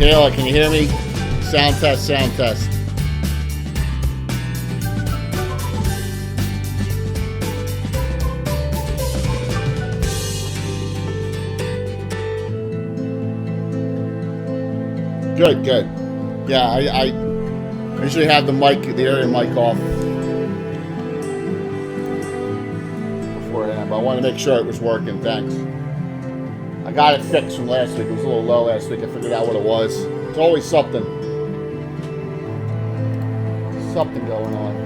Kayla, can you hear me? Sound test, sound test. Good, good. Yeah, I usually have the mic, the area mic off beforehand, but I want to make sure it was working. Thanks. I got it fixed from last week. It was a little low last week. I figured out what it was. It's always something going on.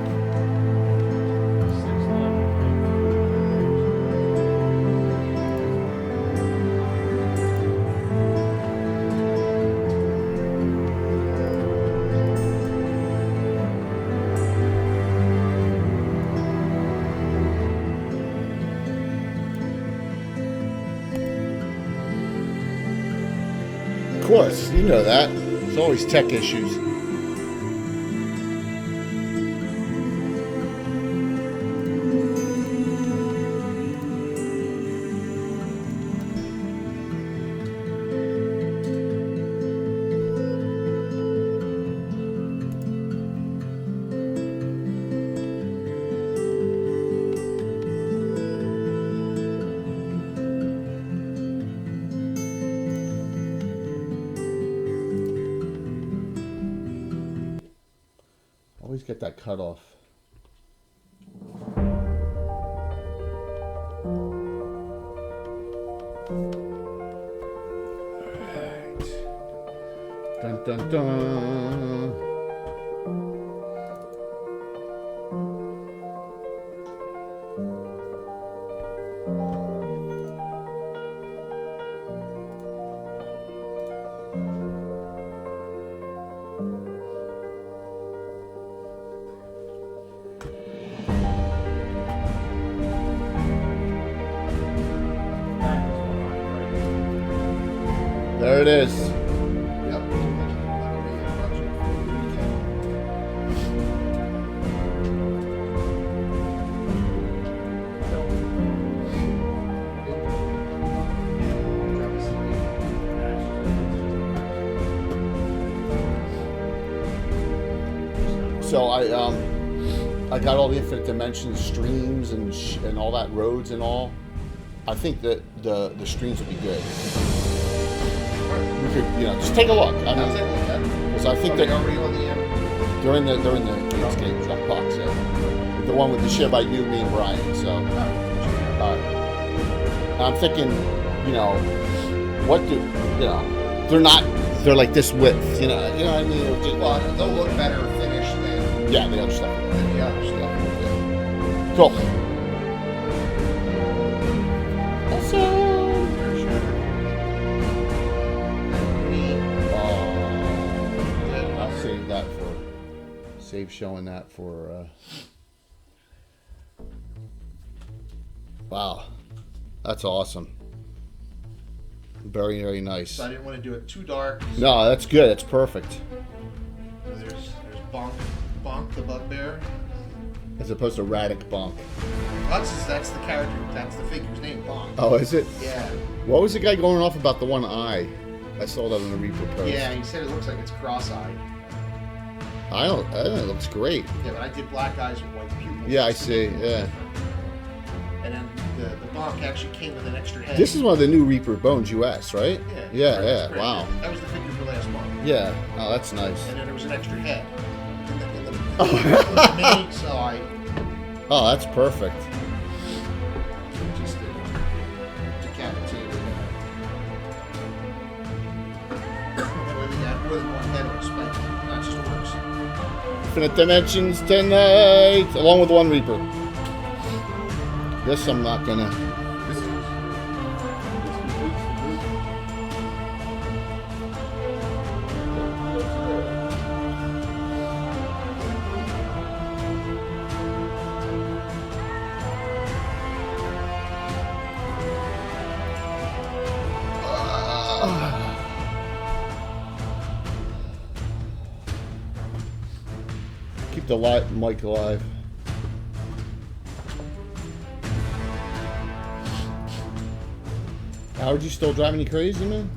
Of course, you know that. There's always tech issues. Always get that cut off. Alright. Dun dun dun. There it is. Yep. So I got all the infinite dimensions streams and all that roads and all. I think that the streams would be good. We could, just take a look. I mean, because I think that during the Kingsgate Dropbox, yeah, the one with the shit about you, me, and Brian. So, I'm thinking, what do they're like this width, you know what I mean? Well, they'll look better finished than the other stuff. the other stuff. Yeah. Cool. Save showing that for wow, that's awesome. Very, very nice. So I didn't want to do it too dark. No, that's good. That's perfect. There's Bonk the Bugbear. As opposed to Radic Bonk. That's the character. That's the figure's name, Bonk. Oh, is it? Yeah. What was the guy going off about the one eye? I saw that on the Reaper post. Yeah, he said it looks like it's cross-eyed. I don't know. It looks great. Yeah, but I did black eyes with white pupils. Yeah, I see. Yeah. And then the Bonk actually came with an extra head. This is one of the new Reaper Bones US, right? Yeah. Yeah. Wow. That was the figure for last month. Yeah. Oh, that's nice. And then there was an extra head. In the mini, so I... Oh, that's perfect. Just decapitated. That way we got more than one head of a spike. Not just works. Infinite Dimensions tonight, along with one Reaper. This I'm not gonna. Keep the mic alive. Howard, you still driving you crazy, man?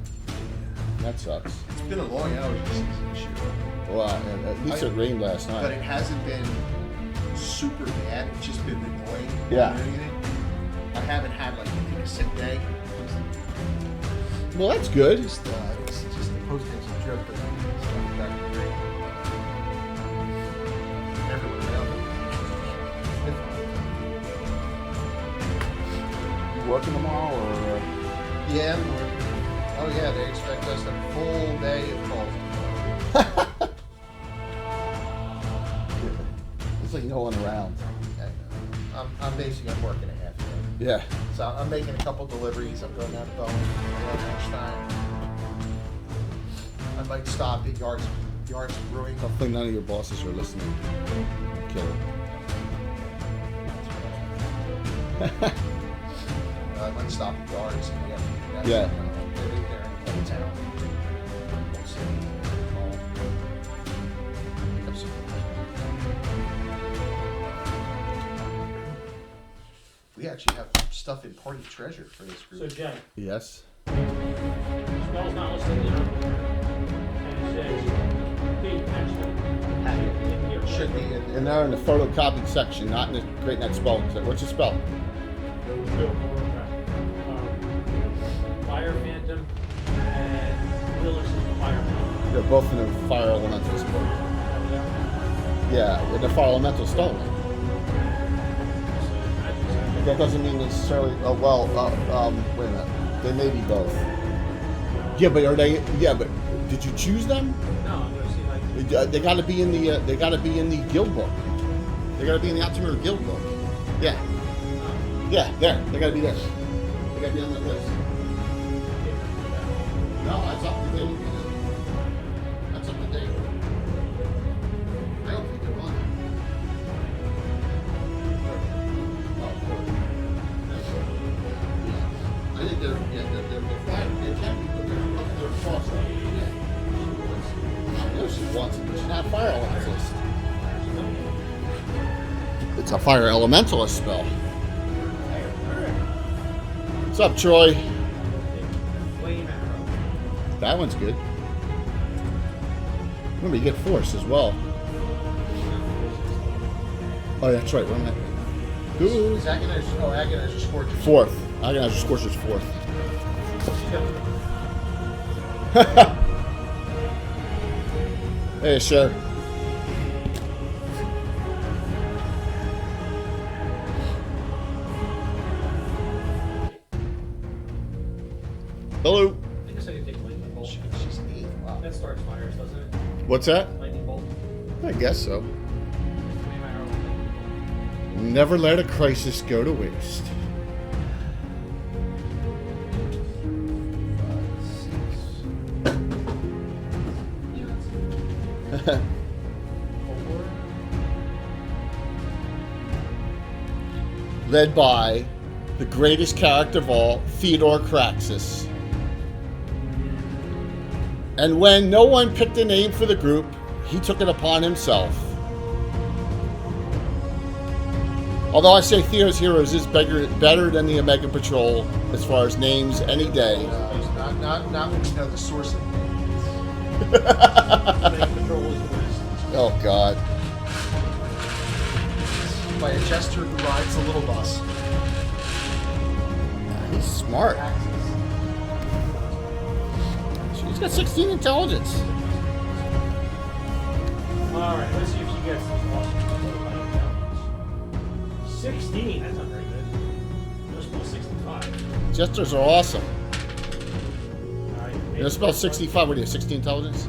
That sucks. It's It's been a long allergy season this year. Well, at least it rained last But night. it hasn't been super bad. It's just been annoying. Yeah. I haven't had like a sick day. Well, that's good. It's just the postings and drip and stuff back to great. Everywhere around You working tomorrow or? Yeah, I'm working. Oh yeah, they expect us a full day of calls tomorrow. It's like no one around. I'm basically working a half day. Yeah. So I'm making a couple deliveries. I'm going out to Boeing at lunchtime. I might stop at Yards Brewing. Hopefully none of your bosses are listening. Kidding. I might stop at Yards. And Yeah. They're in town. We'll see. Have some- We actually have stuff in Party Treasure for this So group. Jay, Yes. spell's not listed there, and it says big pencil. Should be in And there. they're in the photocopied section, not in the Great Net Spell. What's your spell? Fire Phantom and Willis is the Fire Phantom. They're both in the Fire Elemental spell. Yeah, and the Fire Elemental stone. That doesn't mean necessarily. Oh well. Wait a minute. They may be both. Yeah, but are they? Yeah, but did you choose them? No, I'm gonna see like. They got to be in the. They got to be in the guild book. They got to be in the Altamira guild book. Yeah. Yeah, there. They got to be there. They got to be on that list. No, that's up to Dave. That's up to Dave. I don't think they're on. I think they're fine. They can be, but they're across that. Yeah. She wants it, but she's not a fire elementalist. It's a fire elementalist spell. What's up, Troy? That one's good. Remember, you get force as well. Oh, yeah, that's right. What am I? Good. Is Agonizer Scorcher? Fourth. Agonizer Scorcher's fourth. Hey, sure. Hello. I guess I can take lightning bolt. She's neat. Wow. That starts fires, doesn't it? What's that? Lightning bolt. I guess so. 20 mile lightning bolt. Never let a crisis go to waste. Led by the greatest character of all, Theodore Craxus. And when no one picked a name for the group, he took it upon himself. Although I say Theo's Heroes is better than the Omega Patrol as far as names any day. Not when you know the source of names. Control is the best. Oh, God. By a jester who rides a little bus. He's smart. He's got 16 intelligence. Alright, let's see if she gets this one. 16, that's not very good. You're supposed 65. Jesters are awesome. Alright, You're spell 65. What do you have, 16 intelligence?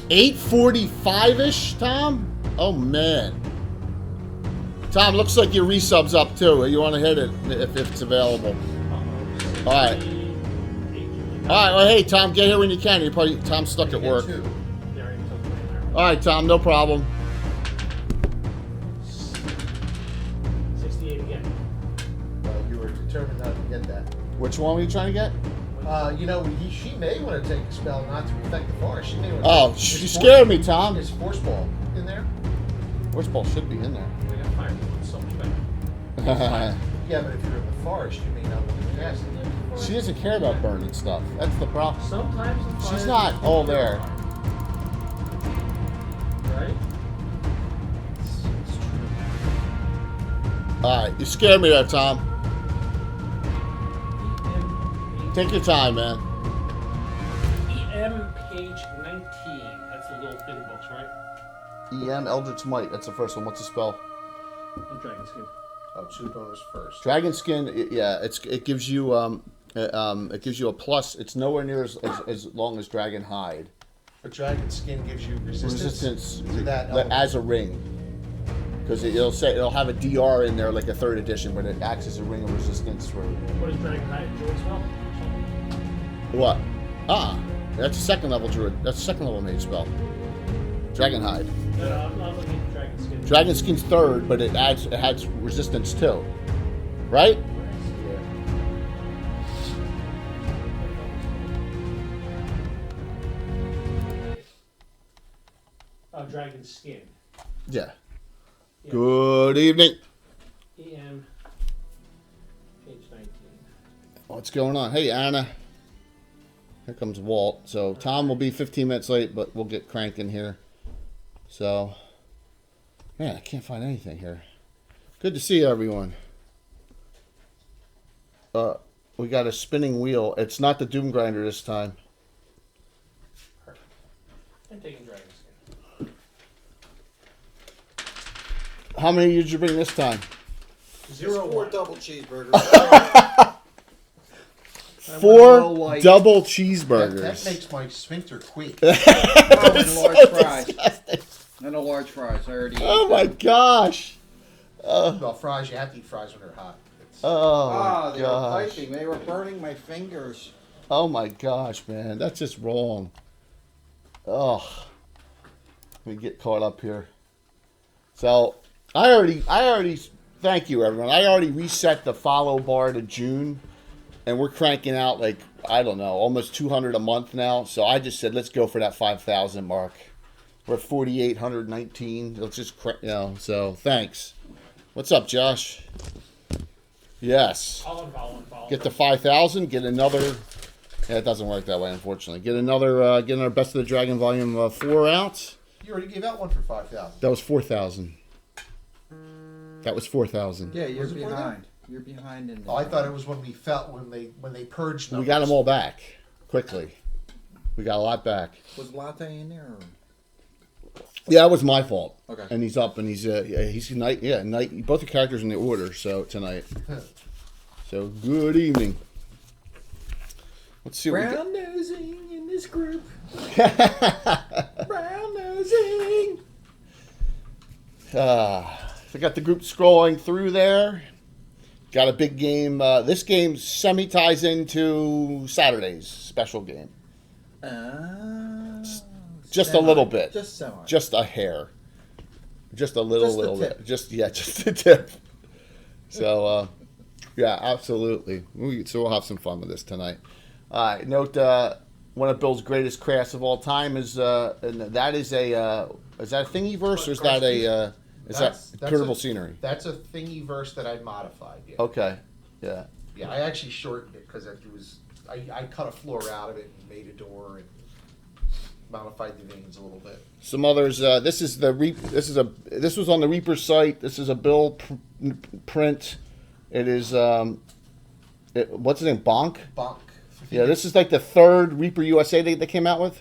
16. 845-ish, Tom? Oh, man. Tom, looks like your resub's up, too. You want to hit it if it's available. All right. All right, well, hey, Tom, get here when you can. You're probably, Tom's stuck at work. All right, Tom, no problem. 68 again. You were determined not to get that. Which one were you trying to get? She may want to take a spell not to affect the forest. She may want to. Oh, you scared me, Tom. Is force ball in there? Which ball should be in there? We got fire. It's so much better. Yeah, but if you're in the forest, you may not want to cast it. She doesn't care about burning stuff. That's the problem. Sometimes the She's fire- not all there. Right? It's true. All right, you scared me there, Tom. EM, Take your time, man. EM page 19. That's the little thin books, right? EM Eldritch Might. That's the first one. What's the spell? And Dragon Skin. Oh, 2 bonus first. Dragon Skin. It gives you it gives you a plus. It's nowhere near as long as Dragon Hide. But Dragon Skin gives you resistance to that as a ring. Because it'll have a DR in there like a 3rd edition, but it acts as a ring of resistance for What is Dragon Hide? Druid spell? what? That's a 2nd level druid. That's a 2nd level mage spell. Dragon Hide. No, I'm not looking at Dragon Skin. Dragon Skin's 3rd, but it adds resistance too. Right? Oh, Dragon Skin. Yeah. Yeah. Good evening. EM page 19. What's going on? Hey, Anna. Here comes Walt. So Tom will be 15 minutes late, but we'll get cranking here. So, man, I can't find anything here. Good to see everyone. We got a spinning wheel. It's not the Doom Grinder this time. Perfect. I'm taking Dragon Skin. How many did you bring this time? 0 4 1. double cheeseburgers. 4 like- double that cheeseburgers. makes my sphincter quake. Oh, and large fries. And a large fries. I already ate Oh my them. gosh. Well, fries, you have to eat fries when they're hot. Oh Ah, my they were gosh. piping. They were burning my fingers. Oh my gosh, man. That's just wrong. Oh. Let me get caught up here. So, I already thank you everyone. I already reset the follow bar to June and we're cranking out like, I don't know, almost 200 a month now. So I just said, let's go for that 5,000 mark. We're at 4,819. Let's just, so thanks. What's up, Josh? Yes. Follow. Get to 5,000, get another. Yeah, it doesn't work that way, unfortunately. Get another Best of the Dragon Volume 4 out. You already gave out one for 5,000. That was 4,000. That was 4,000. Yeah, you're Was it for behind. You're behind in Oh, I thought it was when they purged numbers. We got them all back quickly. We got a lot back. Was Latte in there? Or? Yeah, it was my fault. Okay. And he's up, and he's night. Yeah, night. Both the characters in the order. So tonight. So good evening. Let's see what we got. Brown nosing in this group. Brown nosing. So got the group scrolling through there. Got a big game. This game semi ties into Saturday's special game. Just a little bit. Just semi. Just a hair. Just a little tip. bit. Just a tip. So, yeah, absolutely. So we'll have some fun with this tonight. All right. Note one of Bill's greatest crafts of all time is, and that is a Thingiverse or is that a That's Incredible a- Scenery? That's a thingy verse that I modified. Yeah. Okay. Yeah. Yeah, I actually shortened it because I cut a floor out of it and made a door and modified the veins a little bit. Some others. This was on the Reaper site. This is a Bill print. It is what's his name? Bonk. Bonk. Yeah, this is like the 3rd Reaper USA they came out with.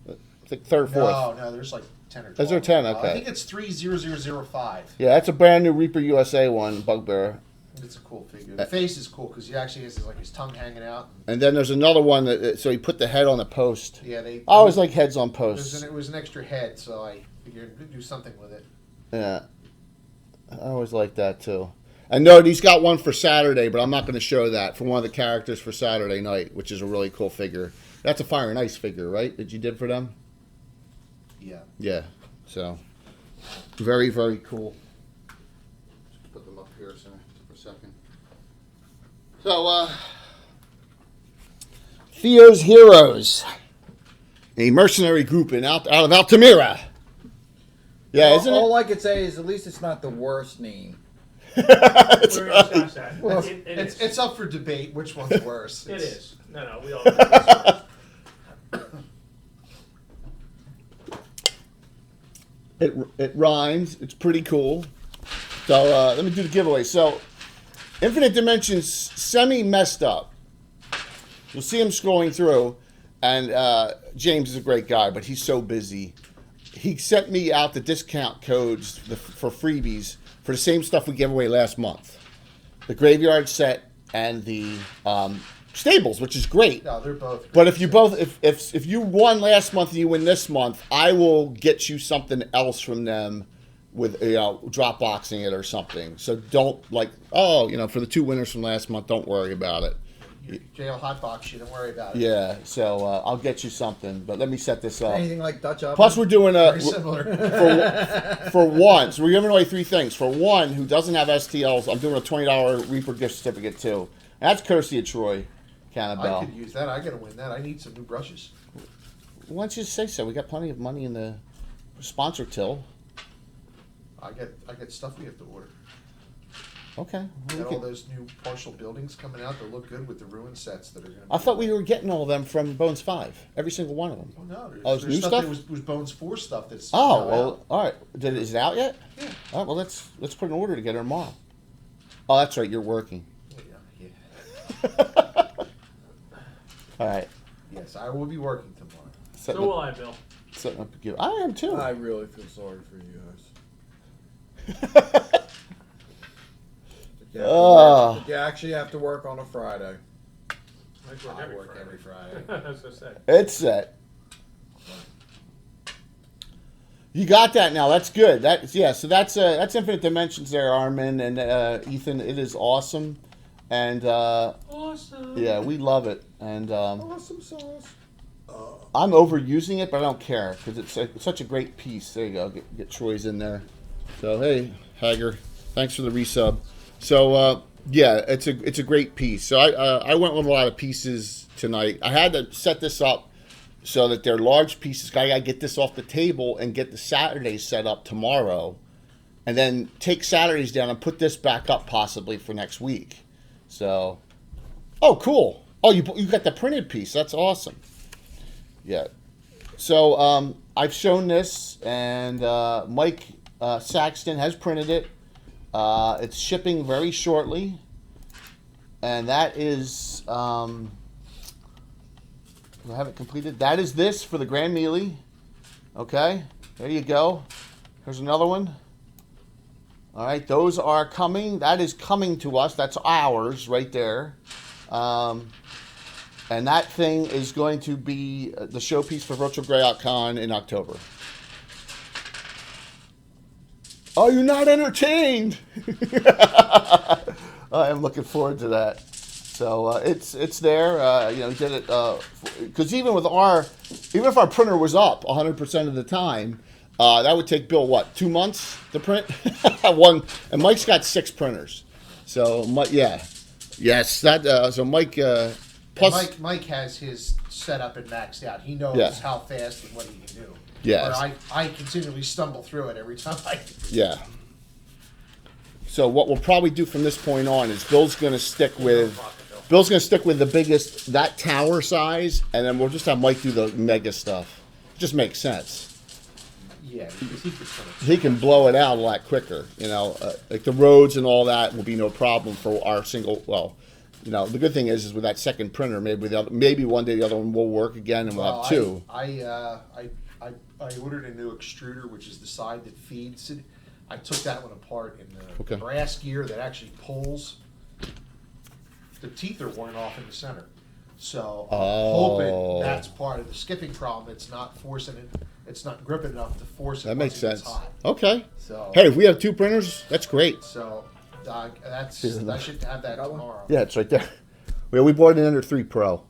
It's like 3rd, 4th. No, there's like 10 or 12. Is there 10? I Okay. think it's 30005. Yeah, that's a brand new Reaper USA one, Bugbear. It's a cool figure. The face is cool because he actually has his tongue hanging out. And then there's another one so he put the head on the post. Yeah, I always like heads on posts. It was an extra head, so I figured to do something with it. Yeah, I always like that too. And no, he's got one for Saturday, but I'm not going to show that for one of the characters for Saturday night, which is a really cool figure. That's a Fire and Ice figure, right? That you did for them? Yeah. Yeah. So very, very cool. Just put them up here for a second. So, Theo's Heroes, a mercenary group out of Altamira. Yeah, isn't it? All I could say is at least it's not the worst name. That's We're right. gonna discuss that. Well, It is. it's up for debate. Which one's worse? It It's- is. No, we all agree. It's It rhymes. It's pretty cool. So let me do the giveaway. So Infinite Dimensions semi messed up. You'll see him scrolling through, and James is a great guy, but he's so busy. He sent me out the discount codes for freebies for the same stuff we gave away last month. The graveyard set and the stables, which is great. No, they're both. But if you both, if you won last month and you win this month, I will get you something else from them with, drop boxing it or something. So don't for the 2 winners from last month, don't worry about it. Jail hot box, you don't worry about it. Yeah, so I'll get you something. But let me set this up. Anything like Dutch oven? Plus, we're doing Very similar. for one. So we're giving away 3 things. For one who doesn't have STLs, I'm doing a $20 Reaper gift certificate too. And that's courtesy of Troy Cannabell. I could use that. I gotta win that. I need some new brushes. Why don't you say so? We got plenty of money in the sponsor till. I get stuff we have to order. Okay. Got all those new partial buildings coming out that look good with the ruin sets that are gonna. I thought we were getting all of them from Bones 5. Every single one of them. Oh no, there's new stuff? That was Bones 4 stuff that's. Oh, now well, out. all right. Is it out yet? Yeah. All right, well, let's put an order together tomorrow. Oh, that's right. You're working. Yeah. All right. Yes, I will be working tomorrow. Setting So will up, I, Bill. setting up a gift. I am too. I really feel sorry for you guys. Oh. You actually have to work on a Friday. I I work every Friday. I was gonna say. It's set. You got that now. That's good. So that's Infinite Dimensions there, Armin and Ethan. It is awesome, and Awesome. yeah, we love it. And Awesome sauce. I'm overusing it, but I don't care because it's such a great piece. There you go. Get Troy's in there. So hey, Hager, thanks for the resub. So yeah, it's a great piece. So I went with a lot of pieces tonight. I had to set this up so that they're large pieces. I gotta get this off the table and get the Saturdays set up tomorrow, and then take Saturdays down and put this back up possibly for next week. So, oh cool. Oh, you got the printed piece. That's awesome. Yeah. So I've shown this, and Mike Saxton has printed it. It's shipping very shortly, and that is do I have it completed? That is this for the Grand Melee. Okay, there you go. Here's another one. All right, those are coming. That is coming to us. That's ours right there. And that thing is going to be the showpiece for Virtual Greyhawk Con in October. Are you not entertained? I am looking forward to that. So it's there. Did it because even if our printer was up 100% of the time, that would take Bill 2 months to print one. And Mike's got 6 printers. So yes, that. So Mike. Plus, Mike has his set up and maxed out. He knows Yeah. how fast and what he can do. Yes. But I continually stumble through it every time yeah. So what we'll probably do from this point on is Bill's going to stick with the biggest, that tower size, and then we'll just have Mike do the mega stuff. It just makes sense. Yeah, because He can blow it out a lot quicker. Like the roads and all that will be no problem for our single. Well, the good thing is with that second printer, maybe one day the other one will work again, and we'll have 2. I ordered a new extruder, which is the side that feeds it. I took that one apart, and the brass gear that actually pulls, the teeth are worn off in the center. So I'm hoping that's part of the skipping problem. It's not forcing it. It's not gripping enough to force it. That makes once it gets sense. hot. Okay. So Hey, if we have 2 printers, that's great. So I should have that tomorrow. Yeah, it's right there. Well, we bought an Ender 3 Pro.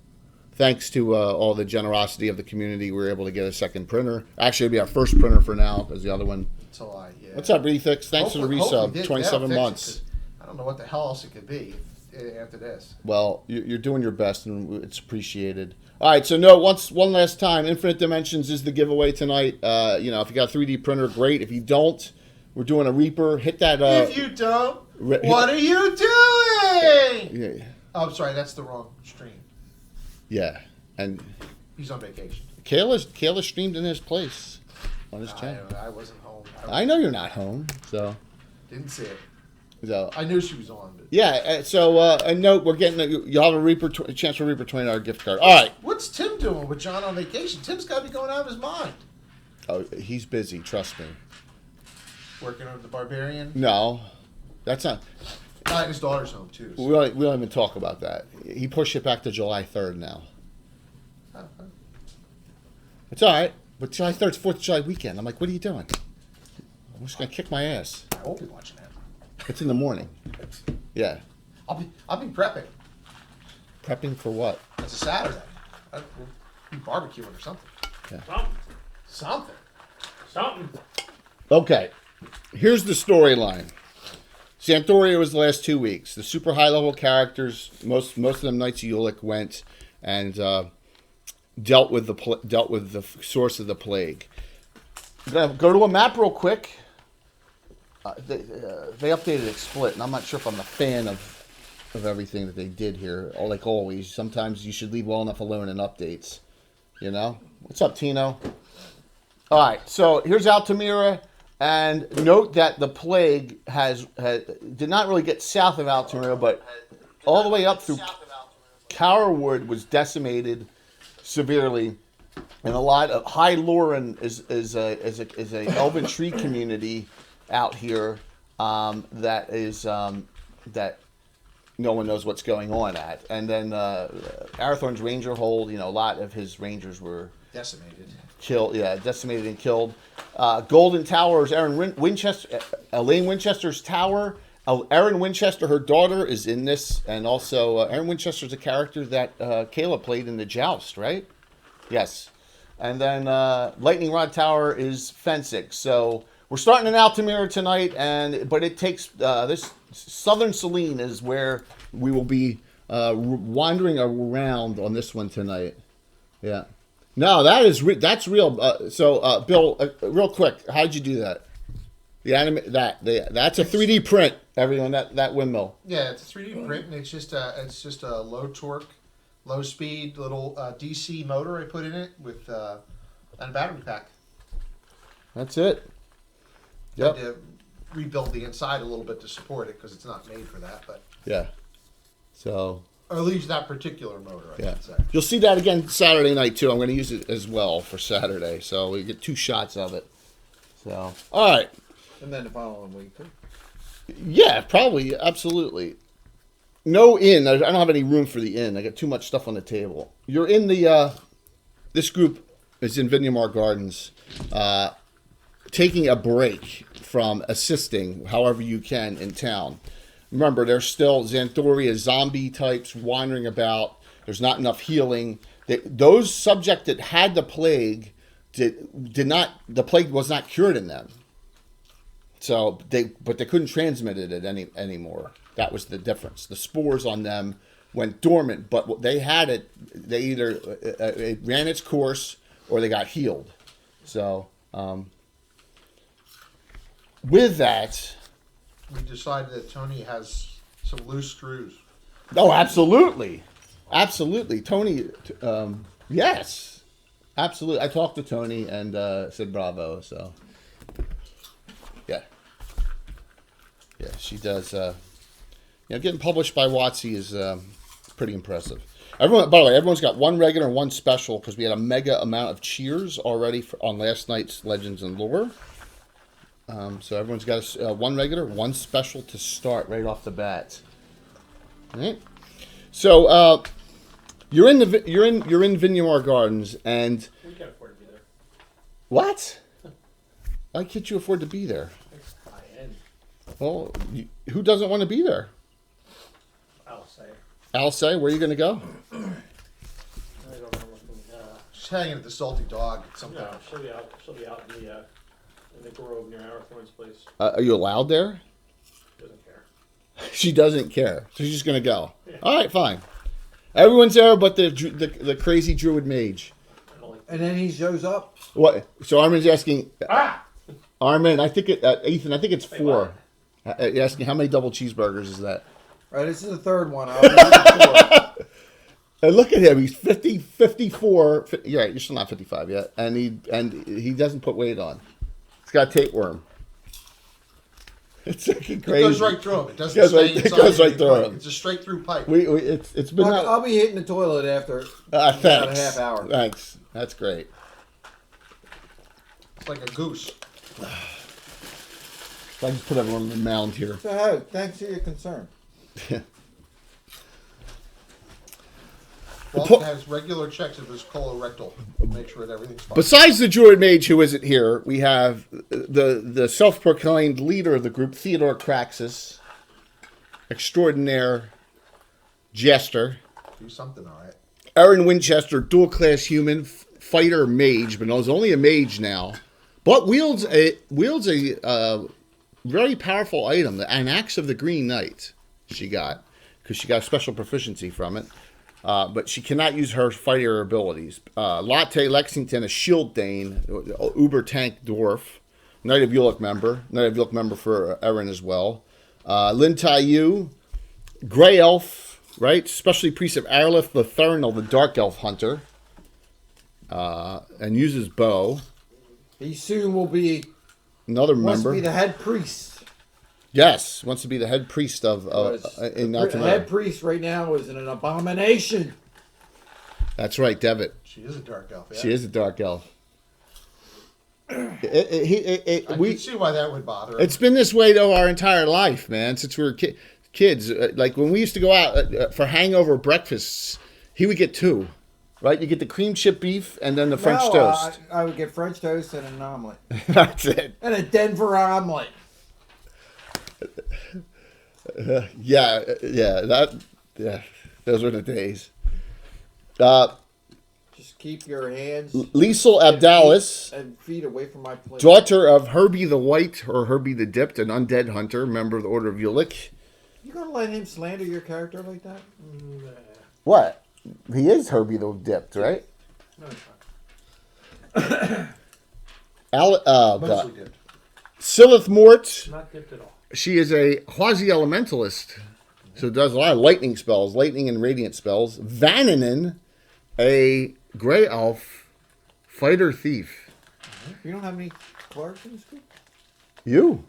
Thanks to all the generosity of the community, we were able to get a second printer. Actually, it'll be our first printer for now, because the other one. Yeah. What's up, Refix? Thanks for the resub. Hopefully 27 they'll months. fix it, 'cause I don't know what the hell else it could be after this. Well, you're doing your best, and it's appreciated. All right, so one last time, Infinite Dimensions is the giveaway tonight. If you got a 3D printer, great. If you don't, We're doing a Reaper. Hit that. If you don't, what are you doing? Yeah. Oh, I'm sorry, that's the wrong stream. Yeah, and He's on vacation. Kayla streamed in his place on his channel. I wasn't home. I know you're not home, so. Didn't see it. So. I knew she was on. But... Yeah. So a note: we're getting you'll have a chance for a Reaper $20 gift card. All right. What's Tim doing with John on vacation? Tim's got to be going out of his mind. Oh, he's busy. Trust me. Working on the Barbarian. No, that's not. His daughter's home too. So. We don't even talk about that. He pushed it back to July 3rd now. It's all right, but July 3rd's 4th of July weekend. I'm like, what are you doing? I'm just gonna kick my ass. I won't be watching that. It's in the morning. Yeah. I'll be prepping. Prepping for what? It's a Saturday. We'll be barbecuing or something. Yeah. Something. Okay. Here's the storyline. Santoria was the last 2 weeks. The super high level characters, most of them Knights of Ulick went and dealt with the source of the plague. I'm gonna go to a map real quick. They updated it split, and I'm not sure if I'm a fan of everything that they did here. Like always, sometimes you should leave well enough alone in updates. You know? What's up, Tino? All right, so here's Altamira, and note that the plague did not really get south of Altamira, but all the way up through Cowerwood was decimated severely, and a lot of High Lauren is a elven tree community out here that no one knows what's going on at. And then Arathorn's Ranger Hold, a lot of his rangers were decimated and killed. Golden Tower is Elaine Winchester's tower. Erin Winchester, her daughter, is in this, and also Erin Winchester's a character that Kayla played in the Joust, right? Yes. And then Lightning Rod Tower is Fensick. So we're starting in Altamira tonight, but it takes this Southern Selene is where we will be wandering around on this one tonight. Yeah. No, that's real. So Bill, real quick, how'd you do that? That's a 3D print. Everyone, that windmill. Yeah, it's a 3D print, and it's just a low torque, low speed little DC motor I put in it with and a battery pack. That's it. Yep. Yep. Had to rebuild the inside a little bit to support it because it's not made for that, but Yeah. So. Or at least that particular motor, I should say. You'll see that again Saturday night too. I'm going to use it as well for Saturday, so we get 2 shots of it. So, all right. And then the following week too. Yeah, probably, absolutely. No inn. I don't have any room for the inn. I got too much stuff on the table. You're in the. This group is in Vinyamar Gardens, taking a break from assisting however you can in town. Remember, there's still Xanthoria zombie types wandering about. There's not enough healing. Those subjects that had the plague the plague was not cured in them. So they couldn't transmit it anymore. That was the difference. The spores on them went dormant, but they had it. They either it ran its course or they got healed. So with that. We decided that Tony has some loose screws. Oh, absolutely. Absolutely. Tony, yes. Absolutely. I talked to Tony and said bravo, so. Yeah. Yeah, she does. Getting published by WotC is pretty impressive. By the way, everyone's got one regular and one special because we had a mega amount of cheers already on last night's Legends and Lore. So everyone's got one regular, one special to start right off the bat. All right. So you're in Vinyamar Gardens, and We can't afford to be there. what? Why can't you afford to be there? It's high end. Well, who doesn't want to be there? I'll say. I'll say. Where are you going to go? I don't know. She's hanging at the Salty Dog at some No, point. she'll be out in the grove near Arathorn's place. Are you allowed there? Doesn't care. She doesn't care. So she's just going to go. Yeah. All right, fine. Everyone's there but the crazy druid mage. I don't like And then he shows up. What? So Armin's asking, Ah! Armin, I think Ethan, I think it's 4. You're asking how many double cheeseburgers is that? Right, this is the third one. I'll be looking for. And look at him. He's 54. Yeah, you're still not 55 yet. And he doesn't put weight on. He's got a tapeworm. It's fucking crazy. It goes right through him. It doesn't stay inside. It goes right through him. It's a straight through pipe. It's been. I'll be hitting the toilet after about thanks. a half hour. Thanks. That's great. It's like a goose. So I just put everyone on the mound here. So, hey, thanks for your concern. Walt has regular checks of his colorectal. Make sure that everything's fine. Besides the druid mage who isn't here, we have the self-proclaimed leader of the group, Theodore Craxus, extraordinaire jester. Do something, all right. Aaron Winchester, dual-class human, fighter, mage, but knows only a mage now, but wields a very powerful item, an Axe of the Green Knight. She got because she got special proficiency from it. But she cannot use her fighter abilities. Latte Lexington, a shield Dane, uber tank dwarf, Knight of Ulick member for Erin as well. Lin Tai Yu, Grey Elf, right? Especially Priest of Arlith the Thurnal, the Dark Elf hunter, and uses bow. He soon will be Another wants member. to be the head priest. Yes, wants to be the head priest of in The Altamira. head priest right now is an abomination. That's right, Devitt. She is a dark elf. Yeah? She is a dark elf. I can see why that would bother him. It's been this way though our entire life, man. Since we were kids, like when we used to go out for hangover breakfasts, he would get 2, right? You get the cream chip beef and then the French toast. I would get French toast and an omelet. That's it. And a Denver omelet. Yeah. Those were the days. Just keep your hands Liesel Abdalis, and feet away from my plate. daughter of Herbie the White or Herbie the Dipped, an undead hunter, member of the Order of Ulick. You gonna let him slander your character like that? What? He is Herbie the Dipped, right? No, it's fine. Mostly did. Silith Mort. Not dipped at all. She is a quasi-elementalist, so does a lot of lightning spells, lightning and radiant spells. Vannanen, a gray elf, fighter thief. You don't have any clerks in the school? You.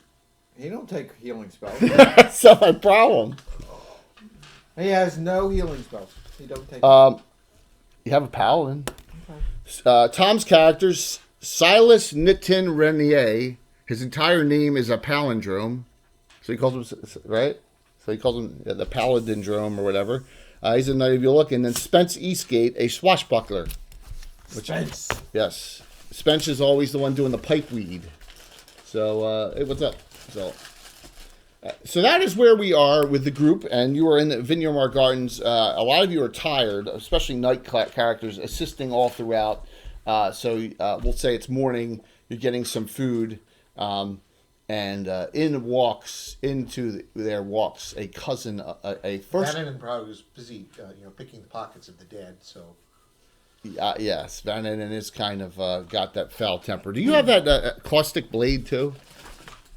He don't take healing spells. That's not my problem. He has no healing spells. He don't take. You have a paladin. Okay. Tom's characters, Silas Nitin Renier. His entire name is a palindrome. So he calls him, right? So he calls him the Paladindrome or whatever. He's a Knight of Ulick. And then Spence Eastgate, a swashbuckler. Spence. Yes. Spence is always the one doing the pipe weed. So, hey, what's up? So that is where we are with the group. And you are in the Vineyard Gardens. A lot of you are tired, especially night characters, assisting all throughout. So we'll say it's morning. You're getting some food. And into their walks a cousin, a first. Vannanen probably was busy, picking the pockets of the dead. So. Yes, Vannanen is kind of got that foul temper. Do you have that caustic blade too?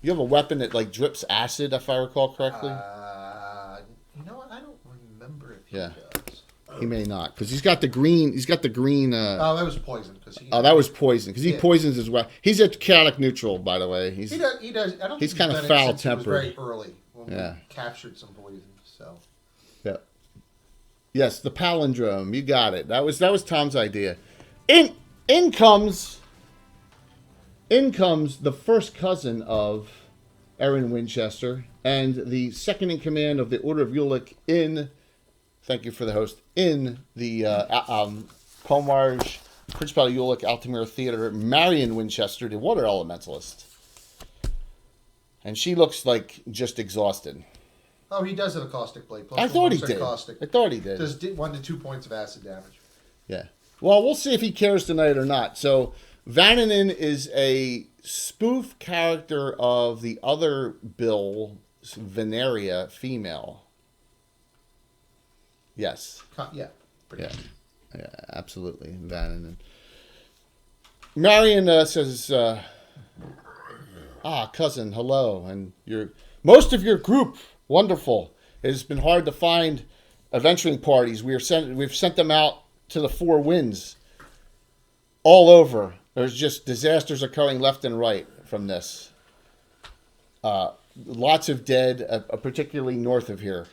You have a weapon that like drips acid, if I recall correctly. You know what? I don't remember if he does. He may not, because he's got the green. He's got the green. Oh, that was poison. That was poison, because he poisons as well. He's a chaotic neutral, by the way. He does. I don't. He's think kind of done it foul since he was tempered. very early when we captured some poison. So. Yeah. Yes, the palindrome. You got it. That was Tom's idea. In comes the first cousin of Aaron Winchester and the second in command of the Order of Ulick in. Thank you for the host. In the Pomarge, Principality Ulick, Altamira Theater, Marion Winchester, the water elementalist. And she looks like just exhausted. Oh, he does have a caustic blade. I thought he did. Caustic. I thought he did. Does 1 to 2 points of acid damage. Yeah. Well, we'll see if he cares tonight or not. So, Vannanen is a spoof character of the other Bill, Veneria, female. Yes. Yeah. Yeah. Yeah, absolutely. Vannanen. Marion says, Ah, cousin, hello. And most of your group, wonderful. It has been hard to find adventuring parties. We've sent them out to the four winds. All over. There's just disasters occurring left and right from this. Lots of dead, particularly north of here.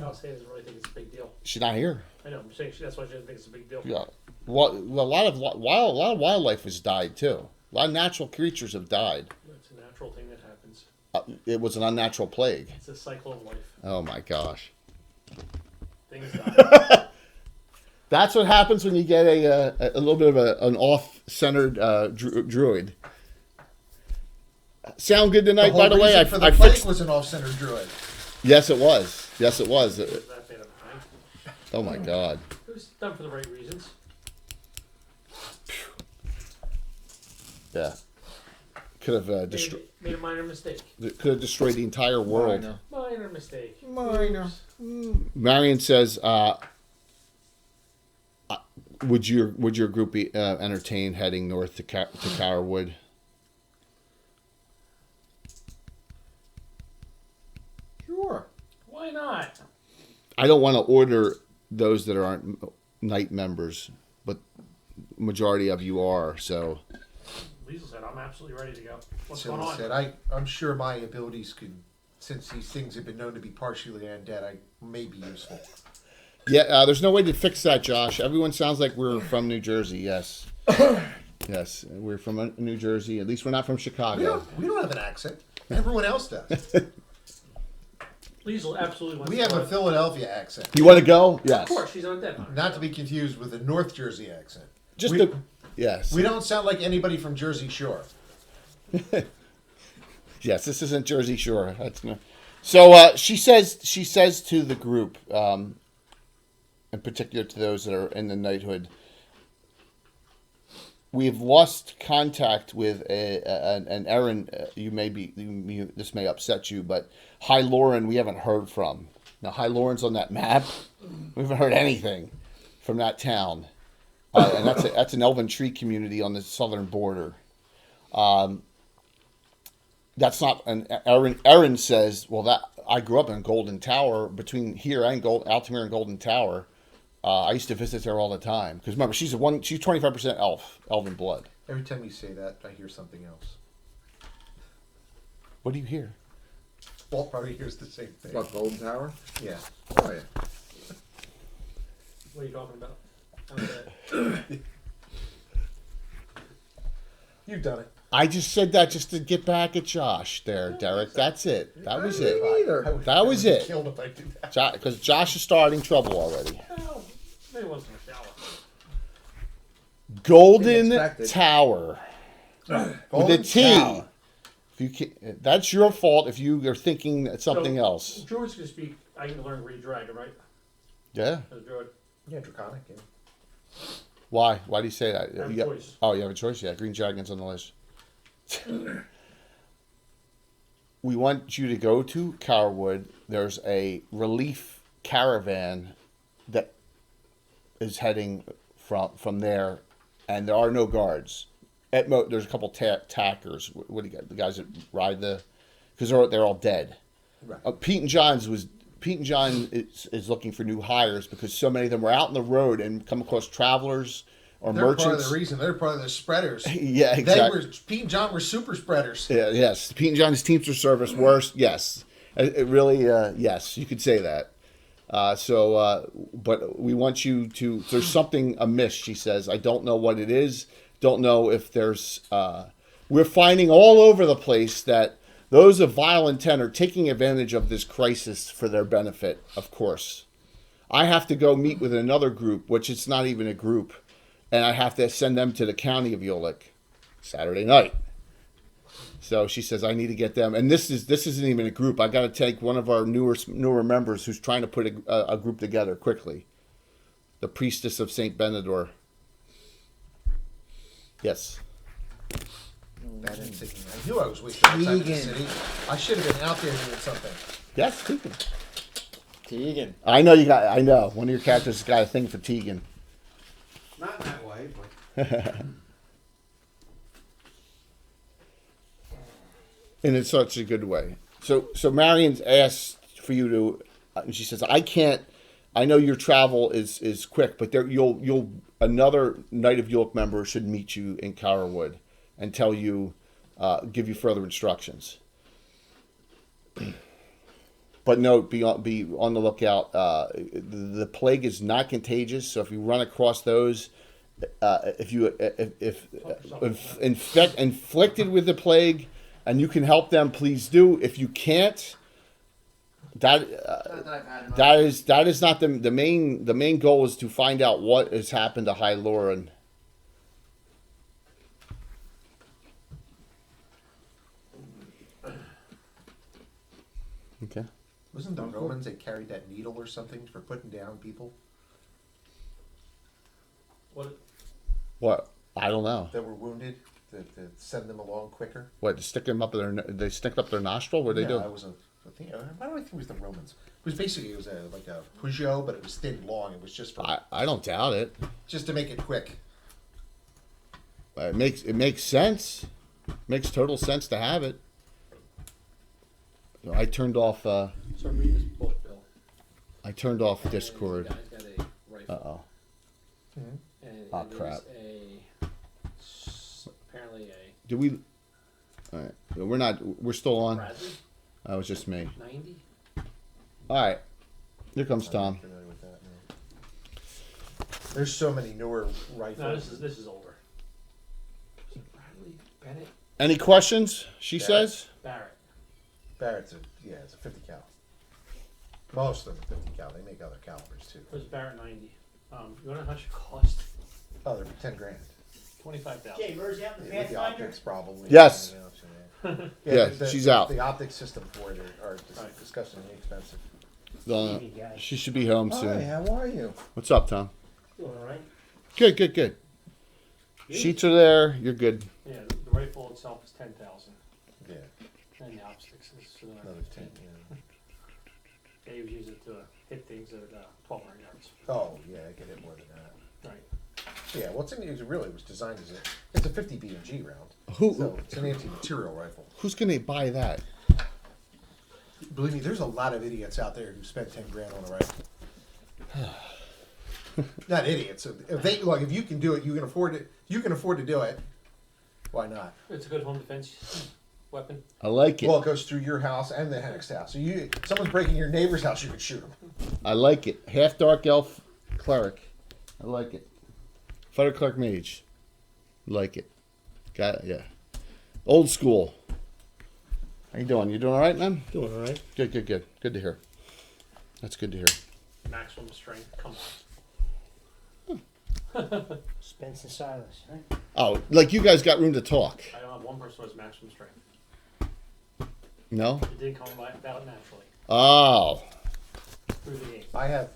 I'll say doesn't really think it's a big deal. She's not here. I know. I'm saying that's why she doesn't think it's a big deal. Yeah. Well, a lot of wildlife has died too. A lot of natural creatures have died. It's a natural thing that happens. It was an unnatural plague. It's a cycle of life. Oh my gosh. Things die. That's what happens when you get a little bit of an off-centered druid. Sound good tonight, by the way? I fixed. Was an off-center druid. Yes, it was. Yes, it was. That made up time. Oh my God. It was done for the right reasons. Yeah. Could have destroyed. Made a minor mistake. Could have destroyed the entire world. Minor mistake. Minor. Marion says, "Would your group be entertained heading north to Cowerwood?" Sure. Why not? I don't want to order those that aren't night members, but majority of you are. So. Liesl said, "I'm absolutely ready to go." What's So going he on? said, I'm sure my abilities could, since these things have been known to be partially undead, I may be useful. Yeah, there's no way to fix that, Josh. Everyone sounds like we're from New Jersey. Yes, yes, we're from New Jersey. At least we're not from Chicago. We don't have an accent. Everyone else does. Liesl absolutely wants We to have go. a Philadelphia accent. You want to go? Yes. Of course, she's undead. Not to be confused with a North Jersey accent. Yes. We don't sound like anybody from Jersey Shore. Yes, this isn't Jersey Shore. That's no. So she says to the group, in particular to those that are in the knighthood, we've lost contact with an Erin. This may upset you, but High Lauren we haven't heard from. Now High Lauren's on that map. We haven't heard anything from that town, and that's an elven tree community on the southern border. That's not an Erin says, well, that I grew up in Golden Tower, between here and Altamira and Golden Tower. I used to visit there all the time because remember she's 25% elven blood. Every time you say that, I hear something else. What do you hear? Walt probably hears the same thing. What, Golden Tower? Yeah. Oh, yeah. What are you talking about? Okay. You've done it. I just said that just to get back at Josh there, Derek. That's it. That was it. Either. That was it. Killed if I did that. Because Josh is starting trouble already. Well, maybe once in a shower. Golden Expected. Tower. With Golden a T. Tower. If you can, that's your fault if you are thinking something So, else. Druids can speak. I can learn read dragon, right? Yeah. As a druid. Yeah, Draconic. Yeah. Why? Why do you say that? I have a You got- choice. Oh, you have a choice? Yeah, Green Dragon's on the list. We want you to go to Cowerwood. There's a relief caravan that is heading from there, and there are no guards. There's a couple tackers. What do you got? The guys that ride because they're all dead. Right. Pete and John is looking for new hires because so many of them were out on the road and come across travelers or They're merchants. part of the reason. They're part of the spreaders. Yeah, exactly. Pete and John were super spreaders. Yeah, yes. Pete and John's Teamster service worse. Yes. It really, yes, you could say that. But we want you to, there's something amiss, she says. I don't know what it is. Don't know if there's, we're finding all over the place that those of vile intent are taking advantage of this crisis for their benefit, of course. I have to go meet with another group, which it's not even a group, and I have to send them to the county of Ulick Saturday night. So she says I need to get them, and this isn't even a group. I got to take one of our newer members who's trying to put a group together quickly. The Priestess of Saint Benador. Yes. I knew I was wasting my time in the city. I should have been out there doing something. Yes, Tegan. Tegan. I know. One of your characters has got a thing for Tegan. Not in that way, but And in such a good way. So Marion's asked for you to, and she says, I can't. I know your travel is quick, but you'll another Knight of York member should meet you in Carrowood and tell you, give you further instructions. But note, be on the lookout. The plague is not contagious, so if you run across those, if inflicted with the plague, and you can help them, please do. If you can't, that is not the main. The main goal is to find out what has happened to High Lauren. Okay. Wasn't the Romans that carried that needle or something for putting down people What? I don't know. that were wounded to send them along quicker? What, stick them up they stick up their nostril? What do they do? It was I don't think it was the Romans. It was basically like a Peugeot, but it was thin, long. It was just for I don't doubt it. just to make it quick. It makes sense. Makes total sense to have it. So I turned off. So I'm reading this book, Bill. I turned off And Discord. the guy's got a rifle. And Oh, it is crap. apparently Do we? All right. We're not. We're still a on. Bradley That was just me. 90. All right. Here comes I'm Tom. not familiar with that, no. There's so many newer rifles. No, this is older. Is it Bradley Bennett Any questions? She Barrett. says. Barrett? Barrett's it's a 50 cal. Most of them are 50 cal. They make other calibers too. It was Barrett 90. You want to know how much it cost? Oh, they're 10 grand. 25,000. Jay, where's out the Yeah, with the Pathfinder? optics probably. Yes. Everything else, Yeah, she's out. The optic system for it are Right. disgustingly expensive. Easy, guys. She should be home Hi, soon. how are you? What's up, Tom? Doing all right? Good. Sheets are there. You're good. Yeah, the rifle itself is 10,000, Yeah, and the optics is another 10. Yeah. They use it to hit things at 1,200 yards. Oh, yeah, I get it more than that. Right. Yeah, well, it was designed as it's a 50 B&G round. Who- So it's an anti-material rifle. Who's gonna buy that? Believe me, there's a lot of idiots out there who spend 10 grand on a rifle. Not idiots. If you can do it, you can afford it. You can afford to do it. Why not? It's a good home defense weapon. I like it. Well, it goes through your house and the next house. So someone's breaking your neighbor's house, you can shoot them. I like it. Half dark elf cleric. I like it. Fighter cleric mage. Like it. Got it. Yeah. Old school. How you doing? You doing all right, man? Doing all right. Good. Good to hear. That's good to hear. Maximum strength. Come Spence and Silas, right? Oh, like you guys got room to talk. on. I don't have one person who has maximum strength. No? It didn't come about naturally Oh. through the game. I have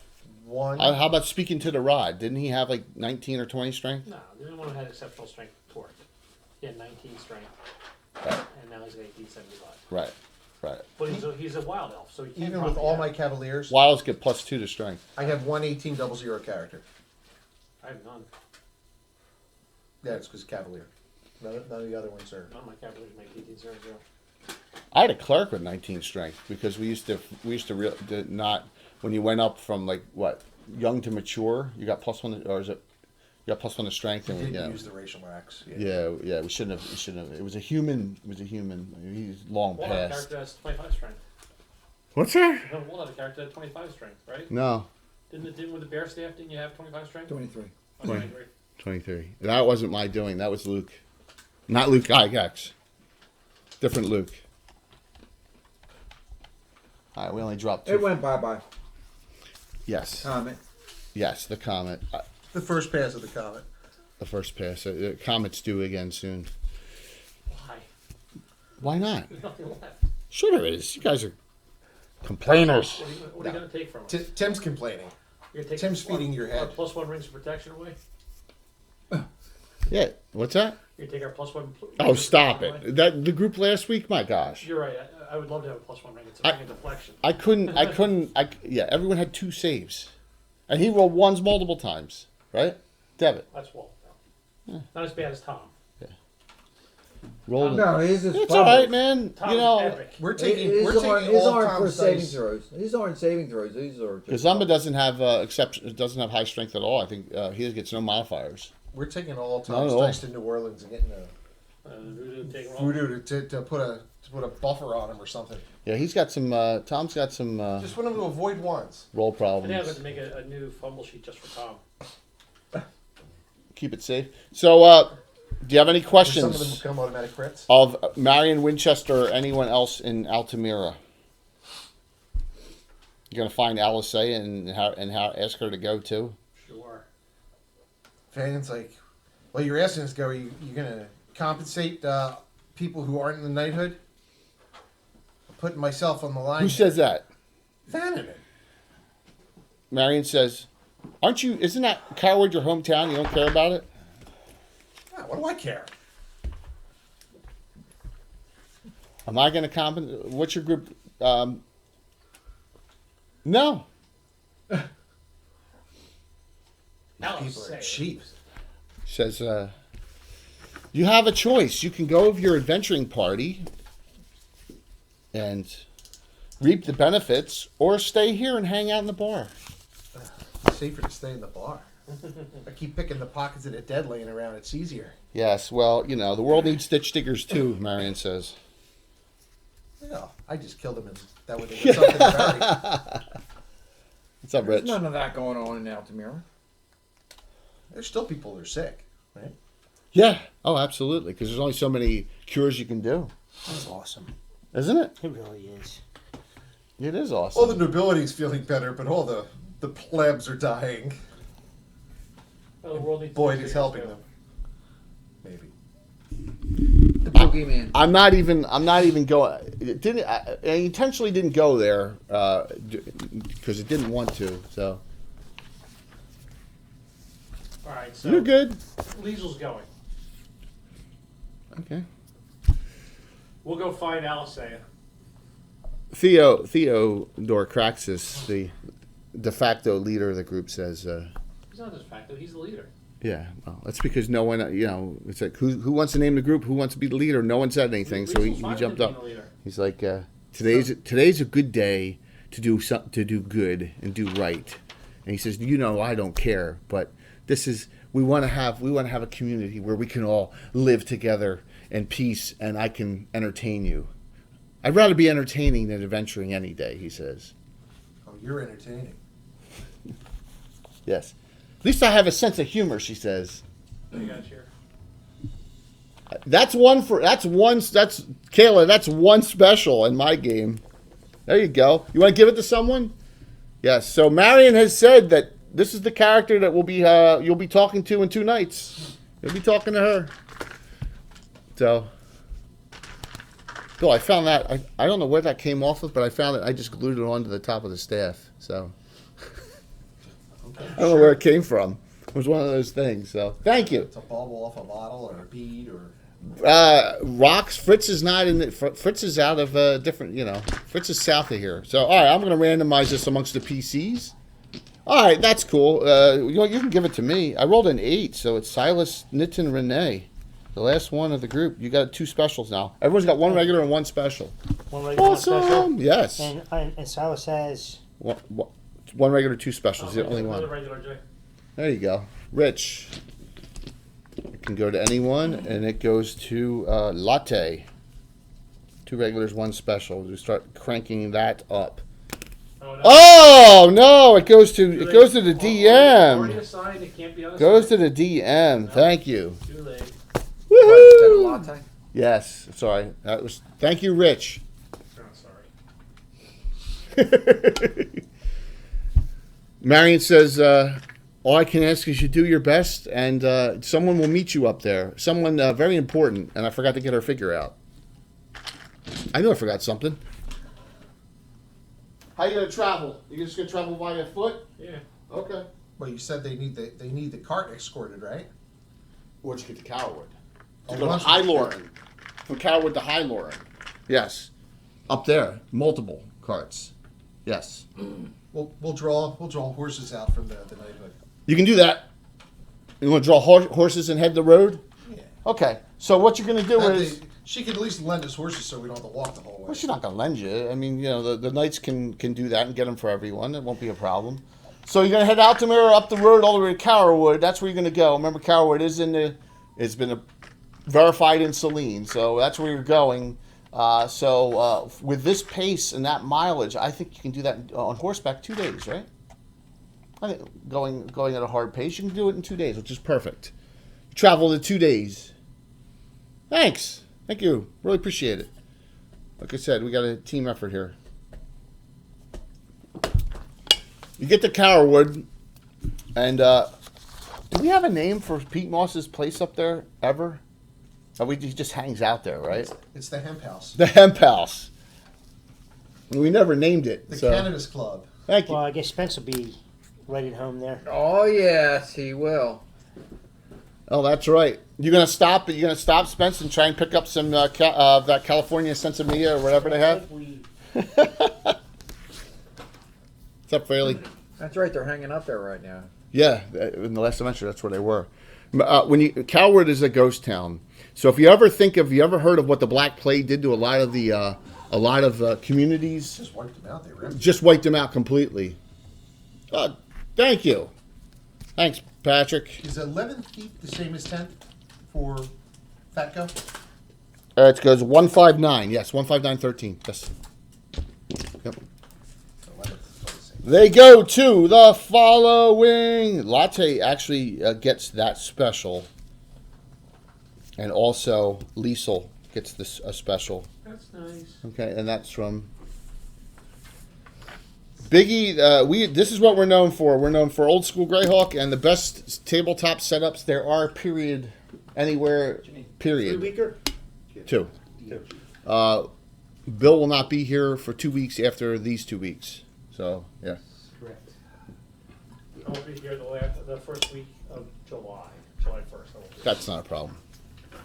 one. How about speaking to the rod? Didn't he have like 19 or 20 strength? No, the only one who had exceptional strength torque. He had 19 strength, Right. and now he's got 1875. Right. But he's a wild elf, so he can't Even with drop all the my average. Cavaliers, Wilds get +2 to strength. I have one 1800 character. I have none. Yeah, it's because Cavalier. None of the other ones are. None of my Cavaliers make 1800. I had a cleric with 19 strength because we used to not when you went up from like what young to mature, you got +1 or is it you got +1 to strength and Didn't use the racial max. yeah we shouldn't have. It was a human. He's long Well, that past. character has 25 strength. What's that? No, we'll have a character at 25 strength, right? No, Didn't with the bear staff, didn't you have 25 strength? 23. Oh, 23. 23. That wasn't my doing. That was Luke, not Luke Gygax. Different Luke. All right, we only dropped 2. It went bye-bye. Yes, Comment. yes. The comet. The first pass of the comet. The first pass. The comet's due again soon. Why? Why not? There's nothing left. Sure there is. You guys are complainers. What are you going to take from us? Tim's complaining. You're gonna take Tim's feeding your head. Our +1 rings of protection away? Yeah. What's that? You take our +1. Oh, stop it. That the group last week. My gosh. You're right. I would love to have a +1 ring. It's a ring of deflection. I couldn't. Yeah. Everyone had 2 saves, and he rolled ones multiple times. Right? Devitt. That's Walt. Not as bad as Tom. Rolling. No, his is It's all right, man. Tom you is know, epic. We're taking His all aren't for Tom's saving dice. throws. These aren't saving throws. These are. just- Kazumba doesn't have doesn't have high strength at all. I think he gets no modifiers. We're taking all Not Tom's at all. dice to New Orleans and getting a Voodoo take roll. voodoo to put a buffer on him or something. Yeah, he's got some. Tom's got some Just want him to avoid ones. roll I think I'm going problems. to make a new fumble sheet just for Tom. Keep it safe. So, do you have any Some of them questions become automatic crits. of Marion Winchester or anyone else in Altamira? You're gonna find Alice and how ask her to go too. Sure. Fans like, well, you're asking us, go. You gonna compensate people who aren't in the knighthood? I'm putting myself on the line. Who says that? Vanity. Marion says, "Aren't you? Isn't that Coward your hometown? You don't care about it?" Yeah, what do I care? Am I going to compensate? What's your group? No. These Alice, people say are it. cheap. Says, you have a choice. You can go with your adventuring party and reap the benefits, or stay here and hang out in the bar. It's safer to stay in the bar. I keep picking the pockets of the dead laying around. It's easier. Yes, well, you know, the world needs ditch diggers too, Marion says. Yeah, I just killed them and that way they get something to bury. What's up, There's Rich? none of that going on in Altamira. There's still people that are sick, right? Yeah. Oh, absolutely, because there's only so many cures you can do. That's awesome. Isn't it? It really is. It is awesome. All the nobility's feeling better, but all the plebs are dying. Well, the world needs Boyd to is figure helping this them. out. Maybe. The boogeyman. I'm not even going. It didn't. I intentionally didn't go there because it didn't want to. So All right, so you're good. Liesel's going. Okay. We'll go find Alisea. Theodore Craxus, the de facto leader of the group, says, He's not just facto, he's the leader. "Yeah, well, that's because no one, you know, it's like who wants to name the group? Who wants to be the leader? No one said anything, so he Liesel's fine jumped with up. being the leader. He's like, today's a good day to do good and do right." And he says, "You know, I don't care, but this is we want to have a community where we can all live together in peace, and I can entertain you. I'd rather be entertaining than adventuring any day," he says. Oh, you're entertaining. Yes. At least I have a sense of humor, she says. What do you got here? That's Kayla, that's one special in my game. There you go. You want to give it to someone? Yes. So Marion has said that this is the character that will be you'll be talking to in 2 nights. You'll be talking to her. So Bill, I found that I don't know where that came off of, but I found it. I just glued it onto the top of the staff. So I don't know where it came from. It was one of those things. So thank you. It's a bubble off a bottle or a bead or. Rocks. Fritz is not in it. Fritz is out of different. You know, Fritz is south of here. So all right, I'm going to randomize this amongst the PCs. All right, that's cool. You can give it to me. I rolled an 8, so it's Silas, Nitin, Renee, the last one of the group. You got 2 specials now. Everyone's got 1 regular and 1 special. One regular, one special. Awesome. Yes. And Silas has. One regular, 2 specials. The only Another one. regular Jay. There you go. Rich. It can go to anyone, and it goes to Latte. 2 regulars, 1 special. We start cranking that up. Oh, no. Oh no! It goes to Too the late. Already DM. assigned, it can't be unassigned. Goes to the DM. Thank you. Too late. What, is that a Woohoo! latte? Yes. Sorry. That was. Thank you, Rich. Oh, sorry. Marion says, "All I can ask is you do your best, and someone will meet you up there. Someone very important." And I forgot to get her figure out. I knew I forgot something. How you gonna travel? You just gonna travel by foot? Yeah. Okay. Well, you said they need the cart escorted, right? Where'd you get to Coward? Oh, To go to once- High Lauren. From Coward to High Lauren. Yes. Up there, multiple carts. Yes. We'll draw horses out from the knighthood. You can do that. You want to draw horses and head the road? Yeah. Okay. So what you're gonna do is. She could at least lend us horses so we don't have to walk the whole way. Well, she's not gonna lend you. I mean, the knights can do that and get them for everyone. It won't be a problem. So you're gonna head Altamira up the road all the way to Carrowood. That's where you're gonna go. Remember, Carrowood is it's been verified in Saline, so that's where you're going. With this pace and that mileage, I think you can do that on horseback 2 days, right? I think going at a hard pace, you can do it in 2 days, which is perfect. Travel in 2 days. Thanks. Thank you. Really appreciate it. Like I said, we got a team effort here. You get to Carrowood, and do we have a name for Pete Moss's place up there ever? He just hangs out there, right? It's the Hemp House. The Hemp House. We never named it. The Cannabis Club. Thank you. Well, I guess Spence will be right at home there. Oh yes, he will. Oh, that's right. You're gonna stop, Spence, and try and pick up some that California Sensimilla or whatever they have. What's up, Fraley? That's right. They're hanging up there right now. Yeah, in the last adventure, that's where they were. Calwood is a ghost town. So if you ever heard of what the Black Plague did to a lot of communities? Just wiped them out. They were empty. Just wiped them out completely. Thank you. Thanks, Patrick. Is 11th feet the same as 10th for Fatco? It goes 159. Yes, 159.13. Yes. Yep. 11th is the same. They go to the following. Latte actually gets that special. And also, Liesel gets this a special. That's nice. Okay, and that's from Biggie. This is what we're known for. We're known for old school Greyhawk and the best tabletop setups there are. Period. Anywhere. Period. 3 weeker? 2. Bill will not be here for 2 weeks after these 2 weeks. So yeah. Correct. I won't be here the first week of July 1st. I won't be. That's not a problem.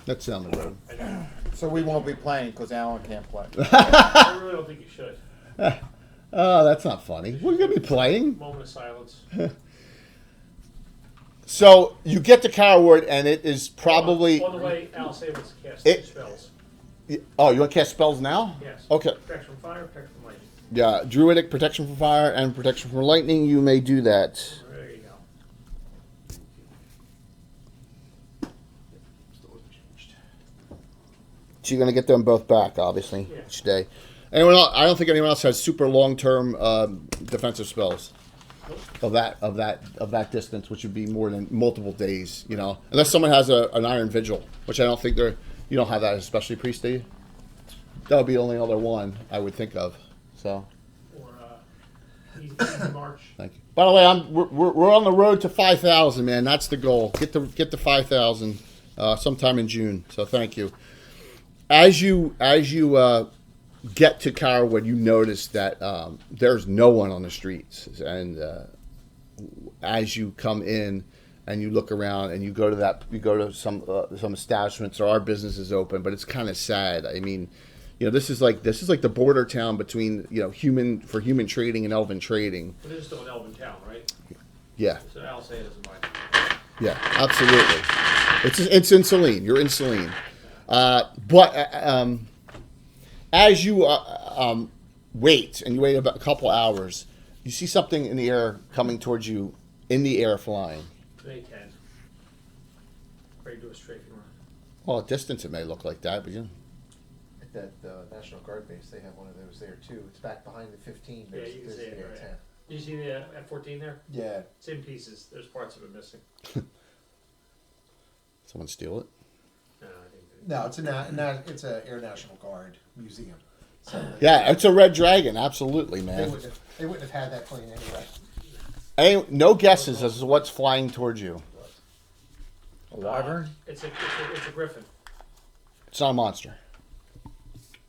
That's down the road. I know. So we won't be playing because Alan can't play. I really don't think you should. Oh, that's not funny. We're gonna be playing. Moment of silence. So you get to Carrowood, and it is probably. On the way, Al Sabins cast It- spells. Oh, you want to cast spells now? Yes. Okay. Protection from fire, protection from lightning. Yeah, Druidic, protection from fire, and protection from lightning. You may do that. There you go. So you're gonna get them both back, obviously, Yeah. each day. Anyone else? I don't think anyone else has super long-term defensive spells of that distance, which would be more than multiple days. You know, unless someone has an Iron Vigil, which I don't think they're. You don't have that, especially Priest, do you? That would be the only other one I would think of. So. Or easy march. Thank you. By the way, we're on the road to 5,000, man. That's the goal. Get to 5,000 sometime in June. So thank you. As you get to Carrowood, you notice that there's no one on the streets, and as you come in and you look around and you go to some establishments. There are businesses open, but it's kind of sad. I mean, this is like the border town between human trading and elven trading. But it is still an elven town, right? Yeah. So Al say it doesn't mind. Yeah, absolutely. It's in Saline. You're in Saline. But as you wait, and you wait about a couple hours, you see something in the air coming towards you, in the air flying. They can. Ready to do a strafing run. Well, at distance it may look like that, but At that National Guard base, they have one of those there too. It's back behind the 15. Yeah, There's, you can there's see it. the Right. 10. Did you see the F-14 there? Yeah. It's in pieces. There's parts of it missing. someone steal it. No, I think No, it's a Air National Guard museum. So Yeah, it's a red dragon. Absolutely, man. they wouldn't have had that plane anyway. No guesses as to what's flying towards you. A wyvern? it's a griffin. It's not a monster.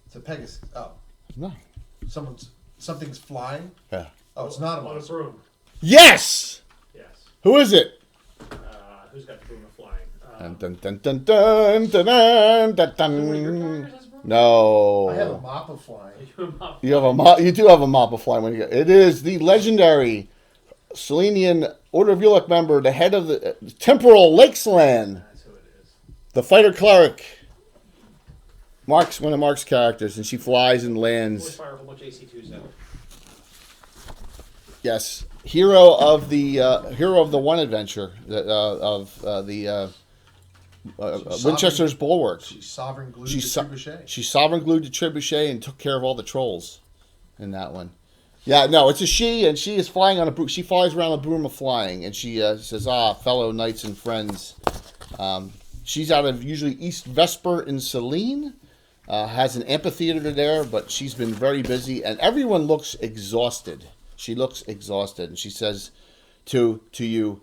It's a Pegasus. Oh, No. something's flying. Yeah. Oh, it's not a On a monster. broom. Yes. Yes. Who is it? Who's got the broom of flying? Dun, dun, dun, dun, dun, dun, dun, dun, One of your dun. drivers has a broom? No. I have a mop of flying. You have a you do have a mop of flying when you go. It is the legendary Selenian Order of Uluk member, the head of the Temporal Lakesland, That's who it is. The fighter cleric. Mark's one of Mark's characters, and she flies and Always lands. fire a whole bunch of AC2s out. Yes, hero of the one adventure Winchester's Bulwark. She's sovereign glued She's to Trebuchet. She's sovereign glued to Trebuchet and took care of all the trolls in that one. Yeah, no, it's a she, and she is flying on a broom. She flies around a broom of flying, and she says, fellow knights and friends. She's out of usually East Vesper in Selene. Has an amphitheater there, but she's been very busy, and everyone looks exhausted. She looks exhausted, and she says to you,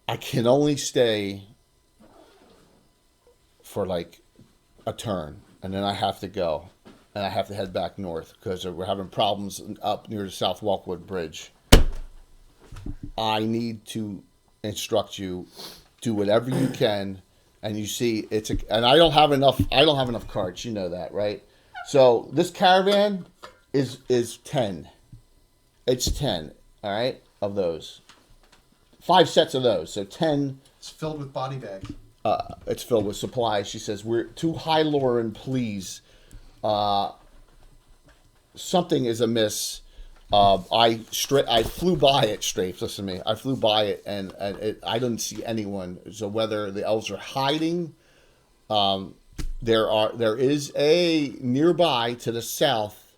I can only stay for like a turn, and then I have to go, and I have to head back north because we're having problems up near the South Walkwood Bridge. I need to instruct you, do whatever you can, and you see and I don't have enough carts, you know that, right? So this caravan is 10. It's 10, all right, of those. 5 sets of those, so 10. It's filled with body bags. It's filled with supplies. She says, we're to High Lauren, please. Something is amiss. I flew by it, Strafes. Listen to me. I flew by it, and I didn't see anyone. So whether the elves are hiding, there is a nearby to the south,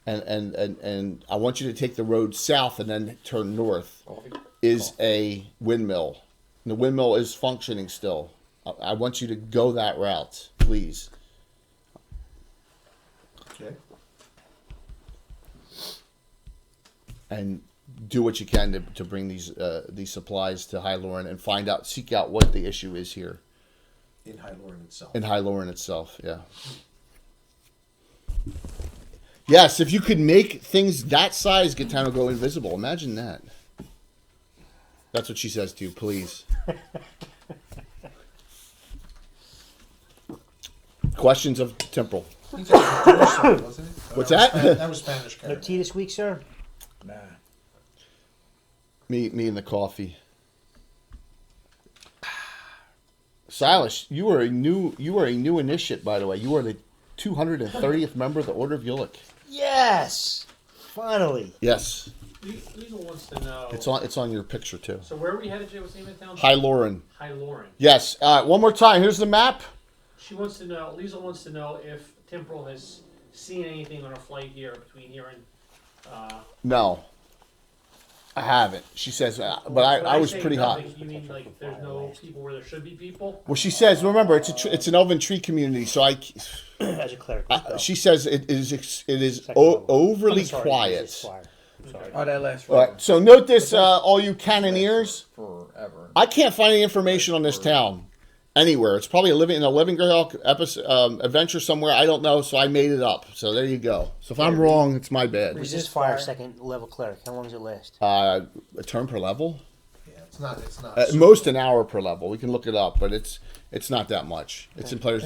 and I want you to take the road south and then turn north. Is a windmill. The windmill is functioning still. I want you to go that route, please. Okay. And do what you can to bring these supplies to High Lauren and seek out what the issue is here. In High Lauren itself. In High Lauren itself, yeah. Yes, if you could make things that size, Gitano go invisible. Imagine that. That's what she says to you, please. Questions of Temporal. I think that was Jewish song, wasn't it? What's was that? That was Spanish. No Caravan. tea this week, sir? Nah. Me and the coffee. Silas, you are a new initiate, by the way. You are the 230th member of the Order of Ulick. Yes! Finally. Yes, Liesel wants to know. it's on your picture too. So where are we headed to? What's the name of the town? High Lauren. High Lauren. Yes. One more time. Here's the map. She wants to know. Liesel wants to know if Temporal has seen anything on a flight here between here and. No, I haven't. She says, but when I was say pretty hot. nothing, You mean like there's no people where there should be people? Well, she says, remember, it's an elven tree community, so As a cleric. she says it is Second level. overly I'm sorry, quiet. this is Squire. I'm sorry. Oh, that lasts All right, so note this, all you cannoneers. forever. I can't find any information on this town anywhere. It's probably in a Living Greyhawk episode, adventure somewhere. I don't know, so I made it up. So there you go. So if I'm wrong, it's my bad. Resist fire, second level cleric. How long does it last? A turn per level. Yeah, it's not. At most an hour per level. We can look it up, but it's not that much. It's in player's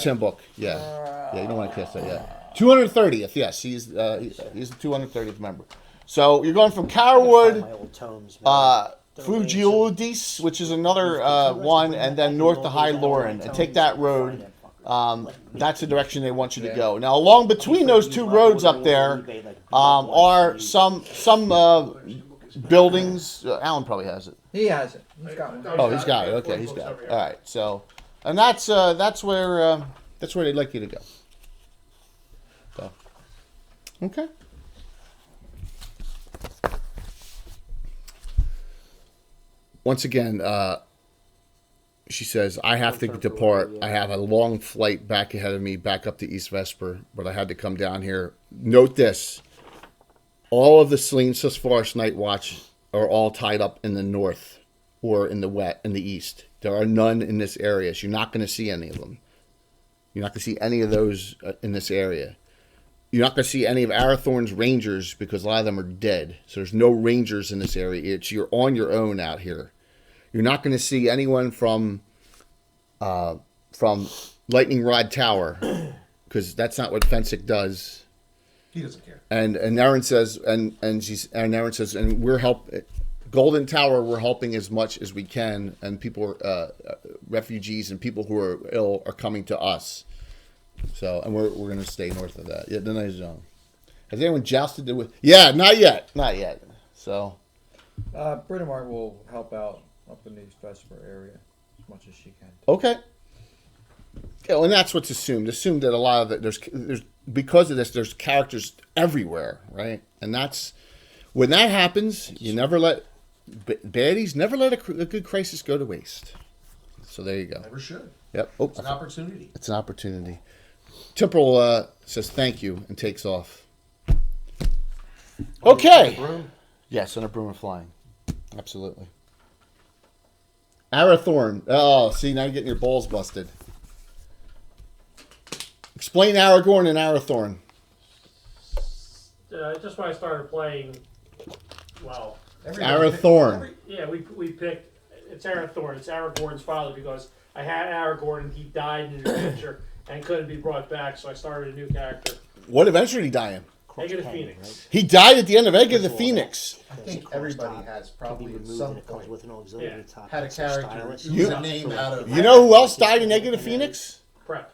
handbook. Yeah, you don't want to cast that yet. 230th. Yes, he's the 230th member. So you're going from Carwood, My old tomes, man. Fugioludis, which is another one, and then north to High Lauren, and take that road. That's the direction they want you to go. Now, along between those two roads up there are some buildings. Alan probably has it. He has it. He's got one. Oh, he's got it. Okay, he's got it. All right. So, and that's where they'd like you to go. So, okay. Once again, she says, I have to depart. I have a long flight back ahead of me, back up to East Vesper, but I had to come down here. Note this. All of the Selene Susfaris Night Watch are all tied up in the north or in the east. There are none in this area, so you're not going to see any of them. You're not going to see any of those in this area. You're not going to see any of Arathorn's rangers because a lot of them are dead. So there's no rangers in this area. You're on your own out here. You're not going to see anyone from Lightning Rod Tower because that's not what Fensick does. He doesn't care. And Aaron says, and Aaron says, and we're Golden Tower, we're helping as much as we can, and people, refugees and people who are ill, are coming to us. So, and we're going to stay north of that. Yeah, the nice zone. Has anyone jousted with? Yeah, not yet. So, Britomart will help out up in the East Vesper area as much as she can. okay. Yeah, well, and that's what's assumed. Assumed that a lot of it, there's because of this, there's characters everywhere, right? And that's when that happens. You never let baddies never let a good crisis go to waste. So there you go. Never should. Yep. Oh, It's an opportunity. it's an opportunity. Temporal says thank you and takes off. Okay. Yes, on a broom and flying. Absolutely. Arathorn. Oh, see, now you're getting your balls busted. Explain Aragorn and Arathorn. Just when I started playing, well, Arathorn. yeah, we picked, it's Arathorn. It's Aragorn's father because I had Aragorn and he died in an adventure and couldn't be brought back, so I started a new character. What adventure did he die in? Egg of the Phoenix. He died at the end of Egg of the Phoenix. I think everybody has probably at some point with an auxiliary Yeah. top. had a that's so character stylish. whose a name out of. You know who else died in Egg of the Phoenix? Prep.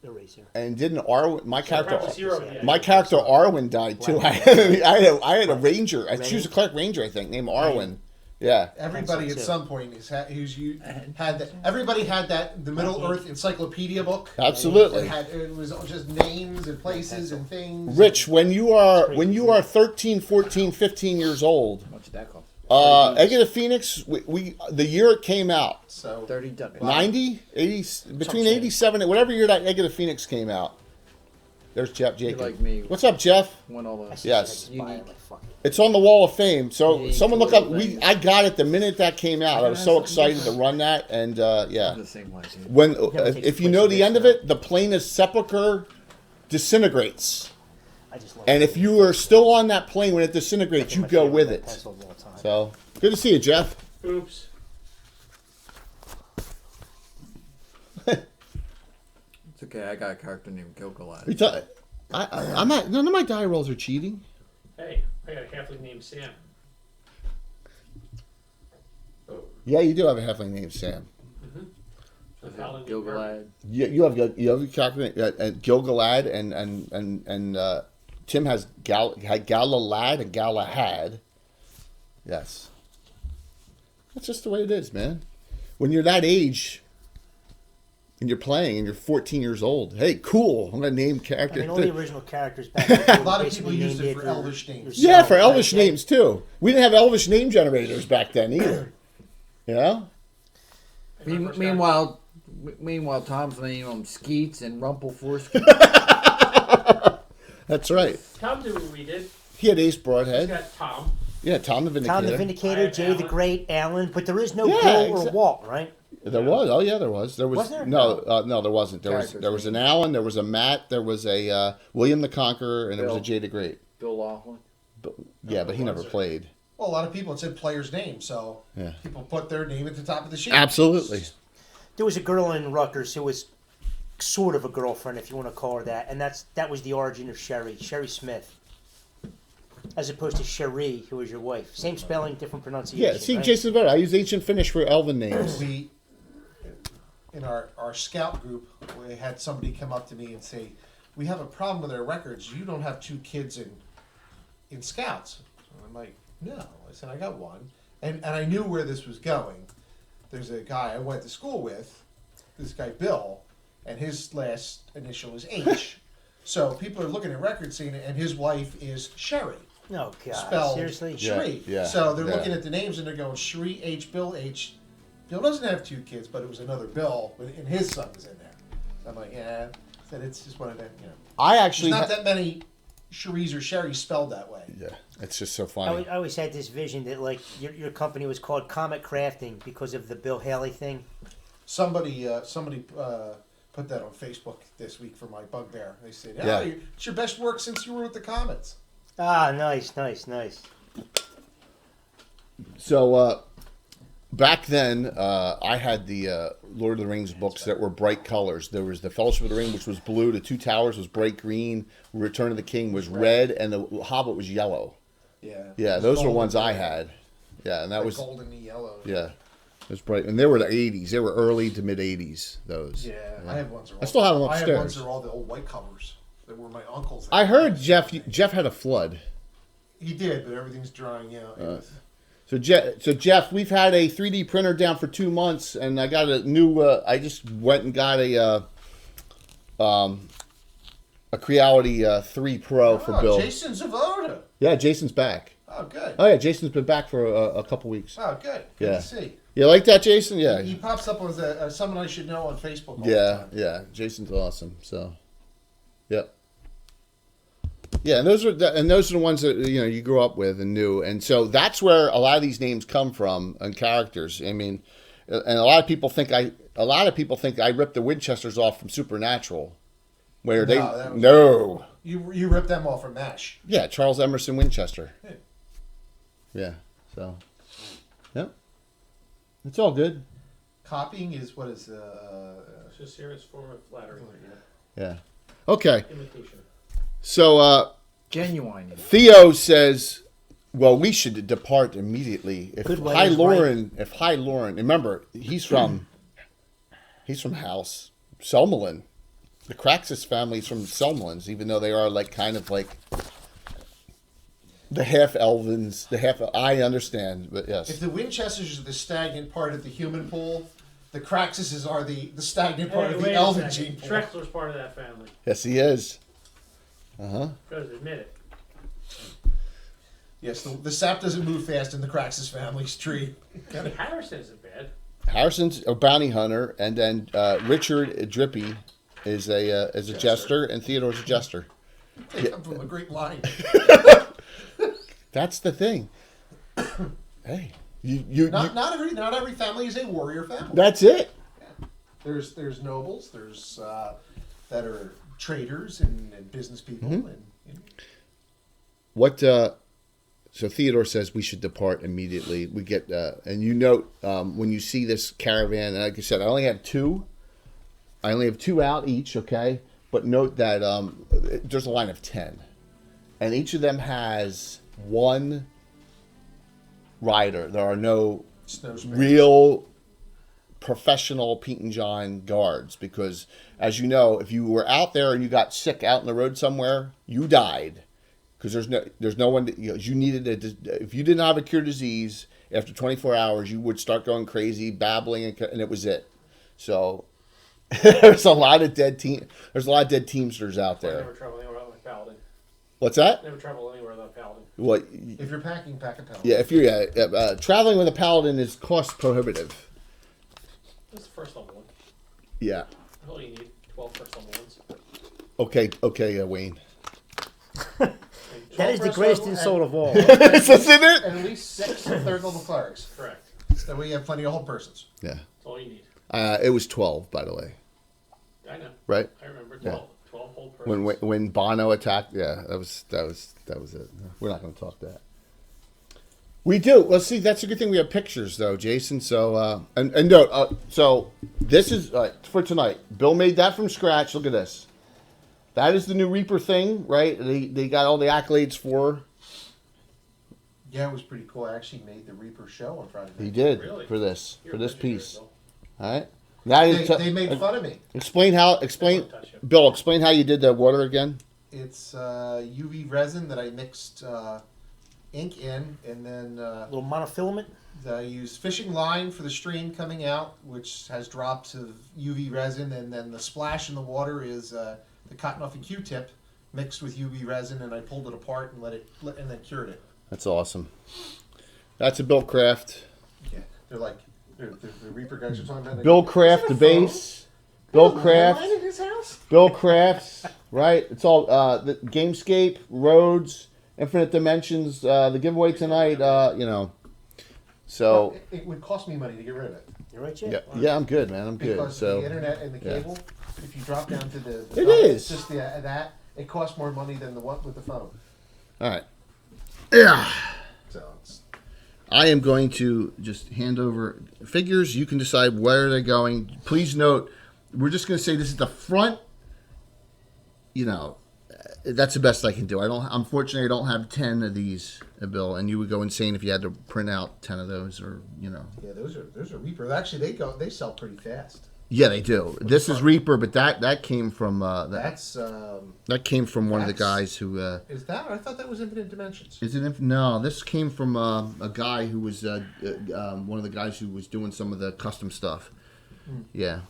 Eraser. And didn't Arwen? My character. Prep was hero in the My end. character Arwen died too. I had a ranger. She was a clerk ranger, I think, named Arwen. Yeah. Everybody at That's some point had that. Everybody had that the Middle Earth Encyclopedia book. Absolutely. It was just names and places and things. Rich, when you are 13, 14, 15 years old, How much did that cost? Egg of the Phoenix, we the year it came out, So 30 ducats. 90, 80, between 87 and whatever year that Egg of the Phoenix came out. There's Jeff Jacob. like me. What's up, Jeff? Won all the Yes. unique. It's on the Wall of Fame. So Yeah, someone look up. totally. I got it the minute that came out. I was so excited to run that, and yeah. The same way. Dude. When Never takes if you place know in the this, end of though. it, the planet sepulcher disintegrates, I just love and it. if you are still on that plane when it disintegrates, you My go favorite with lead it. pencil of all time. So good to see you, Jeff. Oops. It's okay. I got a character named Gilgalad. You tell- I'm not. None of my die rolls are cheating. Hey, I got a halfling named Sam. Yeah, you do have a halfling named Sam. A paladin named Gilgalad. You have a character Gilgalad, and Tim has Galalad and Galahad. Yes, that's just the way it is, man. When you're that age and you're playing and you're 14 years old, hey, cool. I'm gonna name I character. mean, all the original characters back then. a lot of people used it for Elvish names. Yeah, for Elvish names too. We didn't have Elvish name generators back then either. You know? Meanwhile, Tom's name on Skeets and Rumpleforsky. That's right. Tom did what we did. He had Ace He's Broadhead. got Tom. Yeah, Tom the Vindicator. Tom the Vindicator, Jay the Alan. Great, Alan, but there is no Yeah, Bill or exa- Walt, right? There was. Oh yeah, there was. There was. Was there? No, no, there wasn't. There was an Alan. There was a Matt. There was a William the Conqueror, and there was a Bill. Jay the Great. Bill Laughlin. Yeah, but he never played. Well, a lot of people it said player's name, so Yeah. people put their name at the top of the sheet. Absolutely. There was a girl in Rutgers who was sort of a girlfriend, if you want to call her that, and that was the origin of Sherry Smith, as opposed to Cherie, who was your wife. Same spelling, different pronunciation. Yeah. See, right? Jason better. I use ancient Finnish for Elven names. We, in our scout group, we had somebody come up to me and say, "We have a problem with our records. You don't have 2 kids in scouts." And I'm like, "No." I said, "I got one," and I knew where this was going. There's a guy I went to school with, this guy Bill, and his last initial is H. So people are looking at records seeing it, and his wife is Sherry. Oh, God. Spelled Seriously? Sheree. Yeah, So they're yeah. looking at the names and they're going Sheree H. Bill H. Bill doesn't have 2 kids, but it was another Bill, and his son was in there. So I'm like, yeah. I said it's just one of them. You know, I there's actually. not that many Sherees or Sherry spelled that way. Yeah, it's just so I funny. always, I always had this vision that, like, your company was called Comic Crafting because of the Bill Haley thing. Somebody put that on Facebook this week for my bugbear. They said, Yeah. it's your best work since you were with the Comets." Ah, nice. So back then, I had the Lord of the Rings books that were bright colors. There was the Fellowship of the Ring, which was blue. The Two Towers was bright green. Return of the King was red, and the Hobbit was yellow. Yeah. Yeah, those were ones I had. Yeah, and that Like was golden yellow. yeah, it was bright, and they were the '80s. They were early to mid '80s. Those. Yeah, I have ones. I still have them I have ones upstairs. that are all the old white covers. That were my uncle's. I heard Jeff had a flood. He did, but everything's drying out. So Jeff, we've had a 3D printer down for 2 months, and I got a new. I just went and got a Creality 3 Pro for Bill. Jason Zavoda. Yeah, Jason's back. Oh, good. Oh yeah, Jason's been back for a couple weeks. Oh, good. Good Yeah. to see. You like that, Jason? Yeah. He pops up as someone I should know on Facebook all the Yeah, time. yeah. Jason's awesome. So, yep. Yeah, and those are the ones that you grew up with and knew, and so that's where a lot of these names come from and characters. I mean, and a lot of people think I ripped the Winchesters off from Supernatural, where No, you ripped them off from MASH. yeah, Charles Emerson Winchester. Yeah. So, yep. It's all good. Copying is what is It's just here, it's form of flattery. Yeah. Okay. Imitation. So, Genuine. Theo says, "Well, we should depart immediately." If Good way High is Lauren, remember he's from House Selmelin. The Craxus family's from Selmelins, even though they are kind of like the half Elvins, I understand, but yes. If the Winchesters are the stagnant part of the human pool, the Craxuses are the stagnant part of the Elven gene pool. Trexler's part of that family. Yes, he is. Gotta admit it. Yes, the sap doesn't move fast in the Craxus family's tree. Harrison isn't bad. Harrison's a bounty hunter, and then Richard Drippy is a jester, and Theodore's a jester. They come from a great line. That's the thing. Hey, Not every family is a warrior family. That's it. There's nobles. There's that are traders and business people. Mm-hmm. And What? So Theodore says we should depart immediately. We get and you note when you see this caravan. And like I said, I only have two out each. Okay, but note that there's a line of 10, and each of them has one rider. There are no real professional Pete and John guards because, as you know, if you were out there and you got sick out in the road somewhere, you died because there's no one that, you needed if you didn't have a cure disease after 24 hours, you would start going crazy, babbling, and it was it. So there's a lot of dead teamsters out there. Never travel anywhere without my paladin. What's that? Never travel anywhere without paladin. What? if you're packing, pack a paladin. Yeah, if you're traveling with a paladin is cost prohibitive. That's the first level one. Yeah. That's all you need. 12 first level ones. Okay, Wayne. That is the greatest insult of all. Isn't it? And at least 6 third level clerics. Correct. So we have plenty of whole persons. Yeah. That's all you need. It was 12, by the way. I know. Right? I remember 12. 12 whole persons. When Bono attacked, yeah, that was it. We're not going to talk that. We do. Well, see, that's a good thing. We have pictures, though, Jason. So and note. So this is for tonight. Bill made that from scratch. Look at this. That is the new Reaper thing, right? They got all the accolades for. Yeah, it was pretty cool. I actually made the Reaper show on Friday night. He did Really? for this You're a piece. legendary, All right. Now They made fun of me. Explain, Bill. Explain how you did the water again. It's UV resin that I mixed ink in, and then A little monofilament. I used fishing line for the stream coming out, which has drops of UV resin, and then the splash in the water is the cotton off a Q-tip mixed with UV resin, and I pulled it apart and and then cured it. That's awesome. That's a Bill Craft. Yeah, the Reaper guys are talking about. Bill Craft, the base. Bill Craft. In his house? Bill Crafts, right? It's all the Gamescape, Roads, Infinite Dimensions. The giveaway tonight, So It would cost me money to get rid of it. You right, Jay? yeah, I'm good, man. I'm good. Because So the internet and the yeah. cable, if you drop down to the It phone, is. it's just that it costs more money than the one with the phone. all right. Yeah. So it's I am going to just hand over figures. You can decide where they're going. Please note, we're just going to say this is the front. That's the best I can do. Unfortunately, I don't have 10 of these, Bill, and you would go insane if you had to print out 10 of those, or Yeah, those are Reaper. Actually, they sell pretty fast. Yeah, they do. This is Reaper, but that came from that came from one of the guys who. Is that? I thought that was Infinite Dimensions. Is it? No, this came from a guy who was one of the guys who was doing some of the custom stuff. Yeah.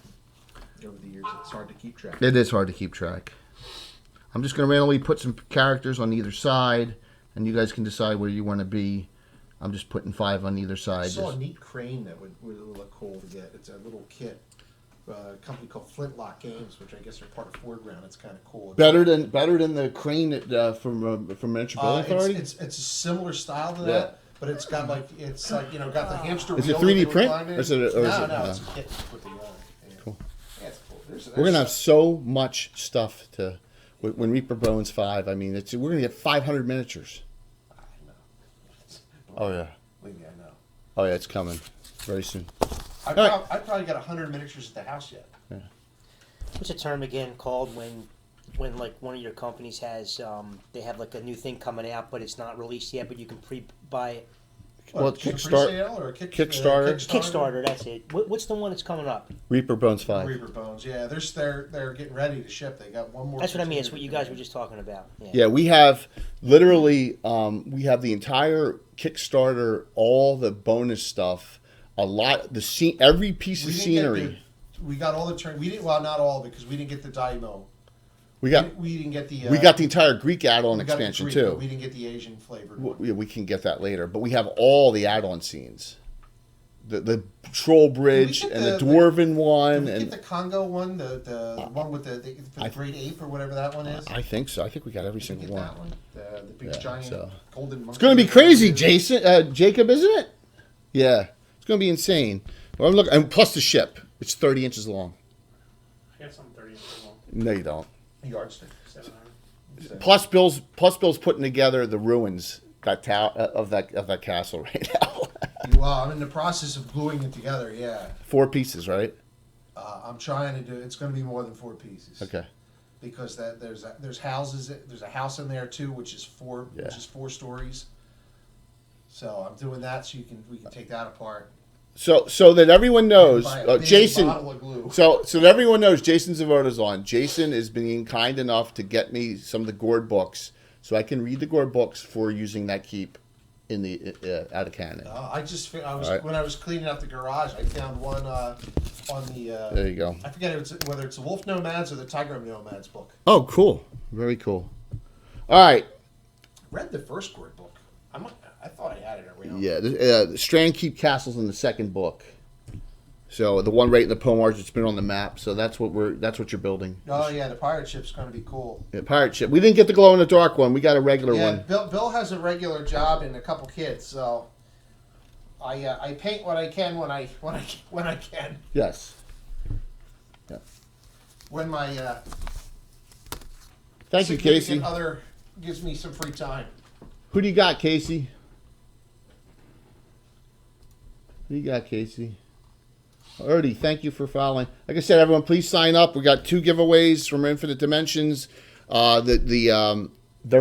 Over the years, it's hard to keep track. It is hard to keep track. I'm just going to randomly put some characters on either side, and you guys can decide where you want to be. I'm just putting 5 on either side. I saw a neat crane that would look cool to get. It's a little kit. A company called Flintlock Games, which I guess are part of Foreground. It's kind of cool. Better than the crane from Miniature Building Authority. It's a similar style to that, but it's got got the hamster. Is it wheel 3D that print? recline in. Is it, or no, is it, it's a kit put together. Yeah. Cool. Yeah, it's cool. We're gonna have so much stuff to when Reaper Bones 5. I mean, we're gonna get 500 miniatures. I know. Oh yeah. Believe me, I know. Oh yeah, it's coming very soon. I probably got 100 miniatures at the house yet. Yeah. What's a term again called when like one of your companies has they have like a new thing coming out, but it's not released yet, but you can pre-buy it? Well, Kickstarter or Kickstarter. Kickstarter, that's it. What's the one that's coming up? Reaper Bones 5. Reaper Bones, yeah. They're getting ready to ship. They got one more. That's what I mean. It's what you guys were just talking about. Yeah, we have literally we have the entire Kickstarter, all the bonus stuff, a lot the scene, every piece of scenery. We got all the turn. We didn't. Well, not all because we didn't get the Daimo. We got we didn't get the. We got the entire Greek add-on expansion Greek, too. We didn't get the Asian flavored one. We can get that later, but we have all the add-on scenes. The troll bridge and the dwarven one, Did we and get the Congo one, the one with the great ape or whatever that one is. I think so. I think we got every single one. That one, the big giant golden monkey. It's going to be crazy, Jason, Jacob, isn't it? Yeah, it's going to be insane. Well, I'm looking, and plus the ship. It's 30 inches long. I got some 30 inches long. No, you don't. Yardstick. 700. Plus Bill's putting together the ruins of that castle right now. Well, I'm in the process of gluing it together. Yeah. 4 pieces, right? I'm trying to do. It's going to be more than 4 pieces. Okay. Because there's houses. There's a house in there too, which is 4 stories. So I'm doing that so we can take that apart. So that everyone knows, Jason. Bottle of glue. So that everyone knows, Jason Zavoda's on. Jason is being kind enough to get me some of the Gord books, so I can read the Gord books for using that keep in the out of canon. When I was cleaning out the garage, I found one on the. There you go. I forget whether it's the Wolf Nomads or the Tiger Nomads book. Oh, cool! Very cool. All right. Read the first Gord book. I thought I had it around. Yeah, the Strand Keep Castle's in the second book. So the one right in the Pomars, it's been on the map. So that's what you're building. Oh yeah, the pirate ship's going to be cool. Yeah, pirate ship. We didn't get the glow in the dark one. We got a regular one. Bill has a regular job and a couple kids, so I paint what I can when I can. Yes. Yeah. When my Thank you, Casey. significant other gives me some free time. Who do you got, Casey? Who do you got, Casey? Alrighty, thank you for following. Like I said, everyone, please sign up. We got 2 giveaways from Infinite Dimensions. They're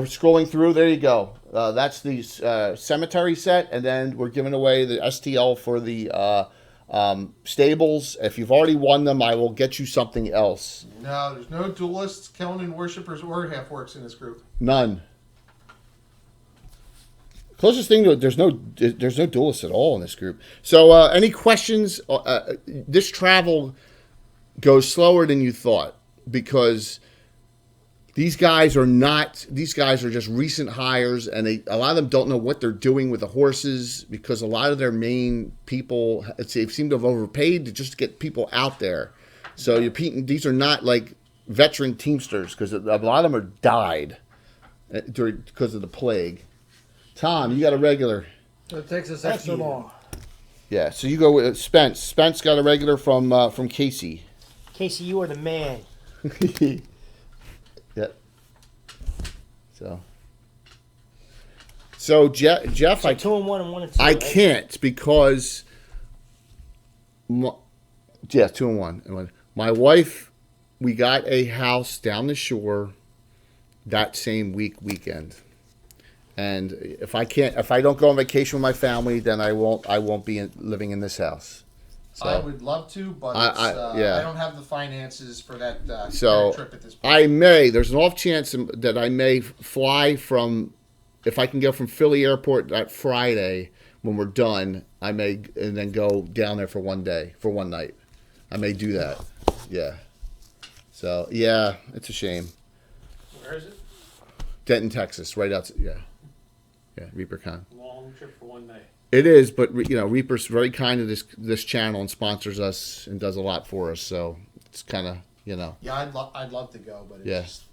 scrolling through. There you go. That's the cemetery set, and then we're giving away the STL for the stables. If you've already won them, I will get you something else. No, there's no duelists, Kellan worshippers, or half-orcs in this group. None. Closest thing to it, there's no duelists at all in this group. So, any questions? This travel goes slower than you thought because these guys are just recent hires, and a lot of them don't know what they're doing with the horses because a lot of their main people they seem to have overpaid to just get people out there. So these are not like veteran teamsters because a lot of them are died because of the plague. Tom, you got a regular. It takes us extra long. Yeah, so you go with Spence. Spence got a regular from Casey. Casey, you are the man. Yep. So Jeff, So 2 and 1 and 1 and 2. I right? can't because 2 and 1. My wife, we got a house down the shore that same weekend. And if I don't go on vacation with my family, then I won't be living in this house. So, I would love to, but I don't have the finances for that so trip at this point. there's an off chance that I may fly from, if I can go from Philly Airport that Friday when we're done, and then go down there for one night. I may do that. Yeah. So, yeah, it's a shame. Where is it? Denton, Texas, right outside. Yeah, ReaperCon. Long trip for one night. It is, but Reaper's very kind to this channel and sponsors us and does a lot for us. So it's kind of Yeah, I'd love to go, but it's Yeah. just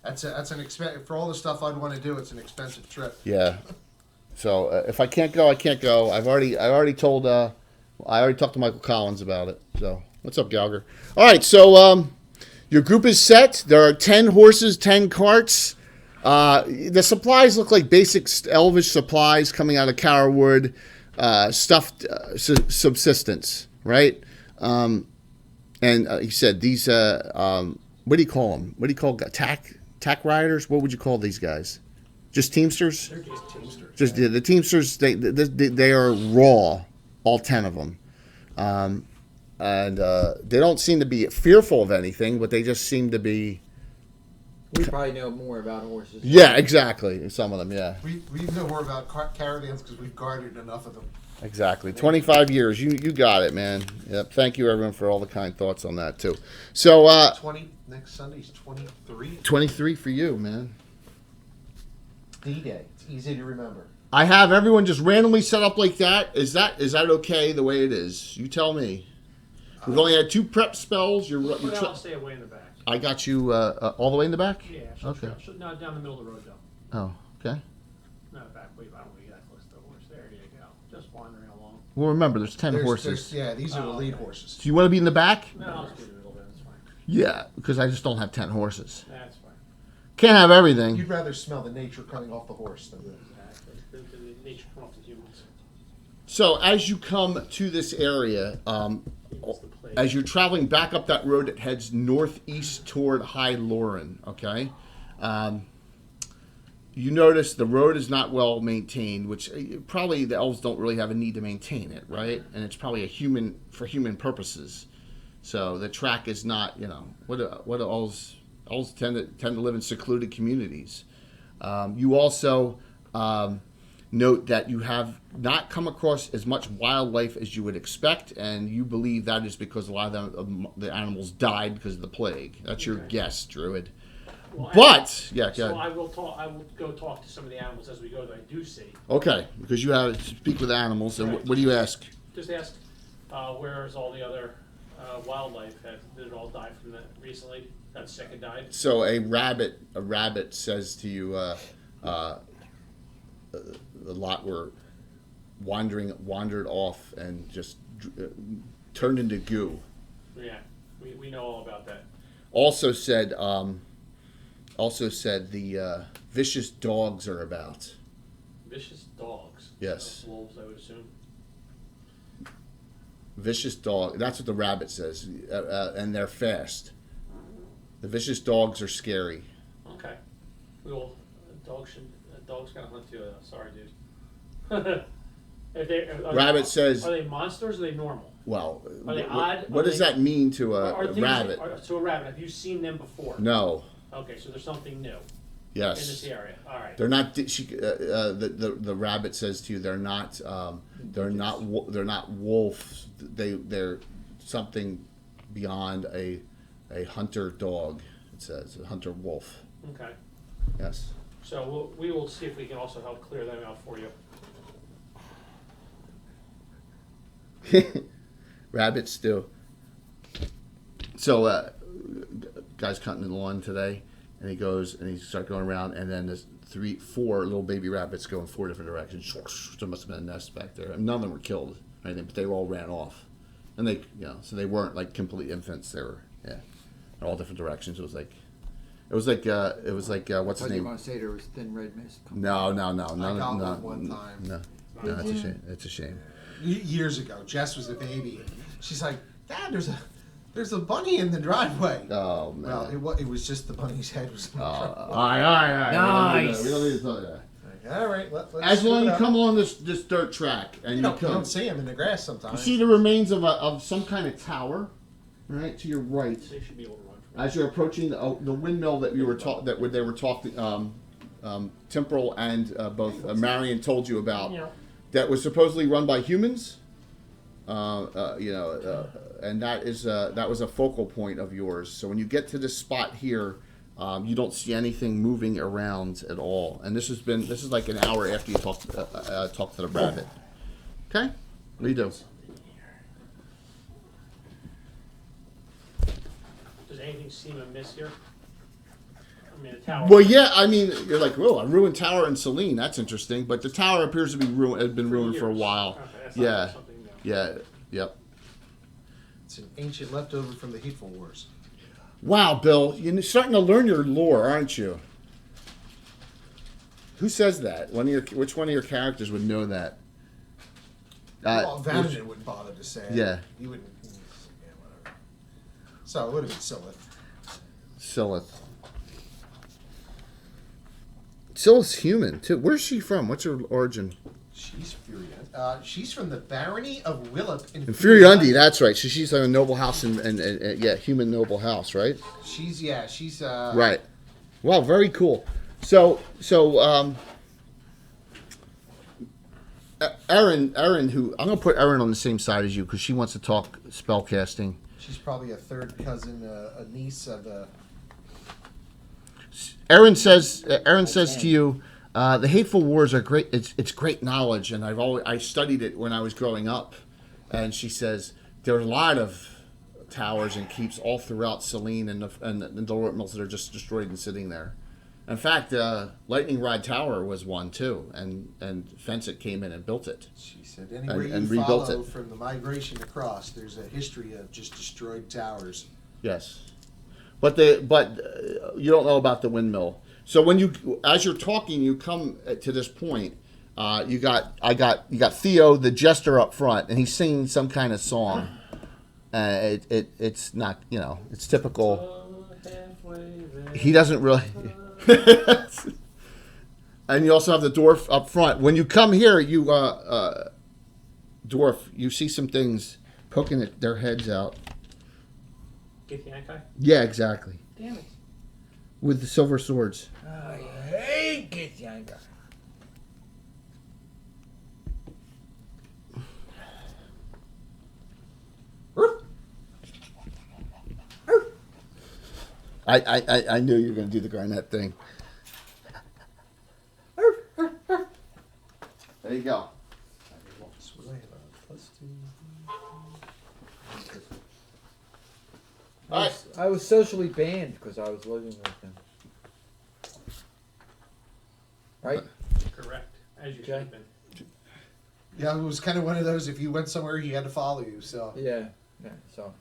that's an expense for all the stuff I'd want to do. It's an expensive trip. Yeah. So if I can't go, I can't go. I already talked to Michael Collins about it. So what's up, Gallagher? All right. So your group is set. There are 10 horses, 10 carts. The supplies look like basic elvish supplies coming out of Carrowood, stuffed subsistence, right? And you said these. What do you call them? What do you call tack riders? What would you call these guys? Just Teamsters? They're just Teamsters. Just the Teamsters. They are raw, all 10 of them, and they don't seem to be fearful of anything, but they just seem to be. We probably know more about horses. Yeah, exactly. Some of them, yeah. We know more about caravans because we've guarded enough of them. Exactly. 25 years. You got it, man. Yep. Thank you, everyone, for all the kind thoughts on that, too. So, 20 next Sunday's 23. 23 for you, man. D-Day. It's easy to remember. I have everyone just randomly set up like that. Is that okay the way it is? You tell me. We've only had 2 prep spells. I'll stay away in the back. I got you all the way in the back? Yeah. Okay. No, down the middle of the road, though. Oh, okay. No, back. Wait, I don't want to get that close to the horse. There you go. Just wandering along. Well, remember, there's 10 horses. These are the lead okay. horses. Do you want to be in the back? No, I'll just do the middle bit. That's fine. Yeah, because I just don't have 10 horses. That's fine. Can't have everything. You'd rather smell the nature coming off the horse than the... Exactly. The nature come off the humans. So as you come to this area, as you're traveling back up that road that heads northeast toward High Lauren, okay, you notice the road is not well maintained, which probably the elves don't really have a need to maintain it, right? And it's probably for human purposes. So the track is not, what do elves tend to live in secluded communities. You also note that you have not come across as much wildlife as you would expect, and you believe that is because a lot of the animals died because of the plague. That's your guess, Druid. Well, But yeah, go so ahead. I will go talk to some of the animals as we go that I do see. Okay, because you have to speak with animals, and Right. what do you ask? Just ask, where is all the other wildlife? Did it all die from that recently? That sick and died? So a rabbit says to you, the lot were wandered off and just turned into goo. Yeah, we know all about that. Also said the vicious dogs are about. Vicious dogs. Yes. Wolves, I would assume. Vicious dog. That's what the rabbit says, and they're fast. The vicious dogs are scary. Okay. We will. Dogs gotta hunt too. Sorry, dude. Rabbit says. Are they monsters? Or are they normal? Well, Are they odd? what does that mean to Are a things- rabbit? To a rabbit, have you seen them before? No. Okay, so there's something new in Yes. this area. All right. They're not. The rabbit says to you, they're not. They're not wolves. They're something beyond a hunter dog. It says a hunter wolf. Okay. Yes. So we will see if we can also help clear them out for you. Rabbits do. So, guy's cutting the lawn today, and he goes and he starts going around, and then there's 4 little baby rabbits go in 4 different directions. There must have been a nest back there. None of them were killed or anything, but they all ran off, and they, so they weren't like complete infants. They were, in all different directions. It was like what's his I name? you want to say there was thin red mist. No. I got one time. No, it's a shame. Years ago, Jess was a baby. She's like, Dad, there's a There's a bunny in the driveway. Oh man. Well, it was just the bunny's head was in the driveway. All right. Nice. We don't need to talk that. All right, let's As screw long it you up. come along this dirt track and You you don't come, see him in the grass you sometimes. see the remains of some kind of tower, right to your right. They should be able to run from As you're approaching the windmill that you were they were talking, Temporal and both Marion told you about, Yeah. that was supposedly run by humans. And that was a focal point of yours. So when you get to this spot here, you don't see anything moving around at all. And this is like an hour after you talk to the rabbit. Okay, what do you do? Does anything seem amiss here? I mean, the tower. Well, yeah, I mean, you're like, whoa, a ruined tower in Celine. That's interesting. But the tower appears to be had been ruined for a while. Okay, that's not Yeah, something new. yeah, yep. It's an ancient leftover from the Hateful Wars. Wow, Bill, you're starting to learn your lore, aren't you? Who says that? Which one of your characters would know that? Well, Vanderton wouldn't bother to say it. Yeah. He wouldn't. Yeah, whatever. So it would have been Scylla. Scylla's human, too. Where's she from? What's her origin? She's Furiant. She's from the barony of Willop in Furiundi, that's right. So she's a noble house and human noble house, right? She's Right. Wow, very cool. So Erin, who I'm gonna put Erin on the same side as you because she wants to talk spell casting. She's probably a third cousin, a niece of the. Erin says to you, the Hateful Wars are great. It's great knowledge, and I studied it when I was growing up. And she says there are a lot of towers and keeps all throughout Celine and the Dolores Mills that are just destroyed and sitting there. In fact, Lightning Rod Tower was one too, and Fensett came in and built it. She said anywhere and you rebuilt follow it. from the migration across, there's a history of just destroyed towers. Yes, but you don't know about the windmill. So as you're talking, you come to this point. You got Theo, the jester, up front, and he's singing some kind of song. It's not, it's typical. He doesn't really. And you also have the dwarf up front. When you come here, you dwarf, you see some things poking their heads out. Githyankai? Yeah, exactly. Damn it. With the silver swords. I hate Githyankai. I knew you were going to do the Garnett thing. There you go. So what do I have? +2. All right. I was socially banned because I was living with him. Right? Correct. As you Okay. should have been. Yeah, it was kind of one of those. If you went somewhere, he had to follow you. So, Yeah. So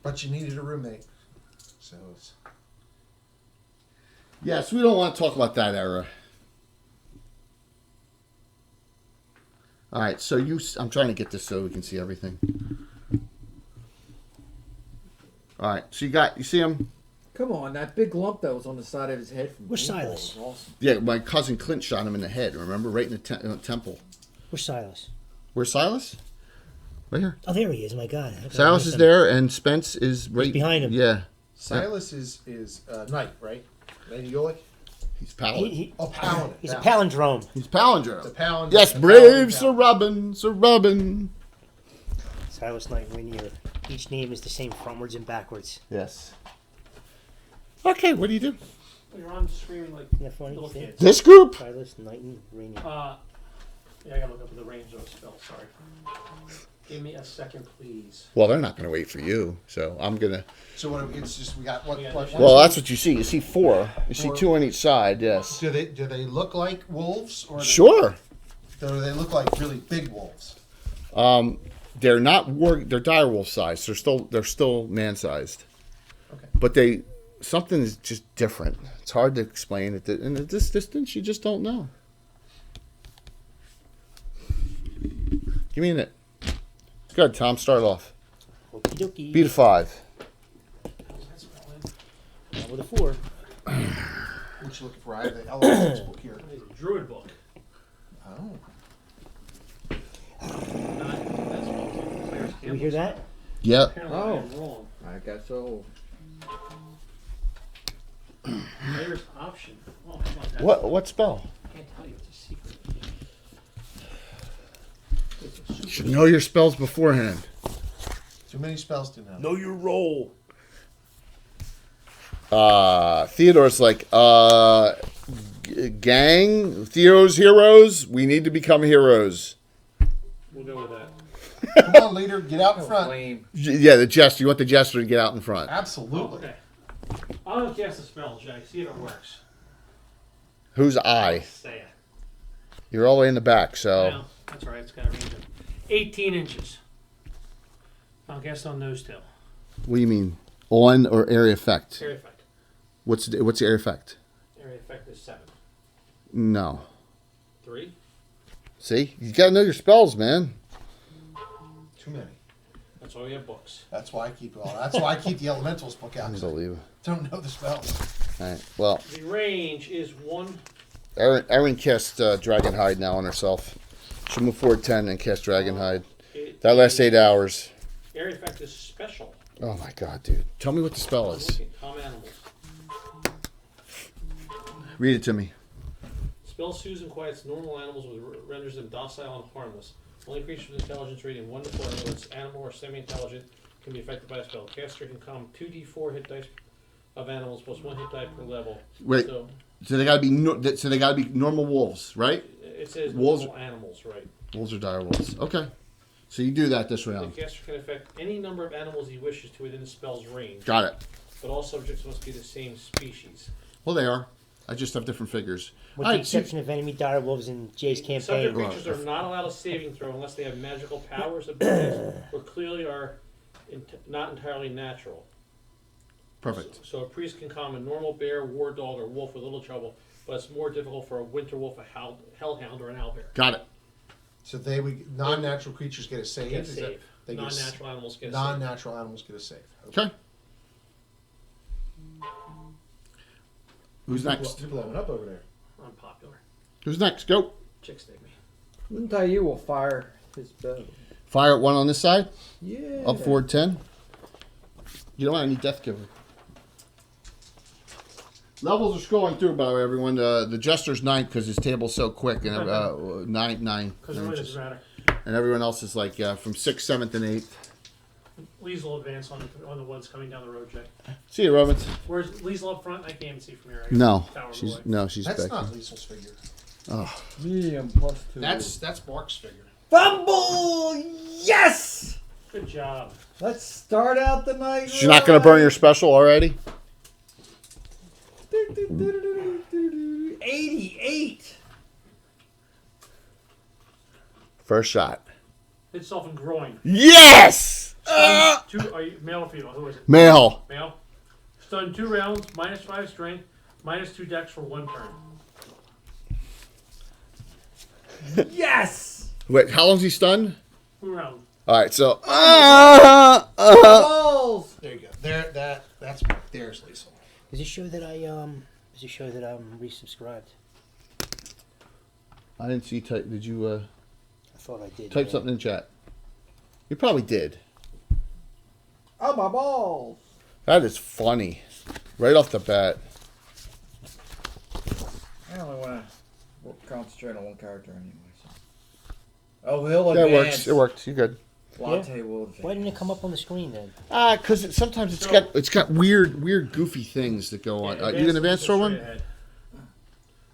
but you needed a roommate. So it's. Yes, we don't want to talk about that era. All right, so I'm trying to get this so we can see everything. All right, so you see him? come on, that big lump that was on the side of his head from Where's paintball Silas? was awesome. Yeah, my cousin Clint shot him in the head, remember? Right in the temple. Where's Silas? Where's Silas? Right here. Oh, there he is. My God. Silas is there, and Spence is right behind him. Yeah, Silas is knight, right? Lady Yolik? he's paladin. Oh, paladin. He's a palindrome. He's palindrome. The paladin. Yes, the brave paladin, Sir Robin, Sir Robin. Silas Knight Rainier. Each name is the same frontwards and backwards. Yes. Okay, what do you do? You're on screen like Isn't that funny? little See? kids. This group? Silas Knight and Rainier. Yeah, I gotta look up the range of those spells. Sorry. Give me a second, please. Well, they're not going to wait for you, so I'm going to... So what? It's just we got what? Yeah, what Well, that's what you see. You see four. You see Four. two on each side, yes. do they look like wolves or Sure. do they look like really big wolves? They're not they're direwolf sized. They're still man sized. Okay. But something is just different. It's hard to explain it. And at this distance, you just don't know. Give me a minute. Good, Tom. Start off. Okey dookie. Beat a 5. That's spelling. Not with a 4. What you looking for? I have the elementals book here. It's a druid book. Oh. Do you hear that? Yep. Apparently Oh. I'm wrong. I got so. Player's option. Oh, how about that? What spell? I can't tell you. It's a secret. It's a You super should know your spells beforehand. Too many spells to know. Know your role. Theodore's like, gang, Theo's heroes, we need to become heroes. We'll go with that. Come on, leader, get out in front. Flame. Yeah, the jester. You want the jester to get out in front. Absolutely. Okay. I'm gonna cast a spell, Jay. See if it works. Who's I? Say it. You're all the way in the back, so. Well, that's right. It's got a range of 18 inches. I'll cast on those two. What do you mean? On or area effect? Area effect. What's the area effect? Area effect is 7. No. 3. See? You gotta know your spells, man. Too many. That's why we have books. That's why I keep That's why I keep the elementals book out. 'Cause I Unbelievable. don't know the spells. Alright, well, The range is 1. Erin cast Dragonhide now on herself. She'll move forward 10 and cast Dragonhide. It That lasts is- 8 hours. Area effect is special. Oh my god, dude. Tell me what the spell is. Calm animals. Read it to me. Spell soothes and quiets normal animals, with renders them docile and harmless. Only creatures with intelligence rating 1 to 4, whether it's animal or semi-intelligent, can be affected by a spell. Caster can calm 2d4 hit dice of animals plus 1 hit die per level. Wait. So So they gotta be normal wolves, right? it says Wolves- normal animals, right? Wolves are dire wolves. Okay. So you do that this The round. caster can affect any number of animals he wishes to within the spell's range, Got it. but all subjects must be the same species. Well, they are. I just have different figures. With All the right, so- exception of enemy dire wolves in Jay's Subject campaign. creatures are not allowed a saving throw unless they have magical powers, abilities, or clearly are not entirely natural. Perfect. So a priest can calm a normal bear, war dog, or wolf with little trouble, but it's more difficult for a winter wolf, a hellhound, or an owlbear. Got it. So non-natural creatures get a save. Get a Is that- save. They get a s- Non-natural animals get a save. Non-natural animals get a save. Okay. Who's next? You're blowing up over there. Unpopular. Who's next? Go. Chicks dig me. Untitled will fire his bow. Fire at 1 on this side. Yeah. Up forward 10. You don't want any death giver. Levels are scrolling through, by the way, everyone. The Jester's 9th because his table's so quick, and 9. Because it really doesn't matter. And everyone else is like from 6th, 7th, and 8th. Liesl will advance on the ones coming down the road, Jay. See you, Romans. Where's Liesl up front? I can't even see from here. No, Tower she's away. That's back. not Liesl's figure. Oh, Medium plus 2. That's Mark's figure. Fumble! Yes! Good job. Let's start out the night. she's not gonna burn your special already. 88. First shot. Hit yourself in groin. Yes. Two, are you male or female? Who is it? Male. Male. Stun 2 rounds, -5 strength, -2 dex for 1 turn. Yes! Wait, how long's he stunned? 2 rounds. All right, so. Balls! There you go. That's Mark. There's Liesl. Does it show that Does it show that I'm resubscribed? I didn't see. Did you I thought I did. type man. something in chat? You probably did. Oh, my balls! That is funny. Right off the bat. I only want to concentrate on one character anyway. So. Oh, he'll Yeah, advance. it works. You good? Latte will advance. Why didn't it come up on the screen then? Because sometimes it's got weird, goofy things that go on. You can advance for one. Ahead.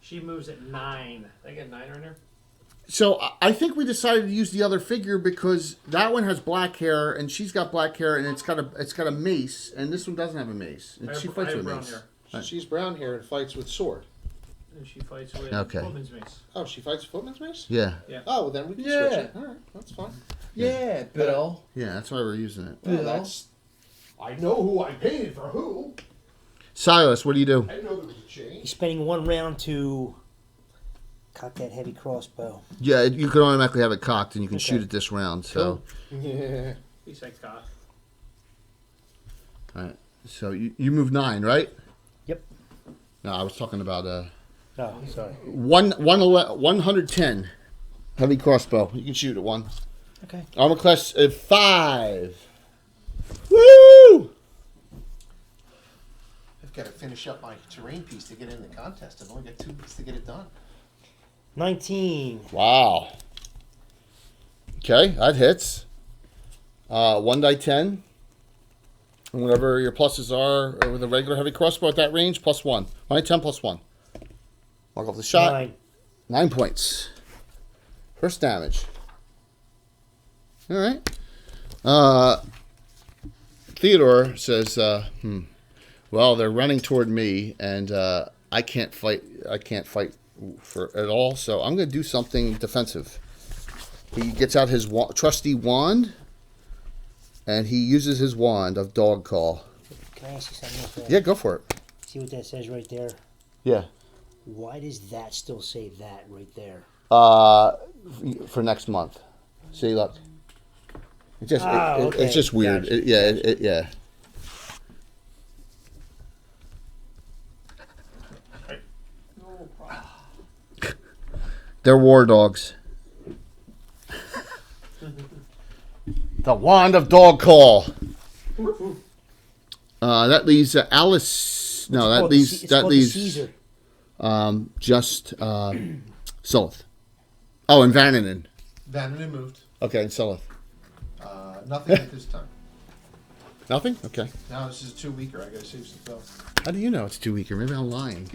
She moves at 9. I get 9 right there. So I think we decided to use the other figure because that one has black hair and she's got black hair and it's got a mace and this one doesn't have a mace. And she fights with a brown mace. hair. Right. She's brown hair and fights with sword. And she fights with Okay. woman's mace. Oh, she fights with footman's mace? Yeah, Oh, well, then we can Yeah. switch it. All right, that's fine. Yeah, Bill. yeah, that's why we're using it. Well, that's. I know who I painted for who. Silas, what do you do? I know there was a He's change. spending 1 round to cock that heavy crossbow. Yeah, you can automatically have it cocked and you can Okay. shoot it this round. So Yeah. He said cock. All right. So you move 9, right? Yep. No, I was talking about Oh, sorry. 110 heavy crossbow. You can shoot at 1. Okay. Armor class 5. Woo! I've got to finish up my terrain piece to get in the contest. I've only got 2 weeks to get it done. 19. Wow. Okay, that hits. 1 die 10. And whatever your pluses are with a regular heavy crossbow at that range, +1. 1 die 10 +1. Mark off the shot. 9. 9 points. First damage. All right. Theodore says, well, they're running toward me, and I can't fight. I can't fight for at all. So I'm going to do something defensive. He gets out his trusty wand, and he uses his wand of dog call. Can I ask you something real quick? Yeah, go for it. See what that says right there? Yeah. Why does that still say that right there? For next month. See, look. It just okay. it's just weird. Gotcha. Yeah. They're war dogs. The wand of dog call. That leaves Alice. No, that leaves Caesar. Just Sulith. Oh, and Vananen. Vandernon moved. Okay, and Sulith. Nothing at this time. Nothing? Okay. Now this is a 2-weeker. I got to save some stuff. How do you know it's 2 weaker? Maybe I'm lying.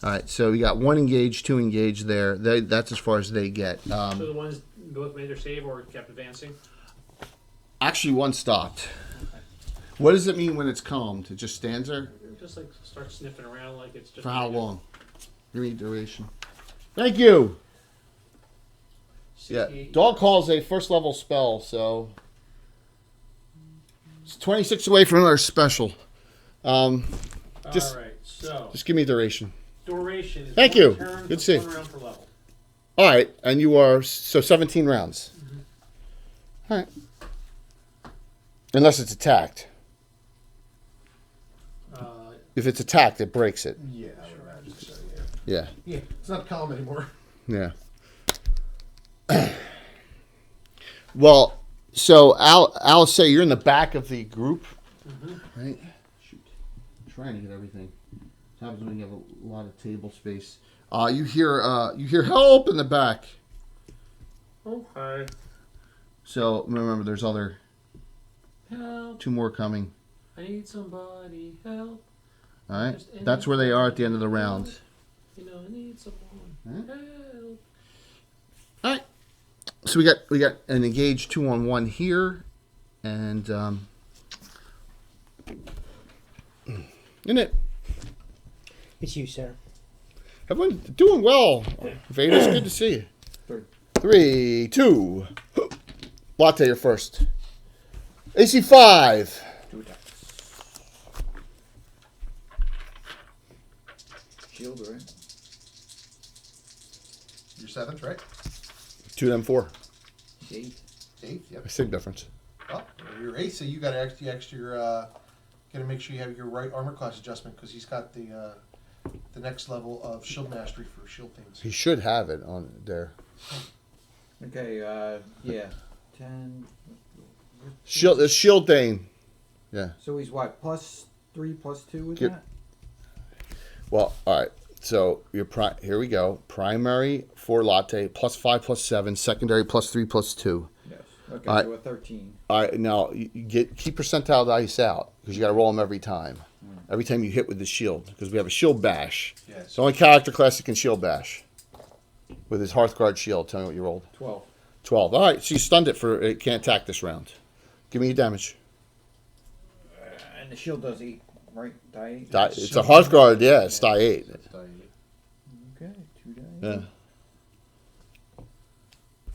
All right, so we got 1 engage, 2 engage there. That's as far as they get. So the ones both made their save or kept advancing? Actually, 1 stopped. What does it mean when it's calmed? It just stands there? Just like start sniffing around like it's just. For how long? Give me duration. Thank you. Yeah, dog call is a first level spell, so it's 26 away from our special. Just all right, so just give me duration. duration is Thank 1 you. turn Good to plus see. 1 round per level. All right, and you are so 17 rounds. All right, unless it's attacked. If it's attacked, it breaks it. Yeah, I would imagine so. Yeah. Yeah, it's not calm anymore. Yeah. Well, so I'll say you're in the back of the group, right? Shoot, I'm trying to get everything. It happens when you have a lot of table space. You hear help in the back. Okay. So remember, there's other Help! 2 more coming. I need somebody help. All right, that's where they are at the end of the round. You know, I need someone help. All right. So we got an engaged 2-on-1 here, and isn't it? It's you, sir. Everyone doing well. Vader's good to see you. 3, 2. Latte, you're first. AC 5. 2 attacks. Shield, right? You're 7th, right? 2 then 4. 8. 8th, yep. A sig difference. Oh, you're 8th, so you got extra. Got to make sure you have your right armor class adjustment because he's got the next level of shield mastery for shield things. He should have it on there. Okay, yeah. 10. The shield thing. Yeah. So he's what? +3, +2 with Get- that? Well, all right. So your here we go. Primary for latte +5 +7. Secondary +3 +2. Yes. Okay, All right. so a 13. All right. Now you keep percentile dice out because you got to roll them every time. Every time you hit with the shield because we have a shield bash. Yes. It's the only character class that can shield bash with his Hearthguard shield. Tell me what you rolled. 12. 12. All right. So you stunned it for it can't attack this round. Give me your damage. And the shield does 8, right? Die 8? It's a Hearthguard. Yeah, it's die 8. That's die 8. Okay, 2 die. Yeah.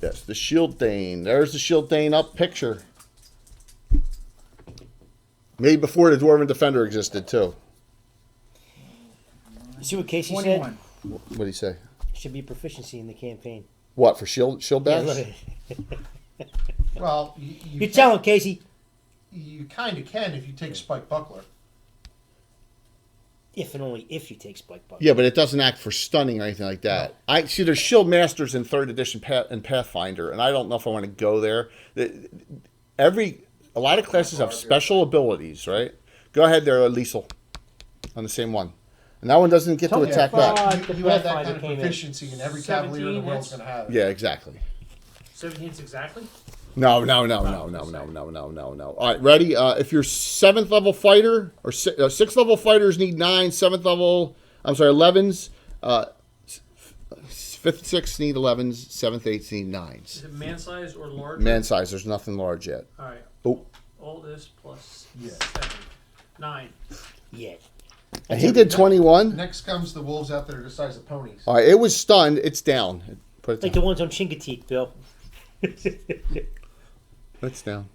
Yes, the shield thing. There's the shield thing up picture. Made before the Dwarven Defender existed too. You see what Casey 21. said? What did he say? Should be proficiency in the campaign. What for shield Yeah, bash? look at it. Well, You tell him, Casey. You kind of can if you take Spike Buckler. If and only if you take Spike Buckler. Yeah, but it doesn't act for stunning or anything like that. I see there's Shield Masters in 3rd edition and Pathfinder, and I don't know if I want to go there. A lot of classes have special abilities, right? Go ahead there, Liesel, on the same one. And that one doesn't get to attack back. The You had that Pathfinder kind of came in. proficiency, and every Cavalier in the 17 world's hits. going to have it. Yeah, exactly. 17 exactly? No. All right, ready? If you're 7th level fighter, or 6th level fighters need 9, 7th level, 11s, 5th, 6th need 11s, 7th, 8th need 9s. Is it man size or large? Man size, there's nothing large yet. All right. Oh, All this plus Yeah. 7. 9. Yeah. and he did 21. Next comes the wolves out there the size of ponies. All right, it was stunned. It's down. Put it Like down. the ones on Chingateek, Bill. It's down.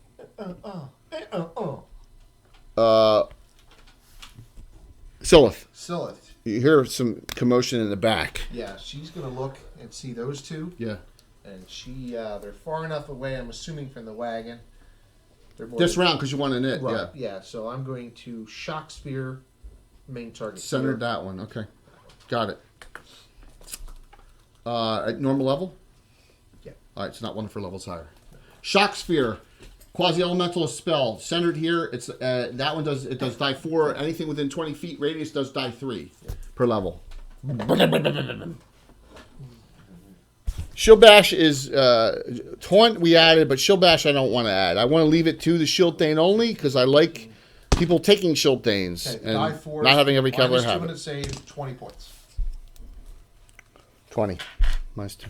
Silith, Silith. you hear some commotion in the back. Yeah, she's going to look and see those two. Yeah. And they're far enough away, I'm assuming, from the wagon. They're more This round, because you want in it. Right, Yeah. yeah, so I'm going to shock spear main target. Centered here. that one. Okay. Got it. At normal level? Yeah. All right, it's not one for levels higher. Shock Sphere. Quasi-elemental spell. Centered here. It's that one does die 4. Anything within 20 feet radius does die 3 per level. Shield Bash is Taunt we added, but Shield Bash I don't want to add. I want to leave it to the Shield Thane only because I like people taking Shield Thanes Okay, and die 4. not having every Cavalier minus have 2 it. minute save, 20 points. 20. Minus 2.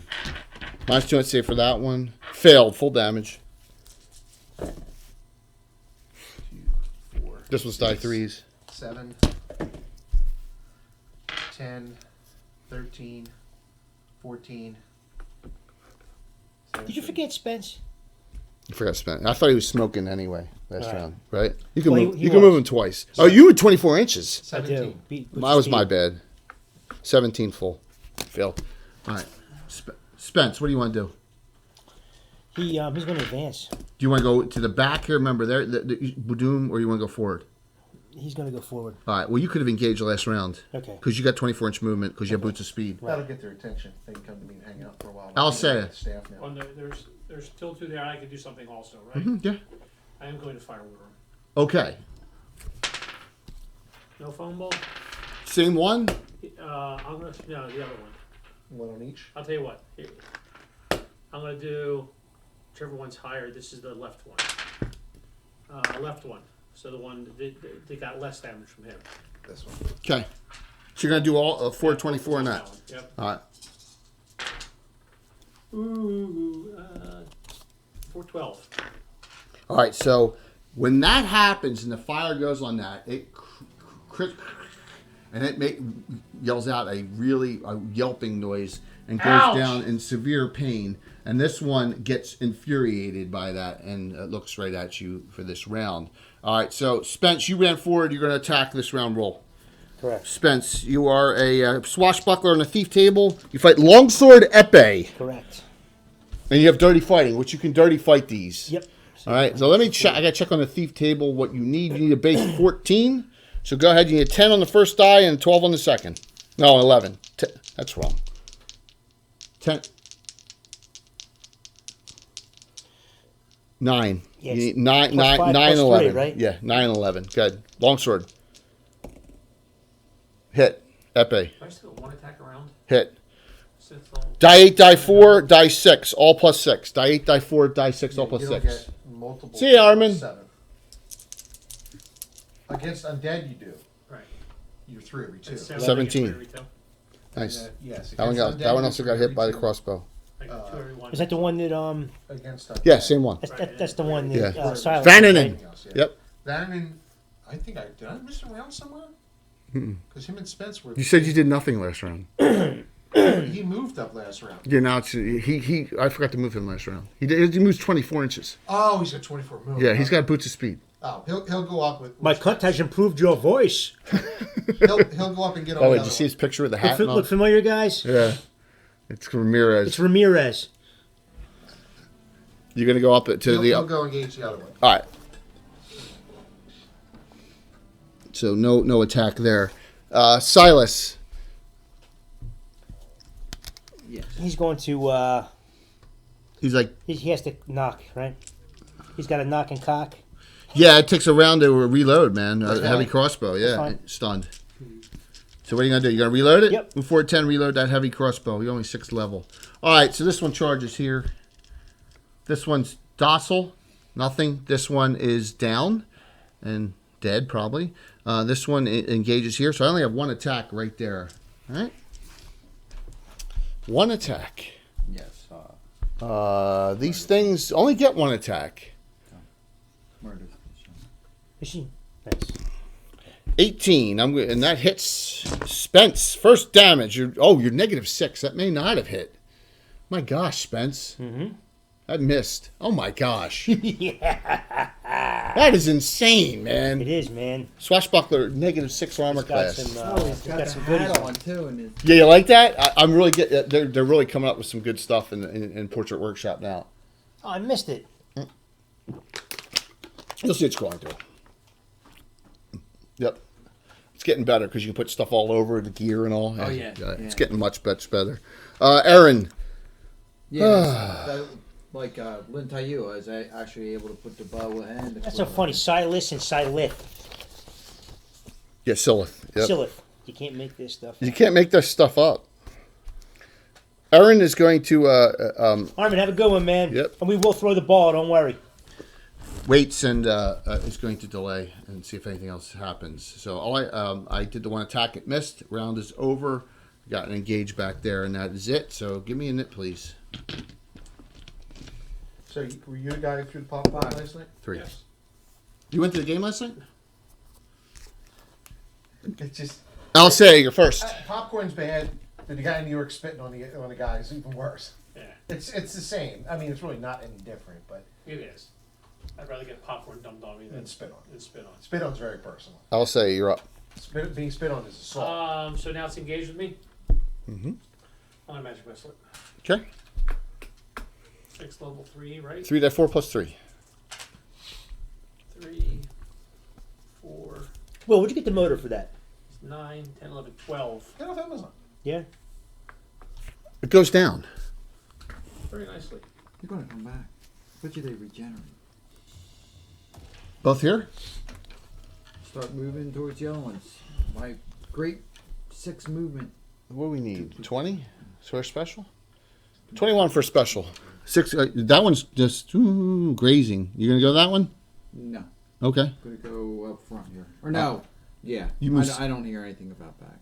Minus 2 I'd say for that one. Failed. Full damage. 2, 4, This was die 3s. 7, 10, 13, 14. Did you forget Spence? I forgot to spend. I thought he was smoking anyway last All right. round, right? You can Well, move, he you can was. move him twice. Oh, you were 24 inches. I 17. do. That was my bad. 17 full. Failed. All right. Spence, what do you want to do? He's going to advance. Do you want to go to the back here? Remember, there, Boudum, or you want to go forward? He's going to go forward. All right. Well, you could have engaged last round. Okay. Because you got 24-inch movement because you have boots of speed. That'll get their attention. They can come to me and hang out for a while. I'll I'm say gonna it. Staff now. Oh, there's still 2 there. I could do something also, right? Yeah. I am going to firewood room. Okay. No phone ball? Same one? I'm going to, no, the other one. One on each. I'll tell you what. Here. I'm going to do whichever one's higher. This is the left one. Left one. So the one that got less damage from him. This one. Okay. So you're going to do all 424 on that. one. Yep. All right. Ooh, 412. All right, so when that happens and the fire goes on that, it and it yells out a yelping noise and goes Ouch! down in severe pain. And this one gets infuriated by that and looks right at you for this round. All right, so Spence, you ran forward. You're going to attack this round. Roll. Correct. Spence, you are a swashbuckler on a thief table. You fight longsword epee, Correct. and you have dirty fighting, which you can dirty fight these. Yep. All right, so let me check. I got to check on the thief table what you need. You need a base 14. So go ahead. You need a 10 on the first die and 12 on the second. No, 11. That's wrong. 10. 9. Yeah, You it's need 9, plus 9, 5 9 plus 11. 3, right? Yeah, 9 11. Good. Longsword. Hit. Epee. Do I still have 1 attack around? Hit. Since I'll- Die 8, die 4, die 6. All plus 6. Die 8, die 4, die 6, all plus You don't 6. get multiple. See ya, Armin. 7. Against undead, you do. Right. You're 3 every 2. It's 17. every 2. Nice. Yes. That one against that one undead, also you're got hit by the 3 crossbow. I got 2 every 1. Is that the one that against undead. Yeah, same one. that's the one that Yeah. Silence, Vananen. right? Everything else, yeah. Yep. Vananen, I think did I miss a round somewhere? Because him and Spence were. You said you did nothing last round. He moved up last round. Yeah, now it's he. I forgot to move him last round. He moves 24 inches. Oh, he's got 24 moves. Yeah, he's got boots of speed. Oh, he'll go up with. My cut has improved your voice. He'll go up and get on. Oh, wait, the did you other see his picture with the hat? Look, and all? look familiar, guys? Yeah, it's Ramirez. It's Ramirez. You're gonna go up to one. the. He'll go engage the other one. All right. So no attack there. Silas. Yes. He's going to. He's like, He has to knock, right? He's got a knock and cock. yeah, it takes a round to reload, man. That's Heavy fine. crossbow, yeah. fine. Stunned. So what are you going to do? You're going to reload it? Yep. Move forward 10, reload that heavy crossbow. You're only 6th level. All right, so this one charges here. This one's docile. Nothing. This one is down and dead, probably. This one engages here. So I only have 1 attack right there. All right? 1 attack. Yes. These things only get 1 attack. Murder. Is she? Nice. 18. And that hits Spence. First damage. You're -6. That may not have hit. My gosh, Spence. Mm-hmm. That missed. Oh my gosh. Yeah. That is insane, man. It is, man. Swashbuckler, -6 armor He's got class. some. He's He's got got the some goodies hat on. on too, and his Yeah, you like that? I'm really getting. They're really coming up with some good stuff in Portrait Workshop now. Oh, I missed it. You'll see it's going to. Yep. It's getting better because you can put stuff all over the gear and all. Oh, yeah. It's getting much better. Aaron. that, like Lin Tayu is actually able to put the bow and. That's so funny. Silas and Silith. Yeah, Silith. Yep. Silith. You can't make this stuff. You can't make this stuff up. Aaron is going to Armin, have a good one, man. Yep. And we will throw the ball. Don't worry. waits and is going to delay and see if anything else happens. So all I did the 1 attack. It missed. Round is over. Got an engage back there, and that is it. So give me a nit, please. So were you the guy who threw the popcorn last night? 3. Yes. You went to the game last night? It's just I'll say you're first. popcorn's bad. The guy in New York spitting on the guy is even worse. Yeah, It's the same. I mean, it's really not any different, but it is. I'd rather get popcorn dumped on me than And spit on. spit on. spit on's very personal. I'll say you're up. Being spit on is assault. So now it's engaged with me. Mm-hmm. On a magic bracelet. Okay. 6 level 3, right? 3 die 4 plus 3. 3, 4, Well, where'd you get the motor for that? 9, 10, 11, 12. Get off Amazon. Yeah. It goes down. Very nicely. You're gonna come back. Bet you they regenerate. Both here? Start moving towards the other ones. My great 6 movement. What do we need? 20? So special? 21 for special. 6. That one's just grazing. You gonna go that one? No. Okay. Gonna go up front here. Or no. Yeah. You move- I don't hear anything about back.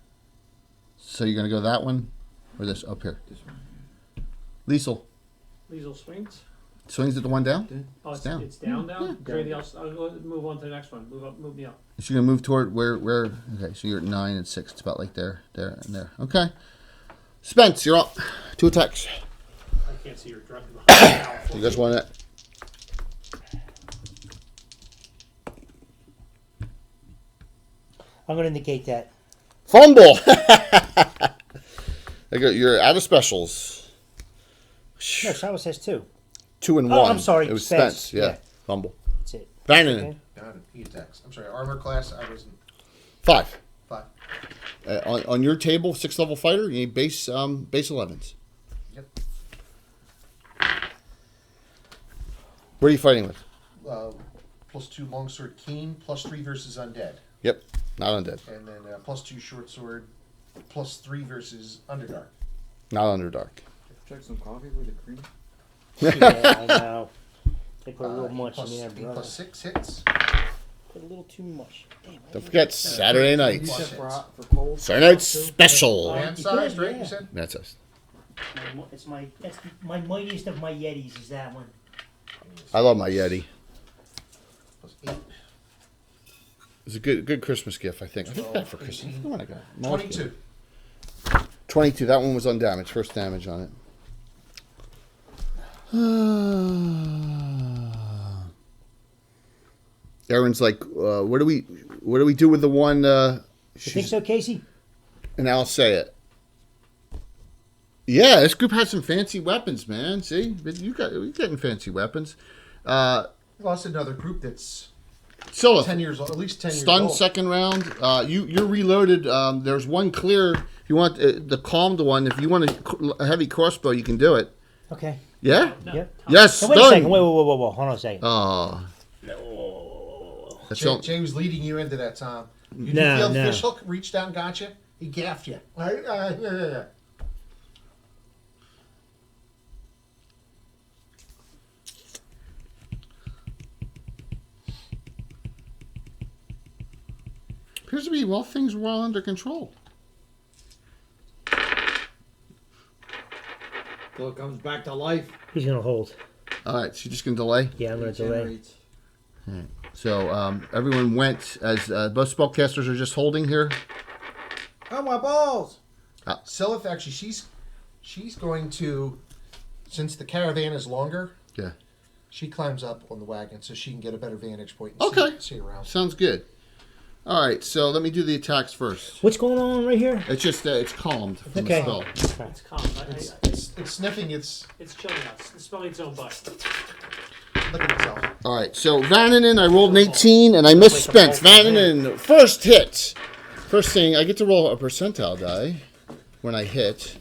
So you're gonna go that one, or this up here? This one. Liesel Liesel swings. swings at the one down. Did? Oh, it's down. down. It's down. Yeah. Is there anything else? I'll go move on to the next one. Move me up. So you're gonna move toward where? Okay, so you're at 9 and 6. It's about like there, and there. Okay. Spence, you're up. 2 attacks. I can't see your drunk. You guys want that? I'm going to negate that. Fumble. You're out of specials. No, Silas has 2. 2 and 1. Oh, I'm sorry, It was Spence. Spence. Yeah. Yeah. Fumble. That's it. Bannon. Okay. Got it. He attacks. I'm sorry. Armor class. I wasn't 5. 5. On your table, 6th level fighter, you need base 11s. Yep. What are you fighting with? +2 longsword keen. +3 versus undead, Yep. Not undead. and then +2 short sword. +3 versus underdark. Not underdark. Check some coffee with the cream. Yeah, I know. They put a little E much plus, in there, E brother. +6 hits. Put a little too much. Damn, Don't forget Saturday night. You said Plus for hits. hot for cold. Saturday night special. Man you sized, could, right? yeah. You said. That's us. That's my mightiest of my Yetis is that one. I love my Yeti. +8. It's a good Christmas gift, I think. I think that for Christmas. What I got? 22. 22. That one was undamaged. First damage on it. Aaron's like, what do we do with the one? You think so, Casey? And I'll say it. Yeah, this group has some fancy weapons, man. See, you're getting fancy weapons. Lost another group that's Silith, 10 years old, at least 10 years stunned old. second round. You're reloaded. There's one clear. If you want the calmed one, if you want a heavy crossbow, you can do it. Okay. Yeah? No, Yep. Tom, Yes, Now, wait a second. stunned. Wait. Hold on a second. Oh. That's all. Jay was leading you into that, Tom. You didn't No, feel the no. fish hook reached down and got you? He gaffed you. Yeah. Appears to be, well, things were well under control. Till it comes back to life. He's gonna hold. All right, so you're just going to delay? Yeah, I'm gonna delay. Generates. So everyone went as both spellcasters are just holding here. Oh, my balls! Silith, actually, she's going to, since the caravan is longer, Yeah. she climbs up on the wagon so she can get a better vantage point and Okay. see around. Sounds good. All right, so let me do the attacks first. What's going on right here? It's just it's calmed from Okay. the spell. It's calm. It's sniffing, it's It's chilling out. It's smelling its own butt. looking at itself. All right, so Vananen, I rolled an 18 and I misspent. Vananen, first hit. First thing, I get to roll a percentile die when I hit.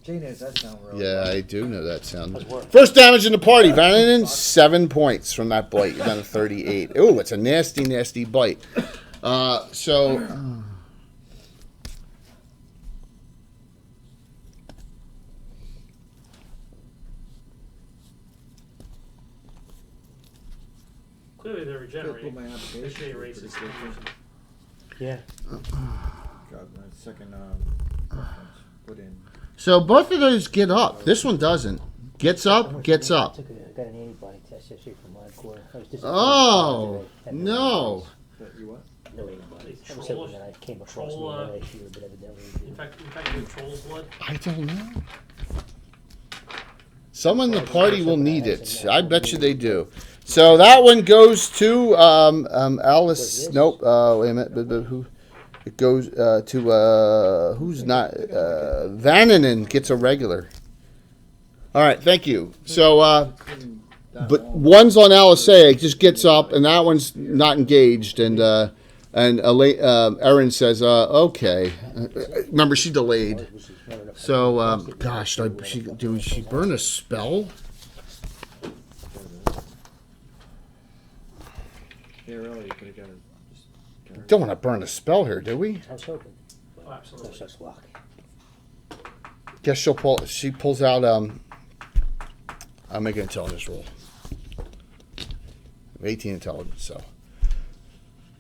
Jay knows that sound real. Yeah, I do know that sound. How's work? First damage in the party. Vananen, 7 points from that bite. You're down to 38. Ooh, it's a nasty, nasty bite. Clearly they're Put regenerating. my They application. should erase it. Yeah. Got my second reference put in. So both of those get up. This one doesn't. Gets up, gets up. I got an antibody test yesterday from LabCorp. I was disappointed. Oh, Had no. But you what? No antibodies. I was Troll- hoping that I came across troll, one last year, but evidently. In fact, you have troll's blood. I don't know. Someone in the party will need it. I bet you they do. So that one goes to Alice. Nope. Wait a minute. But who? It goes to who's not? Vananen gets a regular. All right. Thank you. So, but one's on Alisea. It just gets up, and that one's not engaged. And Erin says, "Okay." Remember, she delayed. So, gosh, did she burn a spell? Yeah, really, you could have got it. Don't want to burn a spell here, do we? I was hoping. Oh, No absolutely. such luck. Guess she'll pull. She pulls out. I'll make an intelligence roll. 18 intelligence. So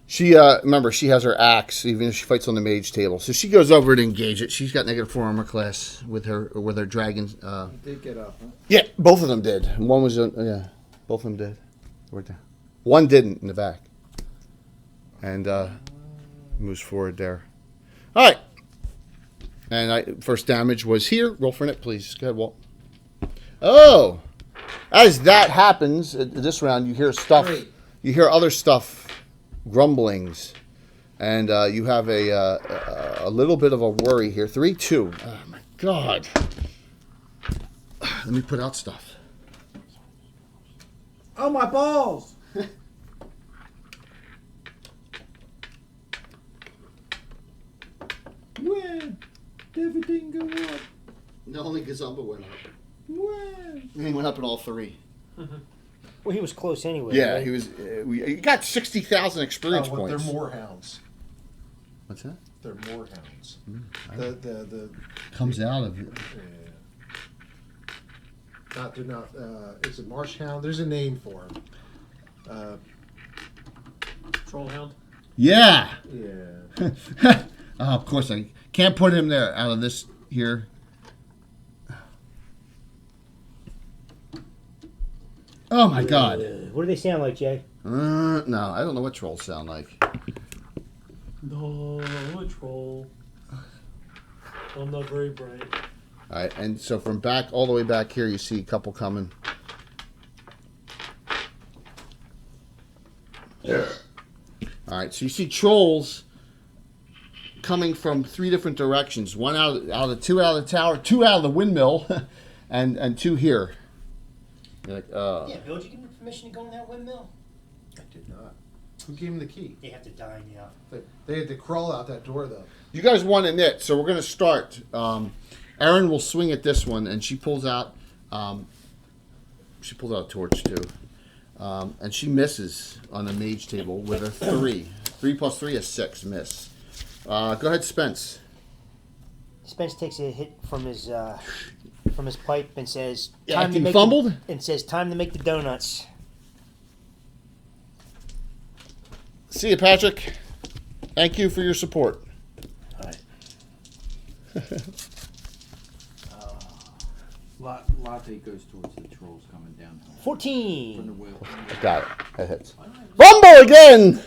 she remember she has her axe even if she fights on the mage table. So she goes over to engage it. She's got -4 armor class with her dragon. You did get up, huh? Yeah, both of them did. One was yeah, both of them did. Right there. One didn't in the back. And moves forward there. All right. And first damage was here. Roll for it, please. Go ahead, Walt. Oh, as that happens this round, you hear stuff. Great. You hear other stuff, grumblings, and you have a little bit of a worry here. 3-2. Oh my God. Let me put out stuff. Oh, my balls! When? Did everything go up? No, only Gazumba went up. When? And he went up in all three. Well, he was close anyway. Yeah, right? he was. He got 60,000 experience Well, points. they're moorhounds. What's that? They're moorhounds. I The Comes out of it. not they're not. It's a marsh hound. There's a name for them. Troll hound. Yeah. Yeah. Of course, I can't put him there out of this here. Oh my God. What do they sound like, Jay? No, I don't know what trolls sound like. No, I'm a troll. I'm not very bright. All right, and so from back all the way back here, you see a couple coming. Yeah. All right, so you see trolls coming from 3 different directions. One out of 2 out of the tower, 2 out of the windmill, and 2 here. You're like, Yeah, Bill, did you give me permission to go in that windmill? I did not. Who gave him the key? They have to dine, yeah. They had to crawl out that door, though. You guys won a knit, so we're going to start. Erin will swing at this one, and she pulls out a torch, too. And she misses on the mage table with a 3. 3 plus 3 is 6, miss. Go ahead, Spence. Spence takes a hit from his pipe and says, Yeah, "Time to acting make fumbled? time to make the donuts." See you, Patrick. Thank you for your support. All right. Latte goes towards the trolls coming down. From the 14. wheel. Got it. That hits. Rumble again!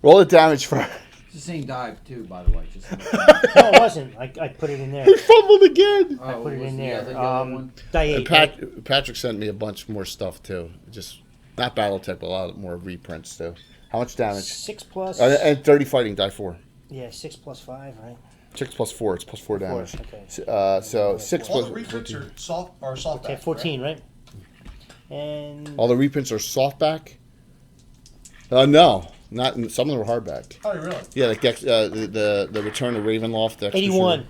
Roll the damage for. It's the same dive too, by the way. Just No, it wasn't. I put it in there. He fumbled again! I put it was in the there. other yellow one? Die And 8. Patrick sent me a bunch more stuff, too. Just, not Battletech, but a lot more reprints, too. How much damage? 6 plus. And 30 fighting, die 4. Yeah, 6 plus 5, right? 6 plus 4, it's plus 4 damage. Okay. So 6 All plus. the reprints are soft Okay, 14, right? And All the reprints are softback? No. Not some of them are hardback. Oh, really? Yeah, like the Return of Ravenloft. the extra 81. shooter.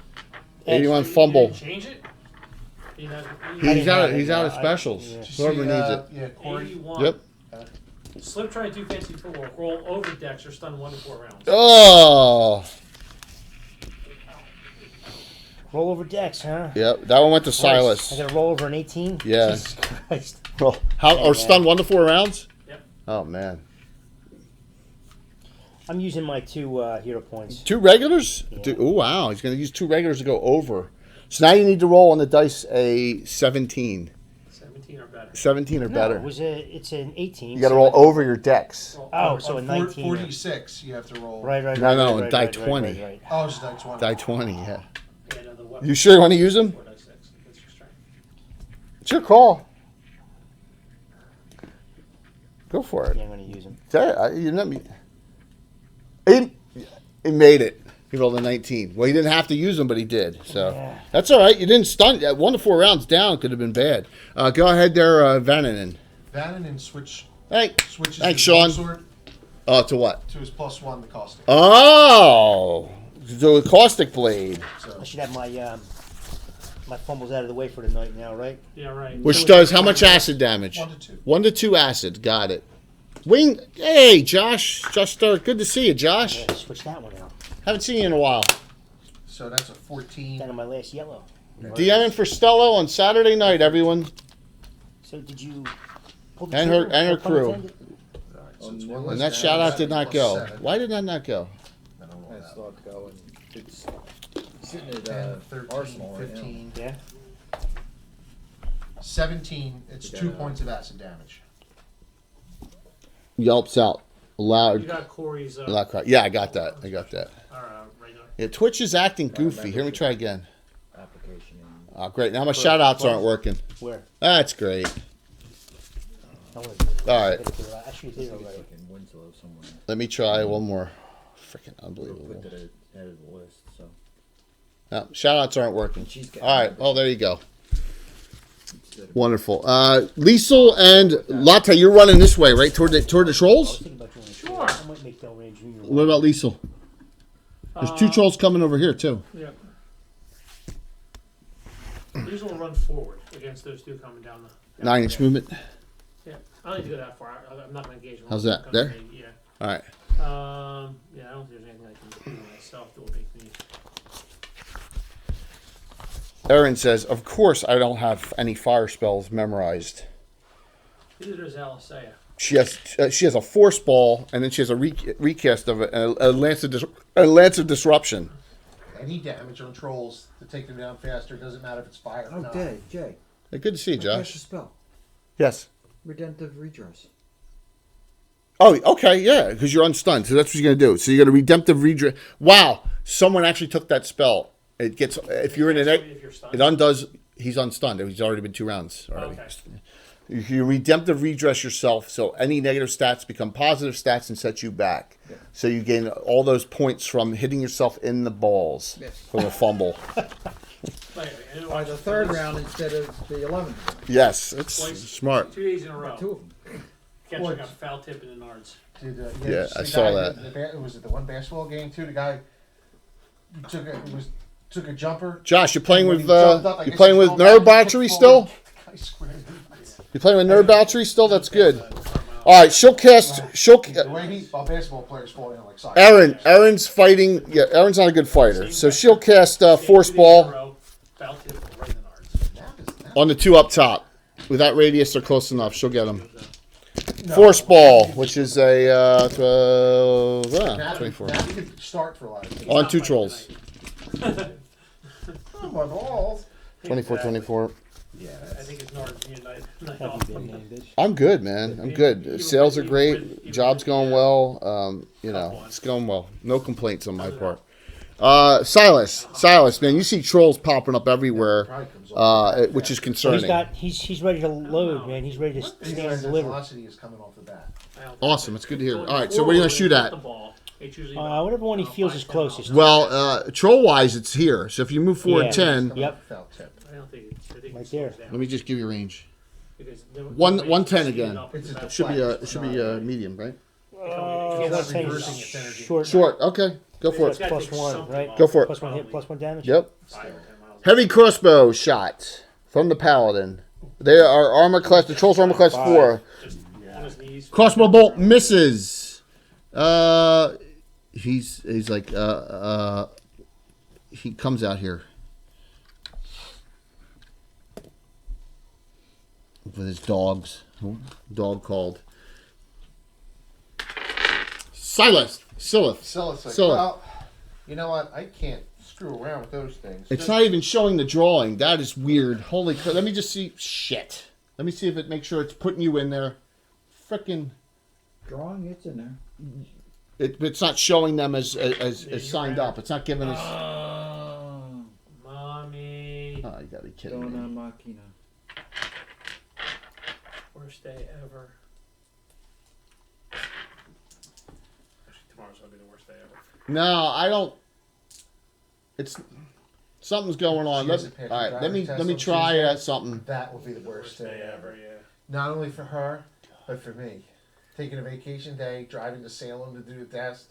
81 fumble. You didn't change it? You know, He's out. have it, He's out of I- specials. yeah. Whoever needs it. Yeah, Corey. 81. Yep. Slip try to do fancy footwork. Roll over decks or stun 1 to 4 rounds. Oh. roll over decks, huh? Yep. That one went to I Silas. got to roll over an 18? Yeah. Jesus Christ. Well, or stun 1 to 4 rounds? Yep. Oh man. I'm using my 2 hero points. 2 regulars? Yeah. Oh wow. He's gonna use 2 regulars to go over. So now you need to roll on the dice a 17. 17 or better. 17 or No, better. it's an 18. You got to roll over your decks. Roll Oh, over. so a On 19. 46, you have to roll. Right. No, right, die right, 20. right. Oh, it's die 20. Die 20. Yeah. Yeah, no, the weapon. You sure you want to use them? 4 die 6. That's your strength. It's your call. Go for it. Yeah, I'm going to use them. You let me. He made it. He rolled a 19. Well, he didn't have to use them, but he did. So Yeah. that's all right. You didn't stun. 1 to 4 rounds down could have been bad. Go ahead there, Vananen. Vananen switches Thanks, his Sean. sword To what? to his +1, the caustic. Oh, the caustic blade, So I should have my my fumbles out of the way for the night now, right? Yeah, right. which does how much acid damage? 1 to 2. 1 to 2 acid. Got it. Wing. Hey, Josh. Good to see you, Josh. Yeah, switch that one out. Haven't seen you in a while. So that's a 14. Down to my last yellow. DMing for Stello on Saturday night, everyone. So did you pull the And her- trigger? and her No pun crew. intended? All right, so it's one And less that damage, shout out did not go. 7. Why did that not go? I don't know It's that. not going. It's sitting at 10, 13, Arsenal right now. 15, Yeah. 17. It's Yeah. 2 points of acid damage. Yelps out You loud. got Corey's. Loud cry. Yeah, I got that. Regular. Yeah, Twitch is acting goofy. Here, let me try again. Application. And Oh, great. Now my shout outs aren't working. Where? That's great. I wanna do it. All right. I actually did it's already. fucking Winslow somewhere. Let me try one more. Freaking We'll unbelievable. put that at the head of the list. So No, shout outs aren't working. she's got. All right. Oh, there you go. Instead of- Wonderful. Liesel and Latte, you're running this way, right? Toward the I was trolls? thinking about doing it. Sure. I might make Del Rey Jr. What about Liesel? There's 2 trolls coming over here, too. Yeah. These will run forward against those 2 coming down the. 9-inch movement. Yeah. I don't need to go that far. I'm not going to engage them. How's that? There? Yeah. All right. Yeah, I don't think there's anything I can do myself that will make me. Erin says, of course I don't have any fire spells memorized. Neither does Alisea. She has a force ball, and then she has a recast of a lance of disruption. Any damage on trolls to take them down faster. Doesn't matter if it's fire or Oh, not. Jay. Hey, good to see you, I cast a Josh. spell. Yes. Redemptive redress. Oh, okay, yeah, because you're unstunned, so that's what you're gonna do. So you're gonna redemptive redress. Wow, someone actually took that spell. It gets if you're in an If you're stunned. it undoes. He's unstunned. He's already been 2 rounds already. Okay. You redemptive redress yourself, so any negative stats become positive stats and set you back. Yeah. So you gain all those points from hitting yourself in the balls Yes. from a fumble. Wait, and By the third round instead of the 11th. Yes, it's Twice. smart. 2 days in a row. Two of them. Catcher got foul tip in the nards. Dude, Yeah, I the saw guy that. Was it the one basketball game too? The guy took a jumper. Josh, you playing When with he jumped up, I you guess playing he with fell back nerd and battery kicked still? forward. I swear. You playing with nerd battery still? That's good. All right, she'll cast. The way basketball players fall in like soccer. Aaron's fighting. Yeah, Aaron's not a good fighter, so she'll cast force ball Foul tip right in the nards. on the two up top. With that radius, they're close enough. She'll get them. Force ball, which is a 24 That could start for a lot of people. on two trolls. Oh, my balls. 24. Yeah, I think it's nards United. Have you been named, bitch? I'm good, man. I'm good. Sales are great. Job's going well. It's going well. No complaints on my part. Silas, man, you see trolls popping up everywhere, which is concerning. He's ready to load, man. He's ready to stand and deliver. Velocity is coming off the bat. Awesome. It's good to hear. All right, so what are you going to shoot at? Whatever one he feels is closest. Well, troll-wise, it's here. So if you move forward Yeah. 10, Yep. Foul tip. I don't think it's Right there. let me just give you a range. Because 110 again. It's just a It should be medium, right? It's not Let's say reversing its energy. Short. Okay, go for It's it. gotta Plus take one, something right? off. Go for it. Plus one hit, plus one damage. Yep. 5 or 10 miles. Heavy crossbow shot from the paladin. They are armor class. The troll's armor class 4. Just on his knees. Crossbow bolt misses. He's like he comes out here with his dogs. Dog called Silith. Silith. Silith. Well, you know what? I can't screw around with those things. It's not even showing the drawing. That is weird. Holy crap. Let me just see. Shit. Let me see if it makes sure it's putting you in there. Frickin'. Drawing, it's in there. It's not showing them as you're signed right. up. It's not giving us. Mommy. Oh, you gotta be kidding me. Donna Machina. Worst day ever. Actually, tomorrow's gonna be the worst day ever. No, I don't. It's something's going on. She Let, hasn't passed all the right, let me driver's let me test on try Tuesday. something. That will be the worst day ever. Yeah. Not only for her, but for me. Taking a vacation day, driving to Salem to do the test.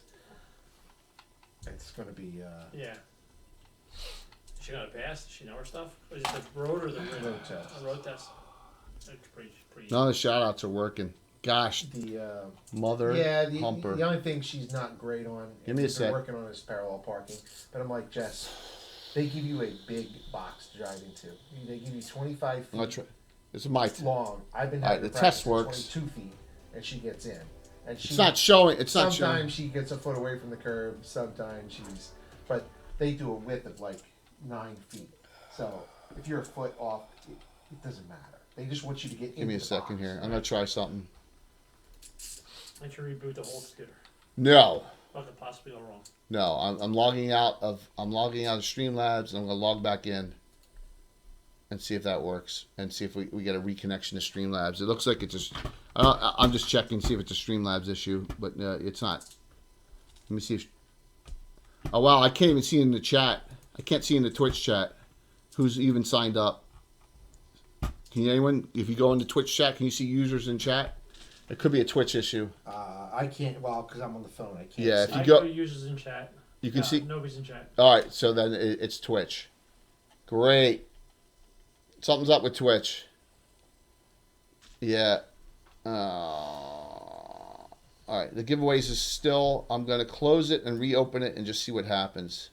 It's going to be Yeah. Is she gonna pass? Does she know her stuff? Or is it the road or the written? Road test. A road test. That's pretty. None of the shout outs are working. Gosh, the mother humper. the only thing she's not great on. Give me a is they're sec. working on is parallel parking, but I'm like Jess. They give you a big box to drive into. They give you 25 feet I'll try. This is my. long. I've been All right, having the to test practice at works. 22 feet, and she gets in. And she It's not showing. It's not showing. sometimes she gets a foot away from the curb. Sometimes but they do a width of like 9 feet. So if you're a foot off, it doesn't matter. They just want you to get. Give me a second here. I'm gonna try something. I should reboot the whole scooter. No, What could possibly go wrong? no. I'm logging out of Streamlabs, and I'm gonna log back in and see if that works, and see if we get a reconnection to Streamlabs. It looks like it's just. I'm just checking to see if it's a Streamlabs issue, but it's not. Let me see if. Oh wow! I can't even see in the chat. I can't see in the Twitch chat who's even signed up. Can anyone? If you go into Twitch chat, can you see users in chat? It could be a Twitch issue. I can't. Well, because I'm on the phone, I can't. Yeah, see. if you I go- put users in chat. You can see. Nobody's in chat. All right, so then it's Twitch. Great. Something's up with Twitch. Yeah. All right, the giveaways is still. I'm going to close it and reopen it and just see what happens.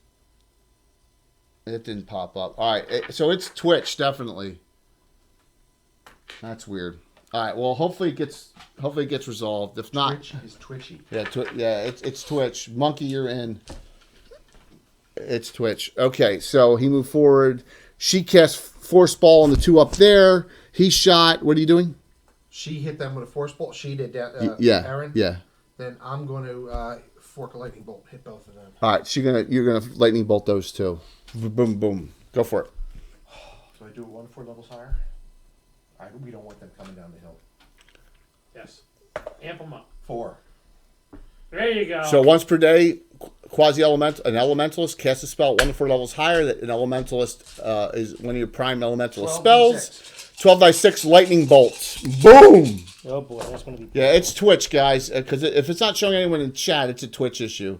It didn't pop up. All right, so it's Twitch definitely. That's weird. All right, well, hopefully it gets resolved. If not, Twitch is twitchy. yeah, it's Twitch. Monkey, you're in. It's Twitch. Okay, so he moved forward. She cast force ball on the two up there. He shot. What are you doing? She hit them with a force bolt. She did that. Aaron. Yeah. Then I'm going to fork a lightning bolt, hit both of them. All right, you're gonna lightning bolt those two. Boom, boom. Go for it. Do I do it 1 to 4 levels higher? We don't want them coming down the hill. Yes. Amp them up. 4. There you go. So once per day, an elementalist casts a spell 1 to 4 levels higher. That an elementalist is one of your prime elementalist 12 spells. 12 by 6 lightning bolts. Boom. Oh boy, that's gonna be. Yeah, it's Twitch, guys. Because if it's not showing anyone in chat, it's a Twitch issue.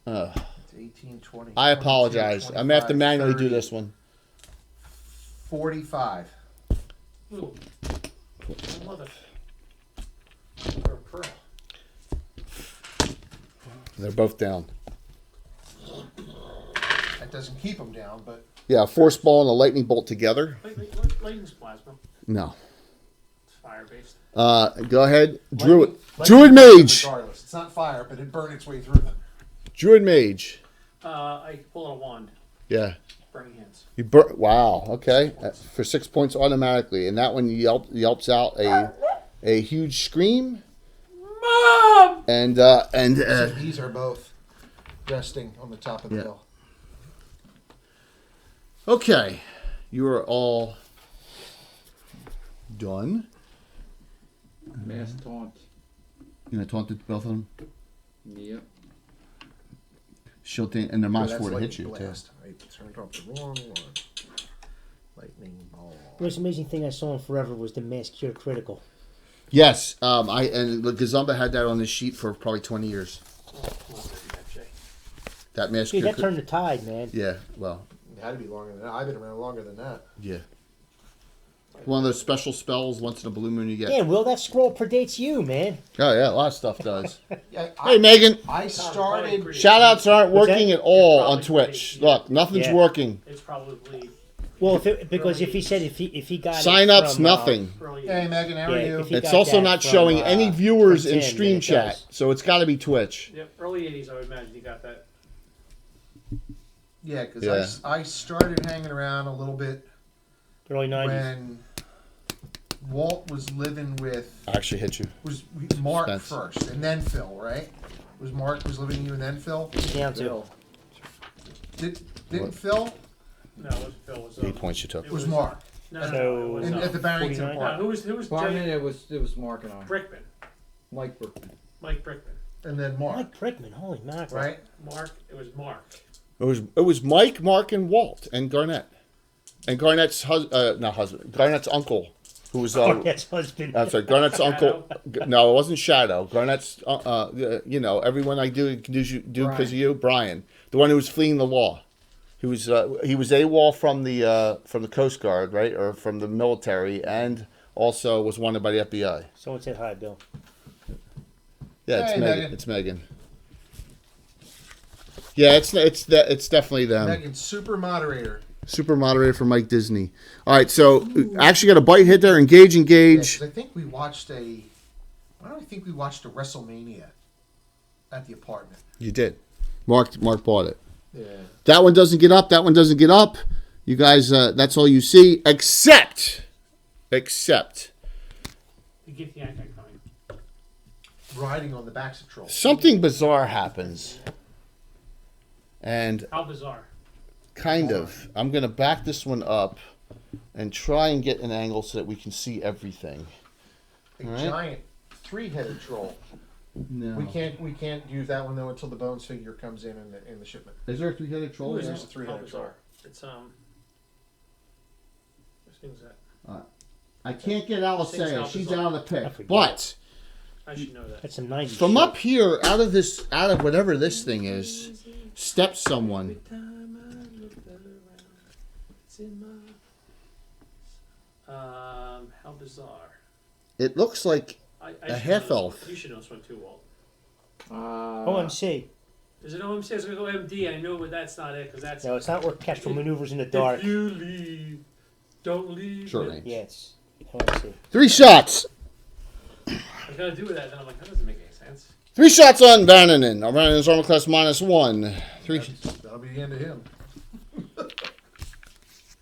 It's 18, 20. I apologize. I'm gonna have to 25, manually do 30, this one. 45. Ooh. Mother. Or a pearl. They're both down. That doesn't keep them down, but Yeah, a force ball and a lightning bolt together. Lightning's plasma. No. It's fire based. Go ahead. Druid lightning Mage. regardless. It's not fire, but it burned its way through them. Druid Mage. I can pull out a wand. Yeah. Burning hands. Wow. Okay. For 6 points automatically, and that one yelps out a huge scream. Mom! And So these are both resting on the top of the hill. okay, you are all done. Mass taunt. You know, taunted both of them. Yep. Shielding, and they're minus That's 4 to hit lightning you too. blast. I turned off the wrong one. Lightning ball. The most amazing thing I saw in Forever was the mass cure critical. Yes, and Gazumba had that on his sheet for probably 20 years. That mask. Dude, that turned the tide, man. Yeah, well, It had to be longer than that. I've been around longer than that. yeah. One of those special spells once in a blue moon you get. Yeah, Will, that scroll predates you, man. Oh yeah, a lot of stuff does. Yeah, Hey Megan, I started. shout-outs aren't What's working that? at all Probably on Twitch. pretty- Look, nothing's Yeah. working. It's probably Well, because if he said if he got Sign-ups, it from, nothing. early. Hey Megan, how are Yeah, you? if he It's got also that not from, showing any viewers from in Tim, stream then it chat, does. so it's got to be Twitch. Yep, early 80s, I would imagine you got that. Yeah, because Yeah. I started hanging around a little bit Early 90s. when Walt was living with I actually hit you. Mark Spence. first, and then Phil, right? Was Mark was living with you and then Phil? Down to. Didn't Phil? No, it wasn't Phil. It was, 8 points you took. It was Mark. No, So- no, it was, At the Barrington 49? Park. who was Barman, Jay? it was Mark and I. Brickman. Mike Brickman. Mike Brickman. And then Mark, Mike Prickman, holy mackerel. right? Mark, it was Mark. It was Mike, Mark, and Walt, and Garnett, and Garnett's Garnett's uncle, who was That's husband. I'm sorry, Garnett's uncle. No, it wasn't Shadow. Garnett's, everyone I do because of you, Brian, the one who was fleeing the law. He was AWOL from the Coast Guard, right, or from the military, and also was wanted by the FBI. Someone said hi, Bill. Yeah, it's Hey, Megan. Megan. It's Megan. Yeah, it's definitely them. Megan, super moderator. Super moderator for Mike Disney. All right, so actually got a bite hit there. Engage. Yeah, 'cause I think we watched a. Why don't I think we watched a WrestleMania at the apartment? You did. Mark bought it. Yeah. That one doesn't get up. That one doesn't get up. You guys, that's all you see, except You get the anchor coming. Riding on the backs of trolls. something bizarre happens. And How bizarre. kind of, I'm going to back this one up and try and get an angle so that we can see everything. A Alright. giant three-headed troll. No. We can't use that one though until the bones figure comes in the shipment. Is there a three-headed troll? Who is there? this? There's a three-headed How bizarre. It's Which thing's that? I can't get Alicia. She's out of the I pick. forget. But I should know that. That's some 90s from shit. up here, out of whatever this thing is, steps someone. How bizarre. It looks like I A should half know elf. this one. You should know this one too, Walt. OMC. Is it OMC? I was going to go MD. I know, but that's not it because that's. No, it's not orchestral maneuvers in the dark. If you leave, don't leave. Sure. it. Yeah, it's OMC. 3 shots. I was going to do that, then I'm like, that doesn't make any sense. 3 shots on Vananen. Vananen's armor class -1. 3. That'll be the end of him.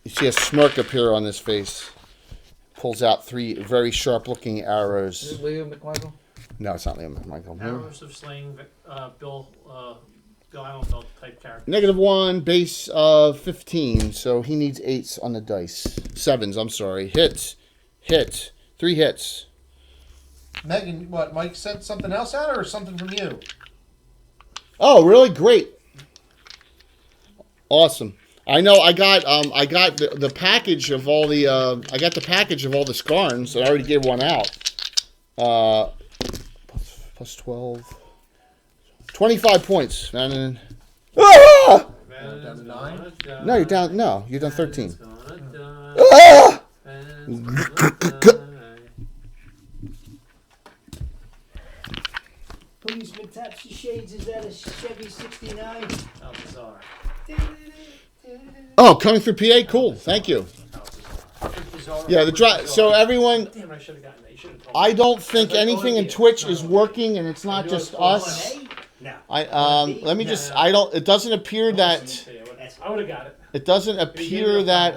You see a smirk appear on his face. Pulls out 3 very sharp-looking Is arrows. it Leo McMichael? No, it's not Liam Michael. Arrows of slaying Bill Allenfeld type character. -1, base of 15, so he needs 8s on the dice. 7s, I'm sorry. Hit. 3 hits. Megan, what? Mike sent something else out or something from you? Oh, really? Great. Awesome. I know. I got the package of all the. I got the package of all the scarns. I already gave one out. Plus 12. 25 points. Vananen. Ah! Down to 9? No, you're down. No, you're down 13. Ah! Policeman taps the shades. Is that a Chevy 69? Oh, coming through PA? Cool. Thank you. Yeah, the drive. So everyone, Damn, I should have gotten that. You should have told me. I don't think anything in Twitch is working, and it's not just us. No. Let me just. I don't. It doesn't appear that. I would have got it. It doesn't appear that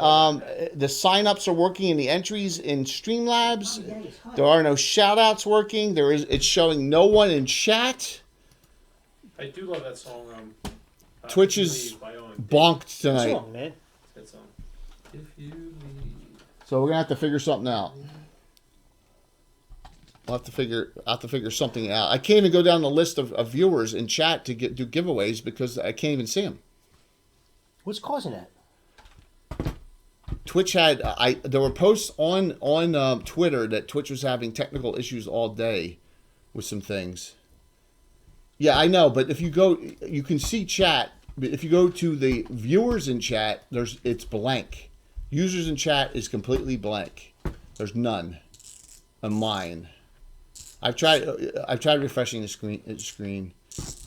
the sign-ups are working in the entries in Streamlabs. There are no shout-outs working. There is. It's showing no one in chat. I do love that song. Twitch is bonked tonight. Song, man. Good song. If you leave. So we're gonna have to figure something out. We'll have to figure something out. I can't even go down the list of viewers in chat to do giveaways because I can't even see them. What's causing that? Twitch had there were posts on Twitter that Twitch was having technical issues all day with some things. Yeah, I know, but if you go, you can see chat. But if you go to the viewers in chat, it's blank. Users in chat is completely blank. There's none on mine. I've tried refreshing the screen.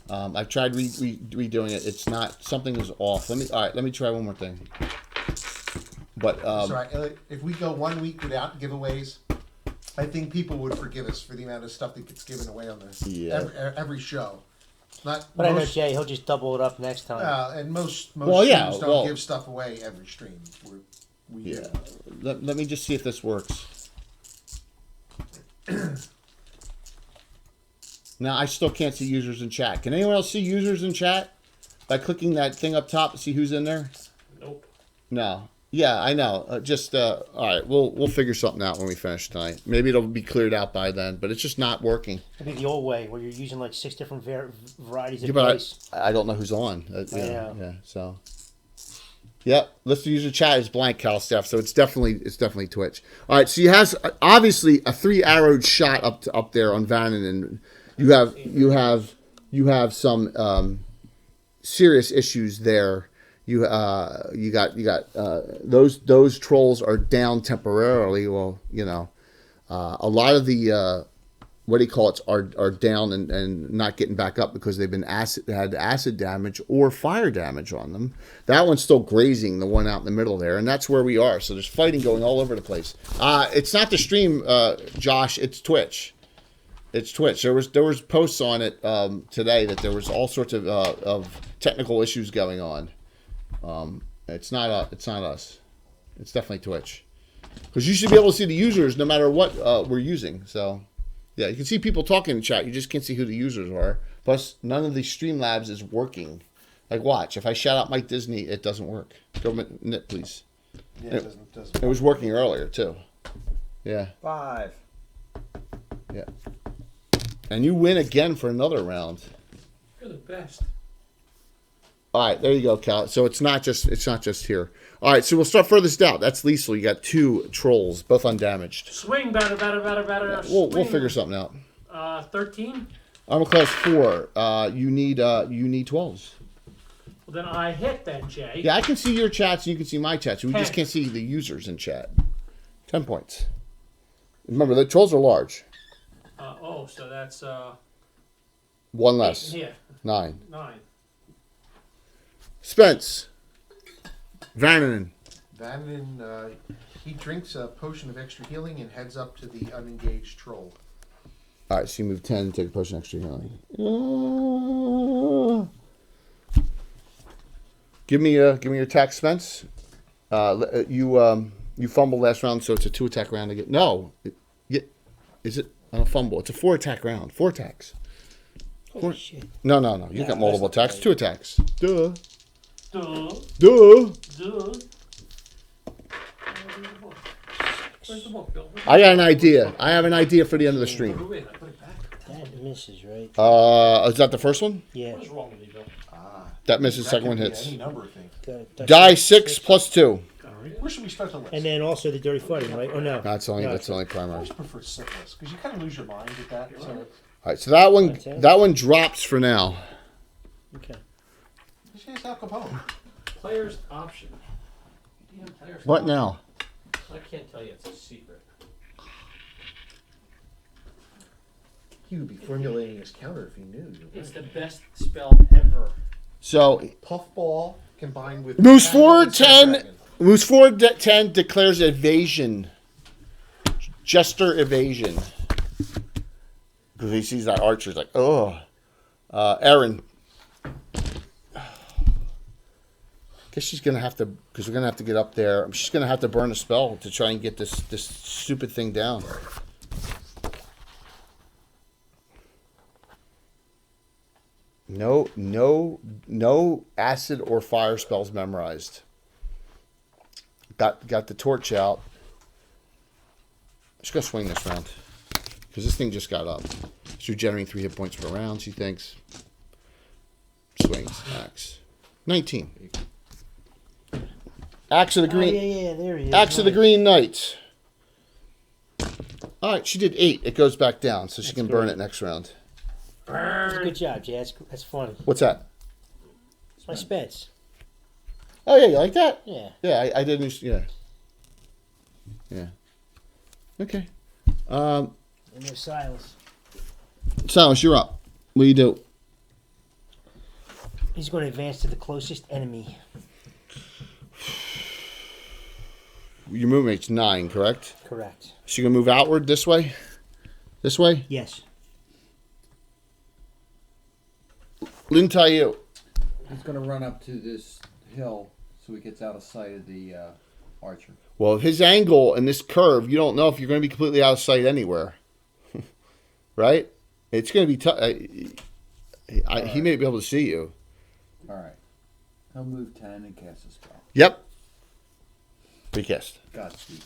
I've tried redoing it. It's not. Something is off. Let me try one more thing. But Sorry, if we go 1 week without giveaways, I think people would forgive us for the amount of stuff that gets given away on this. Yeah. Every show. Not. But I know most, Jay, he'll just double it up next time. and most Well, yeah, streams don't well- give stuff away every stream. We yeah. Let me just see if this works. Now I still can't see users in chat. Can anyone else see users in chat by clicking that thing up top to see who's in there? Nope. No. Yeah, I know. All right. We'll figure something out when we finish tonight. Maybe it'll be cleared out by then, but it's just not working. It'd be the old way where you're using like 6 different varieties Yeah, of but dice. I don't know who's on. Yeah. Yeah. So. Yep. List of user chat is blank, Cal Steph. So it's definitely Twitch. All right. So he has obviously a 3-arrowed shot up there on Vannon, and you have some serious issues there. You got those trolls are down temporarily. Well, a lot of the are down and not getting back up because they've been had acid damage or fire damage on them. That one's still grazing, the one out in the middle there, and that's where we are. So there's fighting going all over the place. It's not the stream, Josh. It's Twitch. It's Twitch. There was posts on it today that there was all sorts of technical issues going on. It's not us. It's definitely Twitch. Because you should be able to see the users no matter what we're using. So, yeah, you can see people talking in chat. You just can't see who the users are. Plus, none of the Streamlabs is working. Like, watch. If I shout out Mike Disney, it doesn't work. Go, Nit, please. Yeah, it doesn't. It was working earlier, too. Yeah. 5. Yeah. And you win again for another round. You're the best. All right, there you go, Cal. So it's not just here. All right, so we'll start furthest out. That's lethal. You got 2 trolls, both undamaged. Swing, batter. We'll figure something out. 13. Armor class 4. You need 12s. Well, then I hit then, Jay. Yeah, I can see your chats and you can see my chats. We just 10. can't see the users in chat. 10 points. Remember, the trolls are large. So that's 1 less. Yeah. 9. 9. Spence. Vannon. Vannon, he drinks a potion of extra healing and heads up to the unengaged troll. All right, so you move 10, take a potion extra healing. Give me your attack, Spence. You fumbled last round, so it's a 2 attack round again. No, is it on a fumble? It's a 4 attack round. 4 attacks. Holy shit. No. You got multiple attacks. 2 attacks. Duh. Duh. Duh. Duh. Where's the book, Bill? I got an idea. I have an idea for the end of the stream. Wait, I put it back. That misses, right? Is that the first one? Yeah. What is wrong with you, Bill? That misses. That Second could one be hits. Any number of things. That's Die 6 plus 2. All Where should we start the list? And then also the dirty fighting, right? Or no? That's only No, that's only I primary. always prefer syphilis because you kind of lose your mind with that. So All right, so that one drops for now. Okay. it's Al Capone. Player's option. Damn, player's What option. now? I can't tell you. It's a secret. He would be formulating his counter if he knew. It's the best spell ever. So Puffball combined with moves Dragon forward and Sun 10. Dragon. Moves forward 10. Declares evasion. Jester evasion. Because he sees that archer, he's like, oh. Aaron. Guess she's gonna have to, because we're gonna have to get up there. She's gonna have to burn a spell to try and get this stupid thing down. No acid or fire spells memorized. Got the torch out. Just gonna swing this round because this thing just got up. She's regenerating 3 hit points per round. She thinks. Swings axe. 19. Axe of the green. Yeah, there he is. Axe of the Nice. Green Knight. All right, she did 8. It goes back down, so she can burn great. it next round. That's a good job, Jay. That's funny. What's that? It's my speds. Oh yeah, you like that? Yeah. Yeah, I didn't. Yeah. Yeah. Okay. And there's Silas. Silas, you're up. What do you do? He's going to advance to the closest enemy. Your movement's 9, correct? Correct. So you're gonna move outward this way? This way? Yes. Lin Taiyu. He's gonna run up to this hill so he gets out of sight of the archer. Well, his angle and this curve, you don't know if you're going to be completely out of sight anywhere. Right? It's going to be tough. He may be able to see you. Alright. He'll move 10 and cast a spell. Yep. Recast. Godspeed.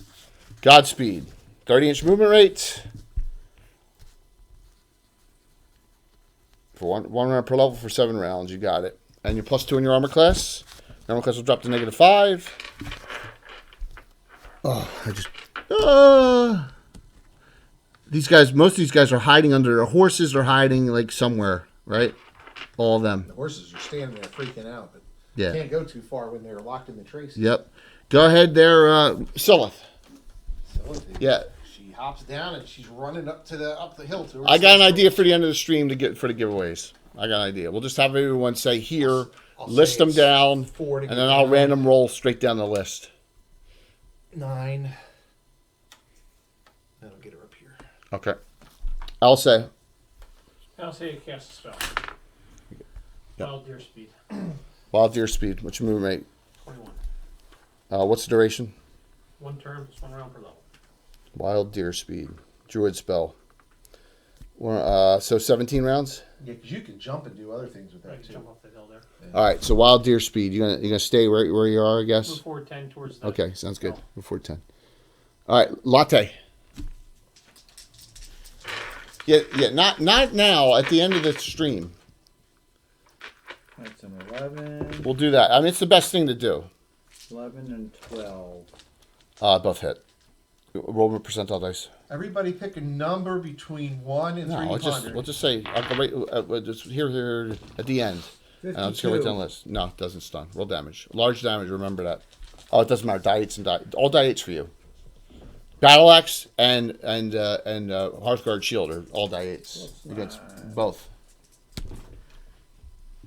Godspeed. 30-inch movement rate. For one round per level for 7 rounds. You got it. And you're +2 in your armor class. Your armor class will drop to -5. Oh, most of these guys are hiding under their horses or hiding like somewhere, right? All of them. The horses are standing there freaking out, but Yeah. can't go too far when they're locked in the traces. Yep. Go ahead there, Silith. So Yeah. she hops down and she's running up the hill to her. I got an idea for the end of the stream for the giveaways. I got an idea. We'll just have everyone say here, I'll list say them it's down, 4 to and get then I'll down. random roll straight down the list. 9. That'll get her up here. Okay. I'll say. I'll say you cast a spell. Yep. Wild deer speed. Wild deer speed. What's your movement rate? 21. What's the duration? 1 turn, plus 1 round per level. Wild deer speed. Druid spell. So 17 rounds? Yeah, because you can jump and do other things with I that can too. jump off the hill there. All right, so wild deer speed. You're gonna stay where you are, I Move guess. forward 10 towards the. Okay, sounds good. Oh. Before 10. All right, latte. Yeah, not now. At the end of the stream, That's an 11, we'll do that. I mean, it's the best thing to do. 11 and 12. Both hit. Roll with percentile dice. Everybody pick a number between 1 and No, 300. we'll just say I'll go right just here at the end. And I'll just go right 52. down the list. No, it doesn't stun. Roll damage. Large damage. Remember that. Oh, it doesn't matter. Die 8s and all die 8s for you. Battle axe and Hearthguard shield are all die 8s against both.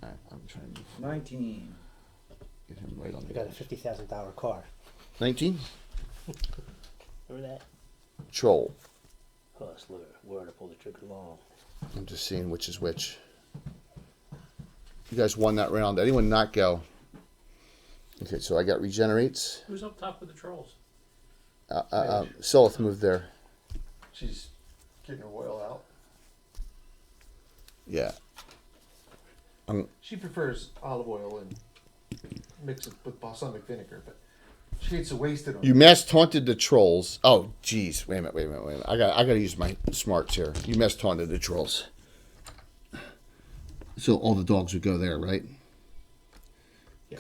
All right, I'm trying to 19. get him right on I the got a $50,000 car. 19. Remember that? Troll. Hustler. Where to pull the trigger long. I'm just seeing which is which. You guys won that round. Anyone not go? Okay, so I got regenerates. Who's up top with the trolls? Silith moved there. She's getting her oil out. Yeah. She prefers olive oil and mix it with balsamic vinegar, but she hates to waste it on You mass taunted the trolls. Oh, geez. Wait a minute. I got to use my smarts here. You mass taunted the trolls. So all the dogs would go there, right?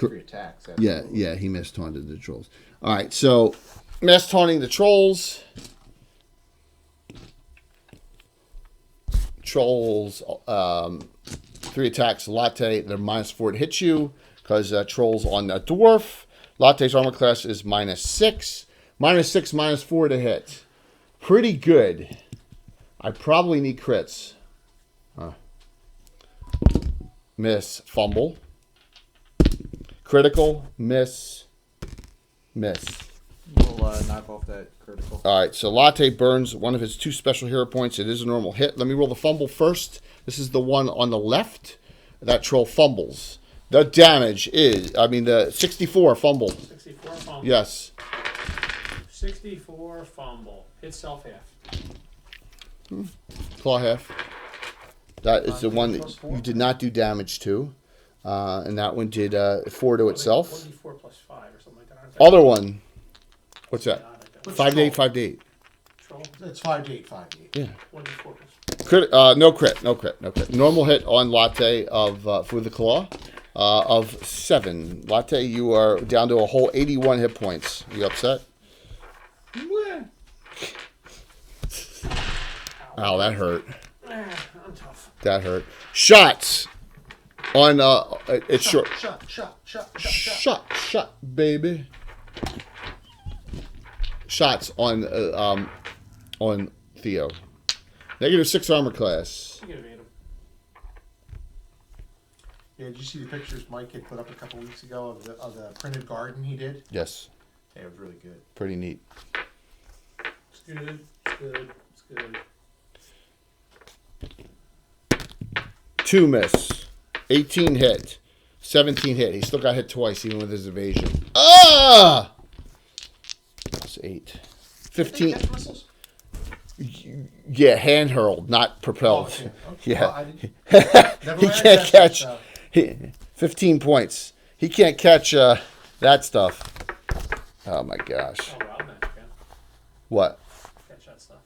Yeah, 3 attacks. Yeah, absolutely. yeah, he mass taunted the trolls. All right, so mass taunting the trolls. Trolls, 3 attacks. Latte, they're -4 to hit you because trolls on the dwarf. Latte's armor class is -6. -6, -4 to hit. Pretty good. I probably need crits. Miss, fumble. Critical, miss. We'll knock off that critical. All right, so Latte burns one of his 2 special hero points. It is a normal hit. Let me roll the fumble first. This is the one on the left. That troll fumbles. The damage is, the 64 fumble. 64 fumble. Yes. 64 fumble. Hit self half. Claw half. That is the one that you did not do damage to. And that one did 4 to itself. 4d4 plus 5 or something like that. Aren't they? Other one. What's that? God, I don't- Which 5 to 8, troll? 5 to 8. Troll. It's 5 to 8, 5 to 8. Yeah. 1d4 plus. No crit. Normal hit on Latte of for the claw of 7. Latte, you are down to a whole 81 hit points. You upset? Ow, that hurt. I'm tough. That hurt. Shots on it's short. Shot, baby. Shots on Theo. -6 armor class. You can evade him. Yeah, did you see the pictures Mike had put up a couple weeks ago of the printed garden he did? Yes, Yeah, it was really good. pretty neat. It's good. It's good. It's good. 2 miss, 18 hit, 17 hit. He still got hit twice, even with his evasion. Ah! That's 8. 15. Catch missiles? Yeah, hand hurled, not propelled. Oh, okay. Yeah. Well, I didn't- Never He ran can't that catch. stuff. 15 points. He can't catch that stuff. Oh my gosh. Oh, wow, man. Can What? catch that stuff.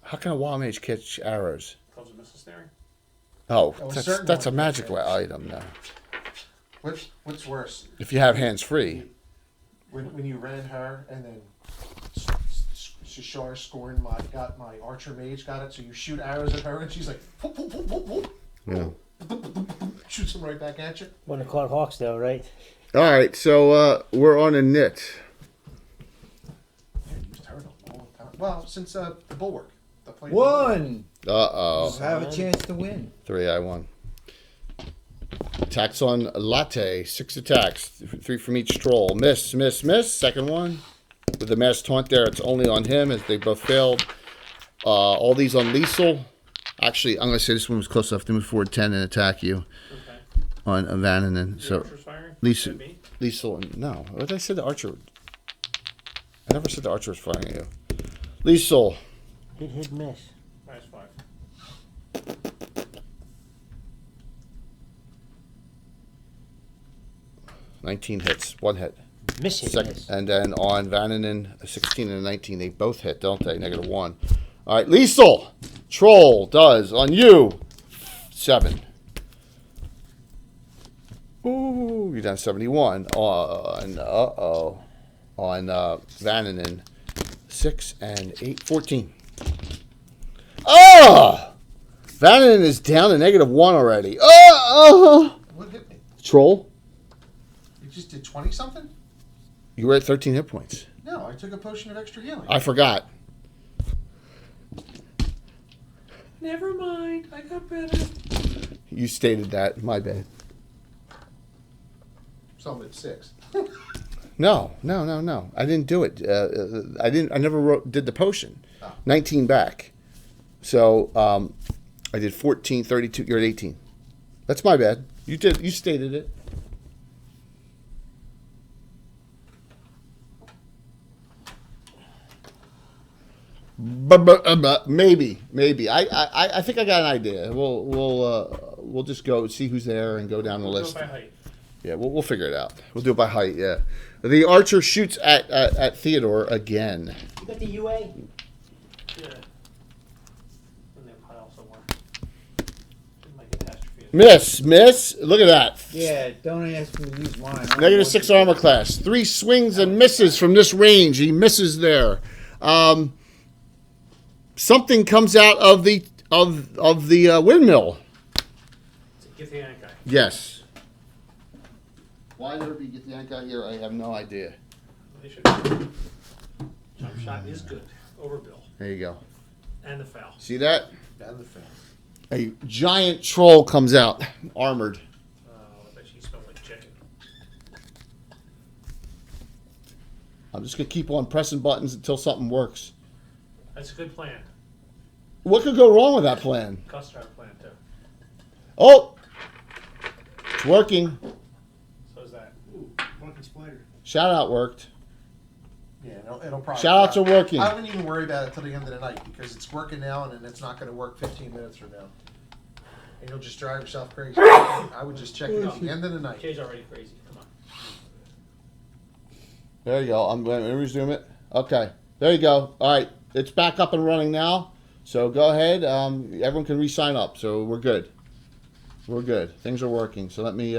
How can a wild mage catch arrows? Close the missile snaring. Oh, Oh, that's certain a ones magic can catch. item now. What's worse? If you have hands free. When you ran her and then Shashar scorned my archer mage got it, so you shoot arrows at her and she's like whoop, whoop, whoop, whoop, whoop. Yeah. Shoots them right back at you. One of Clark Hawks, though, right? All right, so we're on a knit. Yeah, used her a long time. Well, since the bulwark. The plate. One. Uh-oh. Have a chance to win. 3, I won. Attacks on Latte. 6 attacks. 3 from each troll. Miss. Second one. With the mass taunt there, it's only on him as they both failed. All these on Liesel. Actually, I'm going to say this one was close enough to move forward 10 and attack you Okay. on Vananen. The So archer's firing? Lisa- At me? Liesel and... No. What did I say the archer... I never said the archer was firing at you. Liesel. Hit, miss. -5. 19 hits. 1 hit. Miss hit, Second, miss. and then on Vananen, a 16 and a 19, they both hit, don't they? -1. All right, Liesel. Troll does on you 7. Ooh, you're down 71. On Vananen, 6 and 8, 14. Oh! Vananen is down to -1 already. What hit me? Troll, You just did 20 something? you were at 13 hit points. No, I took a potion of extra healing. I forgot. Never mind. I got better. You stated that. My bad. So I'm at 6. No. I didn't do it. I never did the potion. Oh. 19 back. So I did 14, 32. You're at 18. That's my bad. You did. You stated it. Maybe. I think I got an idea. We'll just go see who's there and go down the We'll list. go by height. Yeah, we'll figure it out. We'll do it by height. Yeah, the archer shoots at Theodore again. You got the UA? Yeah. In the pile somewhere. In my catastrophe Miss. Look at that. Yeah, don't ask me to use mine. -6 armor class. 3 swings and misses from this range. He misses there. Something comes out of the windmill. Get the anchor. Yes. Why there be get the anchor here? I have no idea. They should. Jump shot is good. Over Bill. There you go. And the foul. See that? And the film. A giant troll comes out, armored. I bet you smell like chicken. I'm just gonna keep on pressing buttons until something works. That's a good plan. What could go wrong with that plan? Custard plan too. Oh, it's working. So is that. Ooh, fucking spider. Shout out worked. Yeah, it'll probably. Shout outs are working. I wouldn't even worry about it till the end of the night because it's working now and then it's not going to work 15 minutes from now. And you'll just drive yourself crazy. I would just check it at the end of the night. Kay's already crazy. Come on. There you go. I'm going to resume it. Okay. There you go. All right. It's back up and running now. So go ahead. Everyone can re-sign up. So we're good. We're good. Things are working. So let me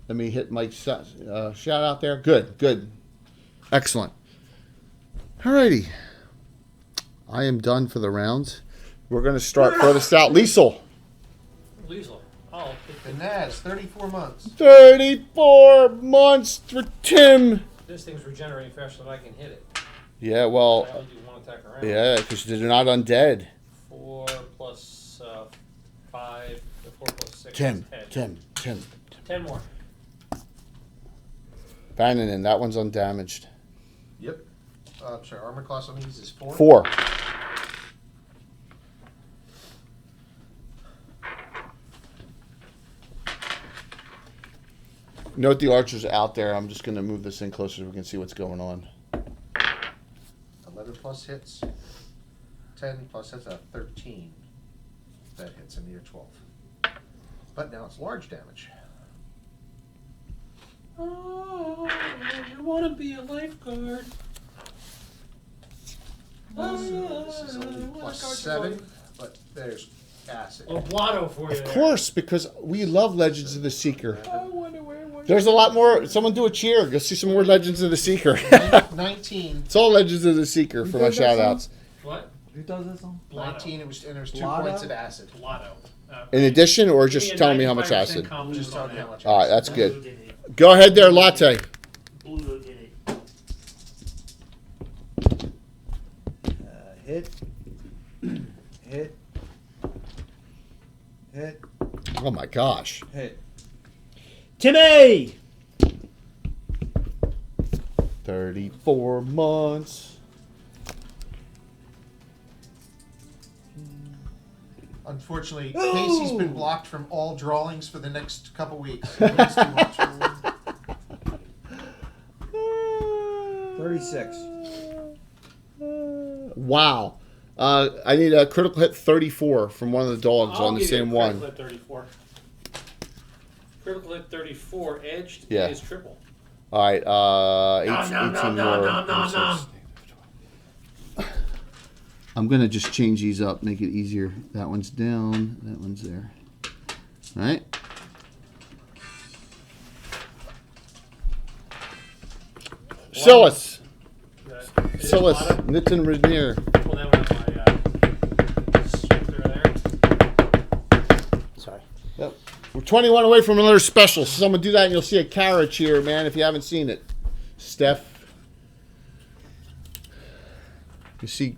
hit Mike's shout out there. Good. Excellent. Alrighty. I am done for the rounds. We're going to start furthest out. Liesel. Liesel. Oh. And that's 34 months. 34 months for Tim. This thing's regenerating faster than I can hit it. Yeah, I well, only do one attack around. yeah, because they're not undead. 4 plus 5. 4 plus 6. Tim. 10 more. Bannon, that one's undamaged. Yep. I'm sorry, armor class on these is 4. 4. Note the archers out there. I'm just going to move this in closer so we can see what's going on. 11 plus hits. 10 plus hits, 13. That hits in the year 12. But now it's large damage. Oh, you want to be a lifeguard. This is only plus 7, but there's acid. A blotto for you. Of course, because we love Legends of the Seeker. There's a lot more. Someone do a cheer. Go see some more Legends of the Seeker. 19. It's all Legends of the Seeker for my does that shout outs. What? Who does that song? Blotto. 19, and there's 2 Blotto? points of acid. Blotto. In addition, or Give me just a telling me how much 95% acid? compliment Just on talking that. how much All right, acid. that's Blue good. did it. Go ahead there, Latte. Blue did it. Hit. Hit. Hit. Oh my gosh. Hit. Timmy! 34 months. Unfortunately, Casey's been blocked from all drawings for the next couple weeks. He needs too much. 36. Wow. I need a critical hit 34 from one of the dogs I'll on the give you a same critical one. hit 34. Critical hit 34 edged Yeah. is triple. All right, 18 no, more. I'm going to just change these up, make it easier. That one's down, that one's there. All right. Silas. Silas. Nitin Rainier. Pull that one out of my swifter there. Sorry. Yep. We're 21 away from another special. So someone do that and you'll see a carrot cheer, man, if you haven't seen it. Steph. You see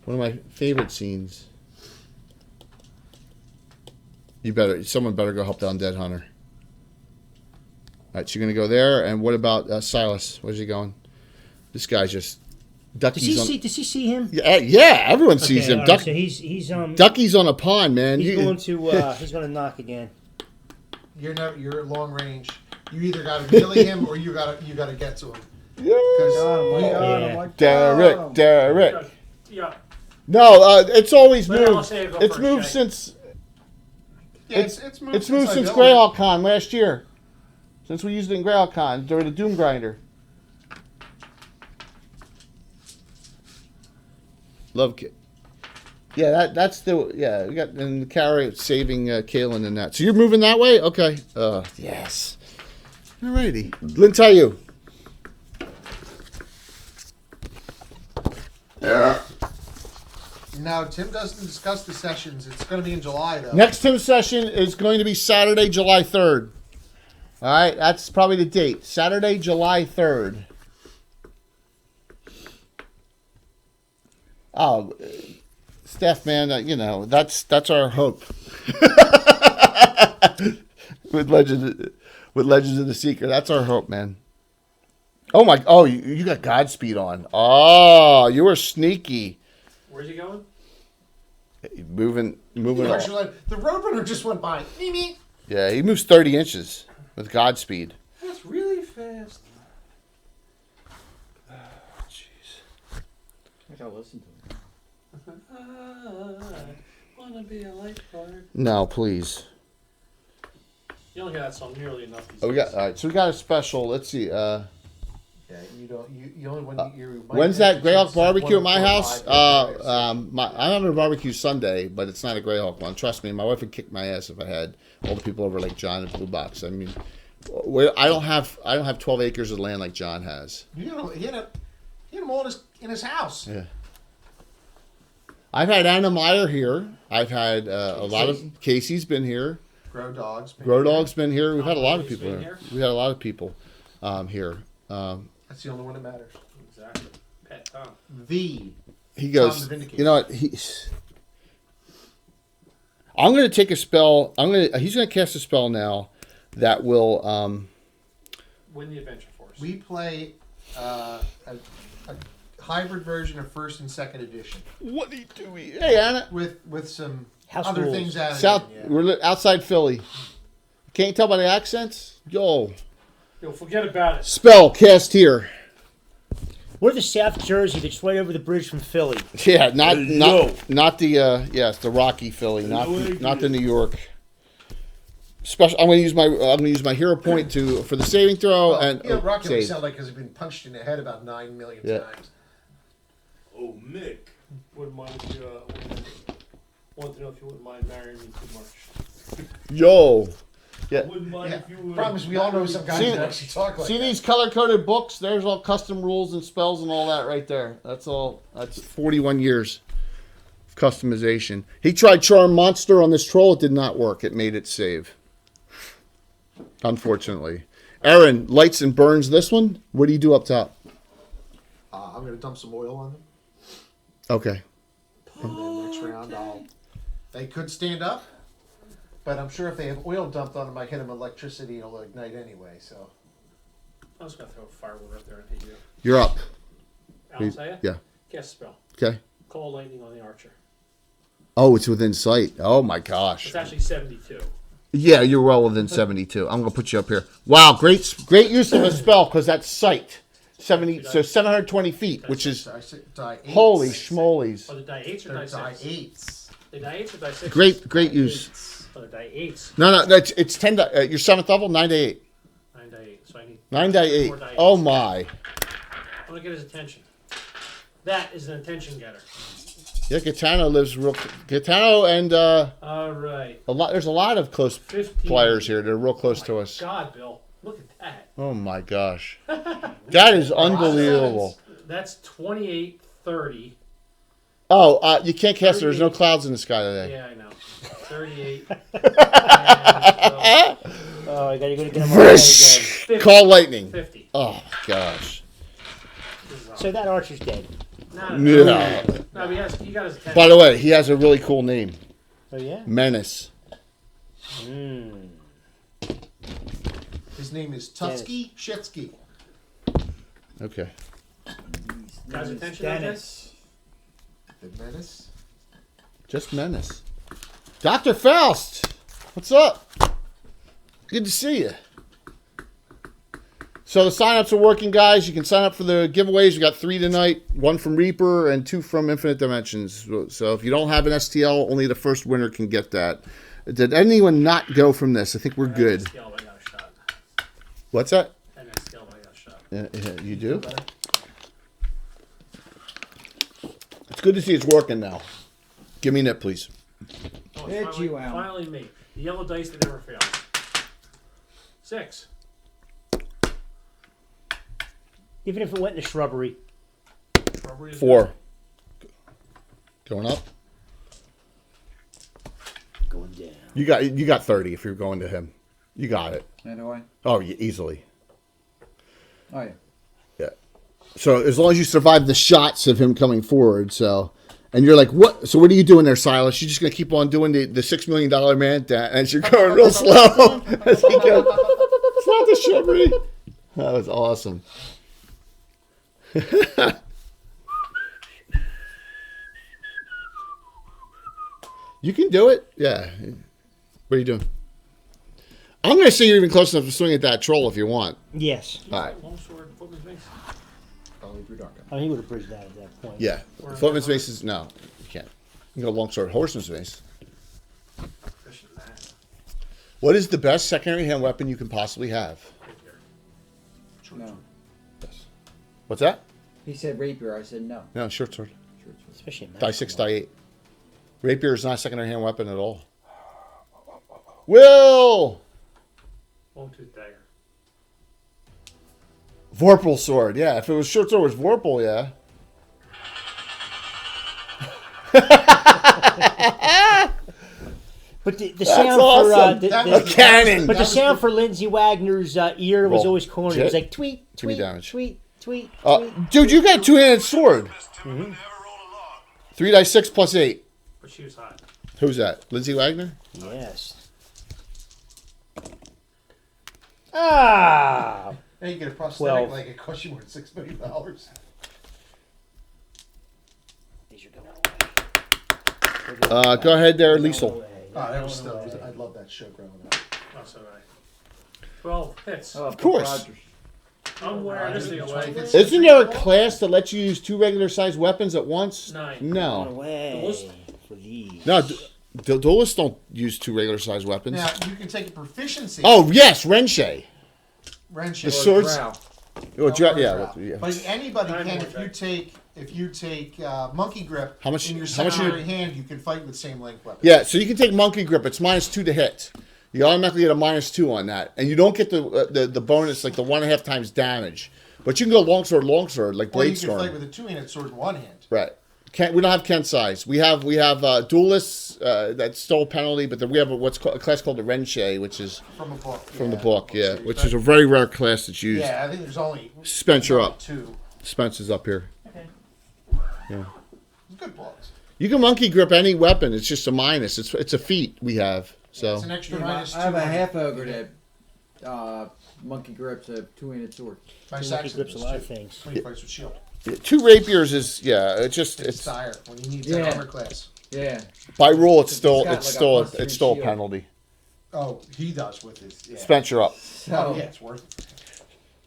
one of my favorite scenes. Someone better go help the undead hunter. All right, so you're going to go there. And what about Silas? Where's he going? This guy's just... Does he see him? Yeah, everyone sees him. All right, so he's Ducky's on a pond, man. he's going to knock again. You're at long range. You either got to melee him or you got to get to him. Derek. Yeah. No, it's always Let moved. Alistair go It's first, moved Shay. since Yeah, it's moved it's moved I since built Greyhawk Con last year. Since we used it in Greyhawk Con during the Doom Grinder. Love kit. Yeah, that's the we got and the carry saving Kalen and that. So you're moving that way? Okay. Yes. Alrighty. Lynn, tell you. Now, Tim doesn't discuss the sessions. It's going to be in July, though. Next Tim session is going to be Saturday, July 3rd. All right, that's probably the date. Saturday, July 3rd. Oh, Steph, man, that's our hope. with Legends of the Seeker, that's our hope, man. Oh, you got Godspeed on. Oh, you were sneaky. Where's he going? Moving. The Roadrunner just went by. Me. Yeah, he moves 30 inches with Godspeed. That's really fast. Jeez. I gotta listen to him. I wanna be a lifeguard. No, please. You don't hear that song nearly enough these Oh, we days. got all right. So we got a special. Let's see. Yeah, you don't. You only when you. When's that Greyhawk barbecue at my house? I'm having a barbecue Sunday, but it's not a Greyhawk one. Trust me, my wife would kick my ass if I had all the people over like John and Blue Box. I mean, I don't have 12 acres of land like John has. He had them all in his house. Yeah. I've had Anna Meyer here. I've had a lot of Casey's been here. Grow Dog's been here. We've had a lot of people here. We had a lot of people here. That's the only one that matters. Exactly. Pet Tom. He goes, Tom the Vindicator. you know what? I'm going to take a spell. He's going to cast a spell now that will Win the adventure force. We play a hybrid version of first and second edition What are you doing? Hey, Anna. with some House other rules. things added. South. in, yeah. We're outside Philly. Can't tell by the accents. Yo, Yo, forget about it. spell cast here. We're the South Jersey that's right over the bridge from Philly. Yeah, not the it's the Rocky Philly, not the New York. Special. I'm gonna use my hero point for the saving throw and Rocky save. sound like he's been punched in the head about 9 million Yeah. times. Oh, Mick. Wouldn't mind if you want to know if you wouldn't mind marrying me too much. Yo. Yeah. Wouldn't mind Yeah. if you would. Problem is, we all know some guys See- that actually talk like See that. these color-coded books? There's all custom rules and spells and all that right there. That's all. That's 41 years of customization. He tried Charm Monster on this troll. It did not work. It made it save. Unfortunately. Aaron, lights and burns this one. What do you do up top? I'm going to dump some oil on them. Okay. And then next round, they could stand up. But I'm sure if they have oil dumped on them, I hit them electricity, it'll ignite anyway. So I was going to throw a firewood up there and hit you. You're up. Alan, say it? Yeah. Cast a spell. Okay. Call lightning on the archer. Oh, it's within sight. Oh, my gosh. It's actually 72. Yeah, you're well within 72. I'm going to put you up here. Wow, great use of a spell because that's sight. 720 feet, which is I said die 8s. holy schmolies. Oh, the die 8s or They're die die 6? 8s. The die 8s or die 6? Great use. 8s. Oh, the die 8s. No, it's 10. Your 7th level, 9 to 8. 9 die 8. So I need 9 to 8. 4 die 8s. Oh my. I want to get his attention. That is an attention getter. Yeah, Gitano lives real. Gitano and All right. there's a lot of close 15. flyers here. They're real close to us. God, Bill. Look at that. Oh my gosh. That is unbelievable. That's 28, 30. Oh, you can't cast. There's no clouds in the sky today. Yeah, I know. 38. and, Oh, I gotta go to get him on again. 50. Call lightning. 50. Oh my gosh. This is So that archer's dead. no, Yeah. No, he got his attention. By the way, he has a really cool name. Oh yeah. Menace. His name is Tutsky Shetsky. Okay. Got his attention, Dennis. The menace. Just Menace. Dr. Faust, what's up? Good to see you. So the sign-ups are working, guys. You can sign up for the giveaways. We got 3 tonight, 1 from Reaper and 2 from Infinite Dimensions. So if you don't have an STL, only the first winner can get that. Did anyone not go from this? I think we're good. I got a shot. What's that? I got a shot. You do? It's good to see it's working now. Give me Nip, please. Oh, It's finally, you, Al. finally me. The yellow dice that never fails. 6. Even if it went in the shrubbery. Rubber is 4. Going up. Going down. You got 30 if you're going to him. You got it. And do I? Oh, yeah, easily. Oh yeah. Yeah. So as long as you survive the shots of him coming forward, so and you're like, what? So what are you doing there, Silas? You're just gonna keep on doing the $6 million man as you're going real slow as he goes. It's not the shrubbery. That was awesome. You can do it. Yeah. What are you doing? I'm going to say you're even close enough to swing at that troll if you want. Yes. All right. Longsword, footman's mace. I'll leave your dark eye. Oh, he would have bridged that at that point. Yeah. Footman's mace is no. You can't. You can go longsword. Horseman's mace. Fishing that. What is the best secondary hand weapon you can possibly have? No. What's that? He said rapier. I said no. No, short sword. Especially in Die 6, die 8. Rapier is not a secondary hand weapon at all. Will! Long-tooth dagger. Vorpal sword. Yeah, if it was short sword, it was Vorpal, yeah. But the sound awesome. for A cannon. But the sound for Lindsay Wagner's ear was Roll. always corny. It was like tweet, Give me tweet, damage. tweet, tweet, tweet. Dude, you got a 2-handed sword. 3 die 6 plus 8. But she was hot. Who's that? Lindsay Wagner? Yes. Ah. Now you get a prosthetic 12. like it costs you more than $6 million. These are going away. Go ahead there, Liesel. Oh, that was still. I love that show growing up. Oh, so right. 12 hits. Oh, Of course. Rogers. I'm wearing this thing away. Isn't there a class that lets you use 2 regular sized weapons at once? 9. Going No. away Duelist? for these. No, duelists don't use 2 regular sized weapons. Now you can take a proficiency. Oh, yes, Renshay. wrench The it. swords. Drow. Oh, Don't yeah, worry about yeah. it. But anybody Nine can more if you take monkey grip. How much- in your how much you- secondary hand? You can fight with same length weapons. Yeah, so you can take monkey grip. It's -2 to hit. You automatically get a -2 on that, and you don't get the bonus like the 1.5 times damage. But you can go longsword, like Or you blade can fight storm. with a 2-handed sword in one hand. Right. We don't have Kent size. We have duelists. That's still a penalty, but then we have a class called the Renshay, which is From a book. from the book. Yeah, which is a very rare class that's used. Yeah, I think there's only Spencer up. 2. Spence is up here. Good books. You can monkey grip any weapon. It's just a minus. It's a feat we have. So It's an extra Yeah, minus 2. I have a on half it. ogre that monkey grips a 2-handed sword. My Monkey Saxon grips a does, lot of too. things. When he fights with shield. 2 rapiers is It's it's dire when he needs Yeah. that armor class. Yeah. by rule it's It's still got it's like a still +3 it's still a shield. penalty. Oh, he does with his. Yeah. Spencer up. So, Oh, yeah, it's worth it.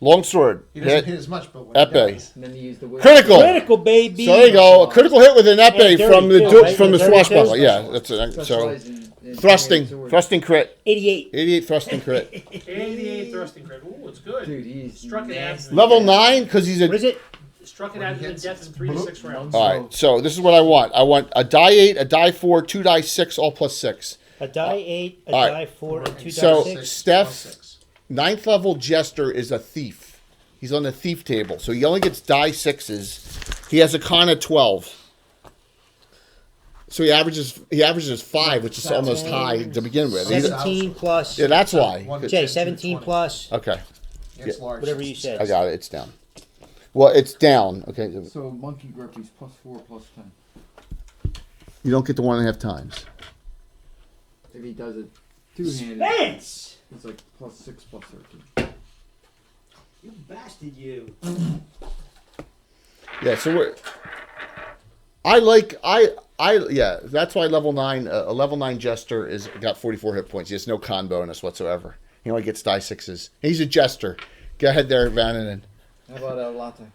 Longsword. He doesn't hit Hit. as much, but when Epee. he does, and then you use the whip. Critical. Critical, baby. So there you go. A critical hit with an epee Yeah, dirty from the too, right? from the Yeah, dirty swashbuckler. too. Yeah, that's it. So Specialize in thrusting 2-handed sword. thrusting crit. 88. 88 thrusting crit. 88 thrusting crit. Ooh, it's good. Dude, he's Struck it out. nasty. Level 9 because he's What a. is it? Struck it When out he to the hits, death in it's 3 to 6 rounds. All right. So this is what I want. I want a die 8, a die 4, 2 die 6, all +6. A die 8, a all right. die 4, and 2 So- die 6. Steph- +6. 9th level Jester is a thief. He's on the thief table, so he only gets die 6s. He has a con of 12. So he averages 5, which is almost high to begin with. He's- 17 plus. yeah, that's why. 1 to Jay, 10, 17 20. plus. Okay, Against large Whatever you systems. said. I got it. It's down. Well, it's down. Okay, So monkey grip, he's +4, +10. you don't get the 1.5 times. If he does it 2-handed, Spence! it's like +6, +13. You bastard, you. Yeah, so we're. Yeah, that's why level 9, a level 9 Jester is got 44 hit points. He has no con bonus whatsoever. He only gets die 6s. He's a Jester. Go ahead there, Vananen. How about latte?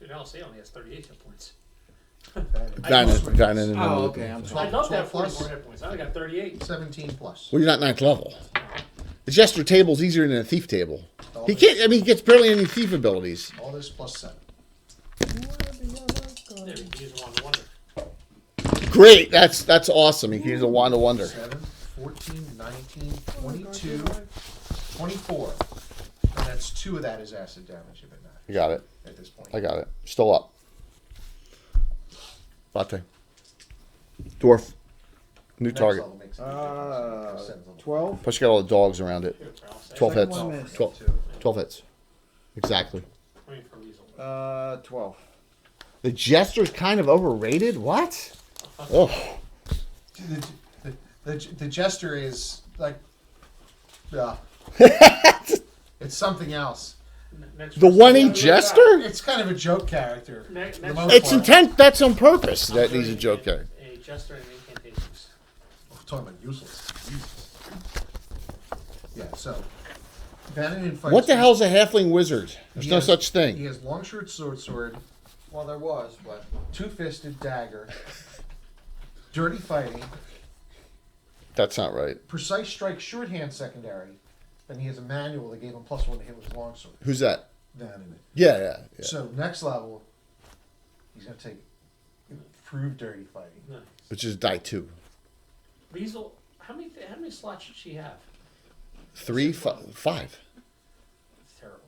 Dude, LC only has 38 hit points. Vananen. Oh, okay. I'm sorry. I'd love to have 12 plus. 44 hit points. I only got 38. 17 plus. Well, you're not 9th level. The Jester table's easier than a thief table. He can't. I mean, he gets barely any thief abilities. All this +7. There, you can use them on the wonder. great. That's awesome. He can use a wand of wonder. 7, 14, 19, 22, 24. And that's 2 of that is acid damage, if it not You got it. at this point. I got it. Still up. Latte. Dwarf. New Next target. level makes a big difference. Ascends level. 12. Plus you got all the dogs around it. 12 Second hits. one missed. 12 hits. Exactly. Waiting for Weasel. 12. The Jester's kind of overrated? What? Oh. The Jester is like, it's something else. Next The person. 1-8 Jester? It's kind of a joke character. Next- for the next- most It's part. intent. That's on purpose that he's a joke character. A Jester and incantations. We're talking about useless. Yeah, so Vanadin fights. What the hell's a halfling wizard? There's He no has- such He thing. has long sword, Well, there was, but 2-fisted dagger, dirty fighting, That's not right. precise strike, shorthand secondary. Then he has a manual that gave him +1 to hit with his longsword. Who's that? Vanadin. Yeah. So next level, he's gonna take improved dirty fighting. Nice. Which is die 2. Weasel, how many slots should she have? 3, 5. It's terrible.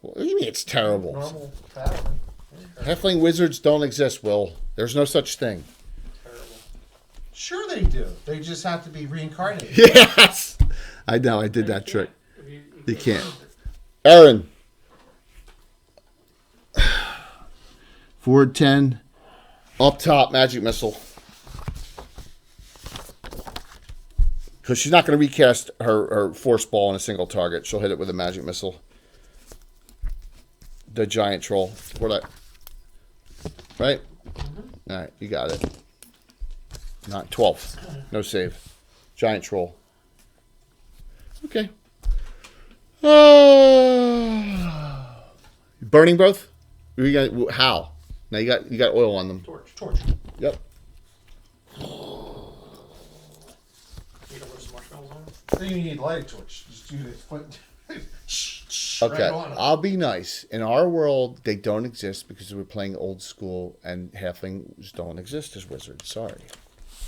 What do you mean it's terrible? Normal pattern. Halfling wizards don't exist, Will. There's no such thing. Terrible. Sure they do. They just have to be reincarnated. Yes! I know, I did that trick. You You can't. Aaron. Forward 10. Up top, magic missile. Because she's not going to recast her force ball on a single target. She'll hit it with a magic missile. The giant troll. What I... Right? All right, you got it. Not 12. No save. Giant troll. Okay. Burning both? We got how? Now you got oil on them. Torch. Yep. You gonna roast some marshmallows on it? Then you need light torch. Just do this foot. Okay. Right on 'em. I'll be nice. In our world, they don't exist because we're playing old school, and halflings don't exist as wizards. Sorry.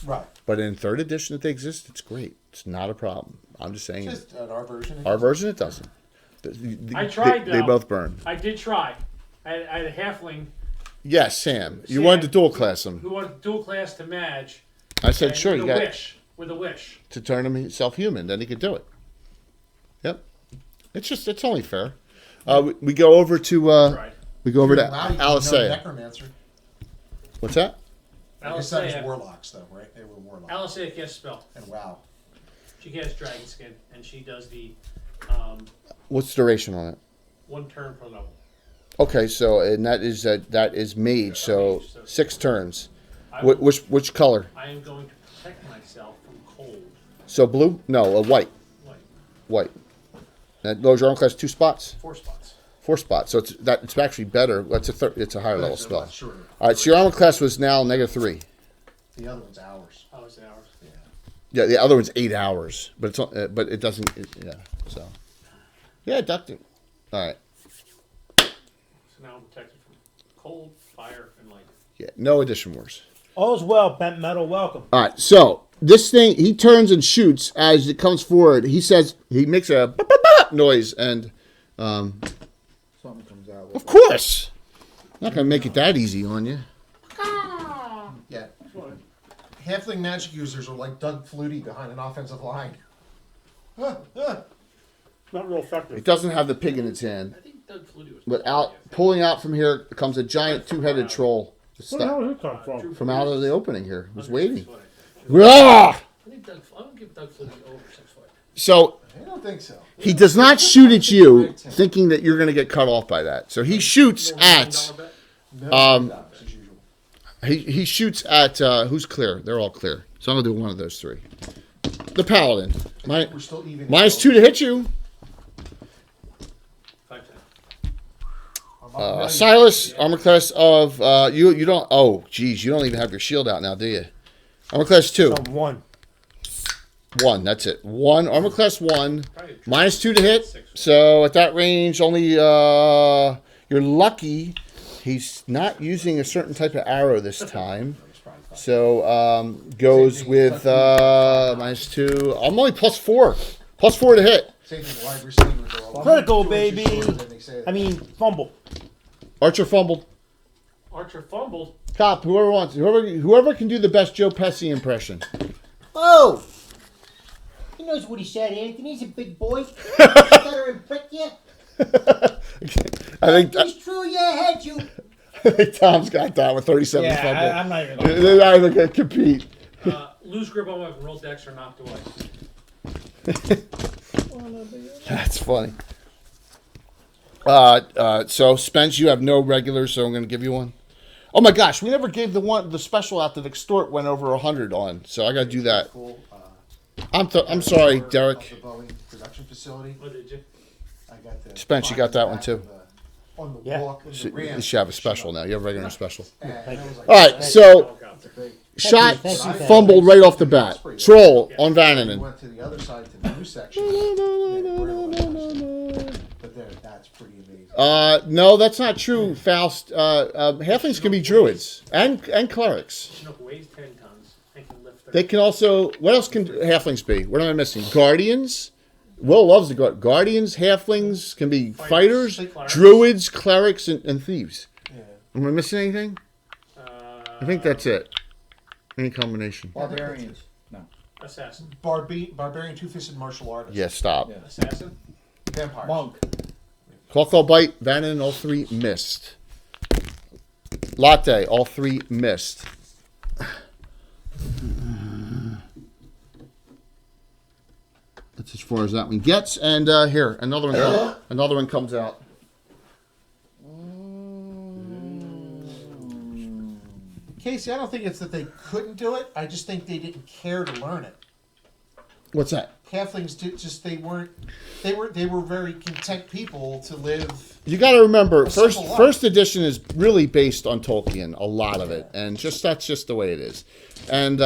Right. But in 3rd edition, if they exist, it's great. It's not a problem. I'm just saying. Just at our version. Our version, it doesn't. I tried, They though. both burn. I did try. I had a halfling Yes, Sam. You Sam, wanted to dual class him. who wanted dual class to Madge. I said, and sure, with you a got wish. With a wish. to turn him self-human. Then he could do it. Yep. It's only fair. We go over to Tried. we go over to Wow, you know Alisea. Necromancer. What's that? I guess that was Alisea warlocks, though, right? They were warlocks. Alisea casts spell. And wow. She casts dragon skin, and she does the What's the duration on it? 1 turn per level. Okay, so and that is mage, so Mage, so- 6 turns. I, will- Which color? I am going to protect myself from cold. So blue? No, a white. Like White. That lowers your armor class 2 spots, 4 spots. 4 spots. So it's actually better. It's a higher level It's a spell. lot shorter. All right, so your armor class was now -3. The other one's ours. Oh, it's hours. Yeah. Yeah, the other one's 8 hours, but but it doesn't. Yeah, so yeah, ducting. All right. So now I'm protected from cold, fire, and light. Yeah, no addition wars. All's well, bent metal, welcome. All right, so this thing, he turns and shoots as it comes forward. He says, he makes a noise, and something comes out. of course, not gonna make it that easy on you. Yeah. Halfling magic users are like Doug Flutie behind an offensive line. Not real effective. It doesn't have the pig in its hand, I think Doug Flutie was. but pulling out from here comes a giant 2-headed troll. Just Where the hell stuck did it come from? from out of the opening here. Was waiting. I Ah! think I don't give Doug Flutie over 6 foot. So I don't think so. he does not shoot at you, thinking that you're gonna get cut off by that. So he shoots at. No, as usual. He shoots at who's clear? They're all clear. So I'm gonna do one of those 3. The paladin. We're still even. -2 to hit you. 5-10. Silas, armor class of you don't. Oh, geez, you don't even have your shield out now, do you? Armor class 2. So 1. 1. That's it. 1 armor class 1. -2 to hit. So at that range, only you're lucky. He's not using a certain type of arrow this time. So goes with -2. I'm only +4. +4 to hit. Same thing, wide receivers are all Critical, 2 inches baby. shorter than they say. I mean, fumble. Archer fumbled. Archer fumbled. Cop, whoever wants, whoever can do the best Joe Pesci impression. Oh! He knows what he said, Anthony. He's a big boy. Stutter and prick you. I think It's true, yeah, had you. I think Tom's got that with 37 fumble. I'm not even. They're not even gonna compete. Lose grip on weapon. Roll dex or knocked away. That's funny. So Spence, you have no regulars, so I'm gonna give you one. Oh my gosh, we never gave the special out that Extort went over 100 on, so I gotta do that. Cool, I'm sorry, of Derek. the Boeing production facility. What did you? I got the Spence, you got that one too. On the Yeah. walk, on the ramp. You should have a special now. You have a regular special. And I was like, All right, so shot Thank you. fumbled right off the bat. Troll on we Vananen. went to the other side to the new section. But there, that's pretty amazing. No, that's not true, Faust. Halflings can be druids and clerics. Chinook weighs 10 tons and can lift 30. They can also. What else can halflings be? What am I missing? Guardians. Will loves the guardians. Halflings can be fighters, Clerics. druids, clerics, and thieves. Yeah. Am I missing anything? I think that's it. Any combination. Barbarians. No. Assassin. Barbarian two-fisted martial artist. Yeah, stop. Yeah. Assassin. Vampires. Monk. Claw bite, Vananen, all 3 missed. Latte, all 3 missed. That's as far as that one gets. And here, another one comes out. Casey, I don't think it's that they couldn't do it. I just think they didn't care to learn it. What's that? Halflings they were very content people to live. You got to remember, A simple life. first edition is really based on Tolkien, a lot of it, and that's just the way it is, and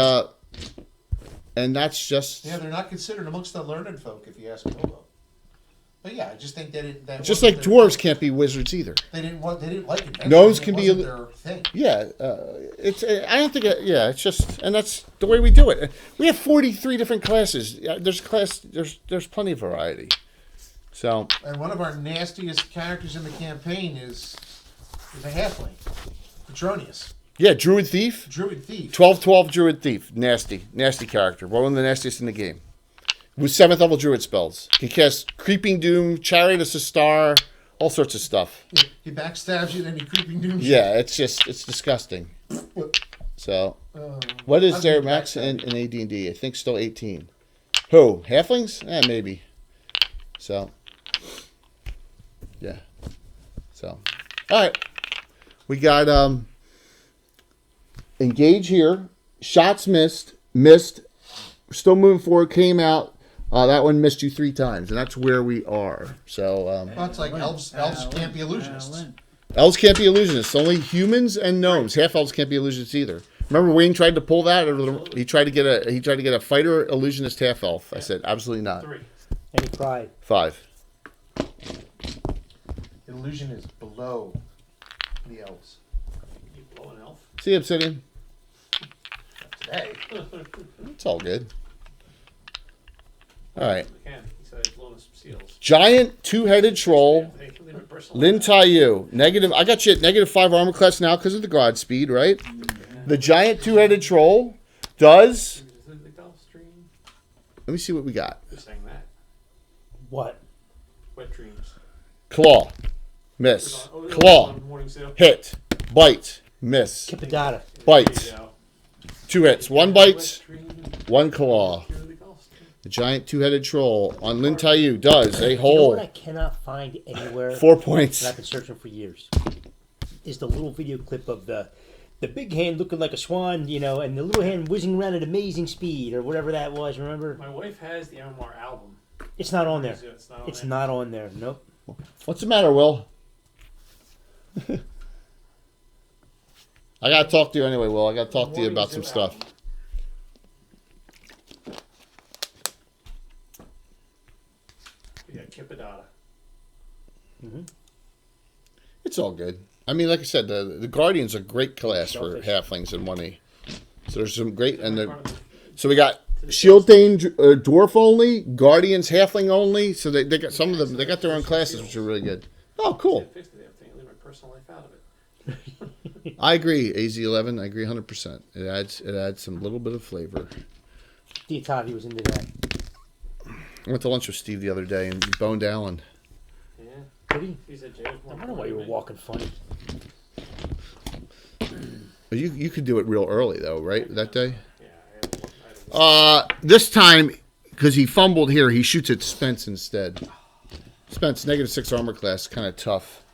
that's just Yeah, they're not considered amongst the learned folk, if you ask Bilbo. But yeah, I just think that just like dwarves can't be wizards either. They didn't like it. Gnomes can be their thing. Yeah, it's. I don't think. Yeah, it's just, and that's the way we do it. We have 43 different classes. There's plenty of variety. So And one of our nastiest characters in the campaign is a halfling, Petronius, yeah, druid thief, druid thief. 12 druid thief, nasty character. One of the nastiest in the game. With 7th level druid spells, can cast Creeping Doom, Chariot of Star, all sorts of stuff. He backstabs you, then he creeping dooms. Yeah, it's disgusting. So, what is I've their been max in backstabbed. AD&D? I think still 18. Who? Halflings? Maybe. So, yeah. So, all right. We got engage here. Shots missed. We're still moving forward. Came out. That one missed you 3 times, and that's where we are. So, Well, it's like elves can't be illusionists. elves can't be illusionists. Only humans and gnomes. Half elves can't be illusionists either. Remember, Wayne tried to pull that. He tried to get a fighter illusionist half elf. I said absolutely not. 3. And he cried. 5. Illusion is below the elves. You blow an elf. See Obsidian. Today, It's all good. All right. Again, he said he's blowing some seals. Giant 2-headed troll. They can leave it personal. Lin Taiyu. Negative. I got you at -5 armor class now because of the god speed, right? The giant 2-headed troll does. Is it the Gulf Stream? Let me see what we got. Who's saying that? What? Wet dreams. Claw. Miss. Oh, Claw. on Morning Seal. Hit. Bite. Miss. Kippadata. Bite. There you go. 2 hits. 1 bite. Wet dream. 1 claw. Cure the Gulf Stream. The giant 2-headed troll on Lin Taiyu does a You know what I hole. cannot find anywhere 4 points. that I've been searching for years? Is the little video clip of the big hand looking like a swan, and the little hand whizzing around at amazing speed, or whatever that was, remember? My wife has the MMR album. It's not on there. It's not on It's there. not on there. Nope. What's the matter, Will? I gotta talk to you anyway, Will. I gotta talk to you about some stuff. Yeah, Kippadata. It's all good. I mean, like I said, the Guardian's a great class for Selfish. halflings in 1E. So there's some great, so we got Shield Thane Dwarf only, Guardians Halfling only. So they got some of them. They got their own classes, which are really good. Oh, cool. Fix the damn thing. Leave my personal life out of it. I agree. AZ11. I agree 100%. It adds some little bit of flavor. Steve thought he was into that. I went to lunch with Steve the other day and he boned Alan. Yeah. Did he? He said Jay was more I wonder why you were walking funny. But you could do it real early though, right? That day. Yeah, I had This time because he fumbled here, he shoots at Spence instead. Spence -6 armor class, kind of tough.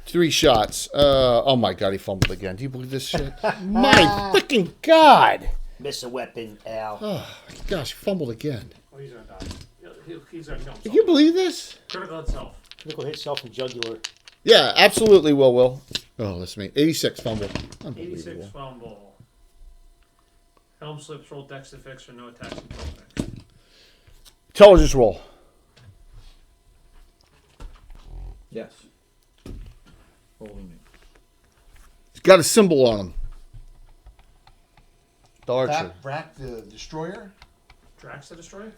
3 shots. Oh my god, he fumbled again. Do you believe this shit? My freaking god! Miss a weapon, Al. Oh gosh, fumbled again. Oh, he's gonna die. He's gonna kill himself. Can you believe this? Critical itself. Look, hit self and jugular. Yeah, absolutely, Will. Oh, that's me. 86 fumble. 86 Unbelievable. fumble. Helm slips, roll dex to fix, or no attacks until fix. Intelligence roll. Yes. Holding it. He's got a symbol on him. The archer. Brack the Destroyer? Drax the Destroyer?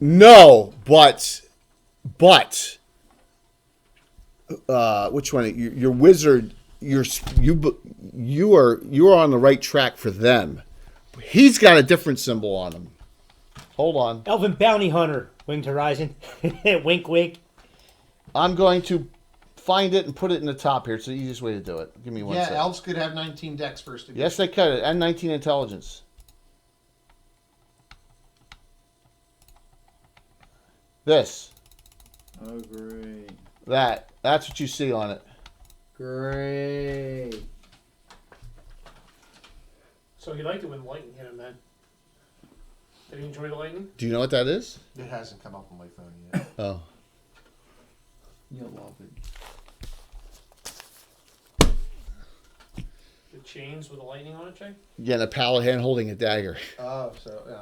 No, but which one? Your wizard. You are on the right track for them. He's got a different symbol on him. Hold on. Elven Bounty Hunter. Winged Horizon. Wink, wink. I'm going to find it and put it in the top here. It's the easiest way to do it. Give me one Yeah, second. elves could have 19 decks first edition. Yes, they could. And 19 intelligence. This. Oh, great. That's what you see on it. Great. So he liked it when lightning hit him then. Did he enjoy the lightning? Do you know what that is? It hasn't come up on my phone yet. Oh. You'll love it. The chains with the lightning on it, Jay? Yeah, and a pallid hand holding a dagger. Oh, so yeah, I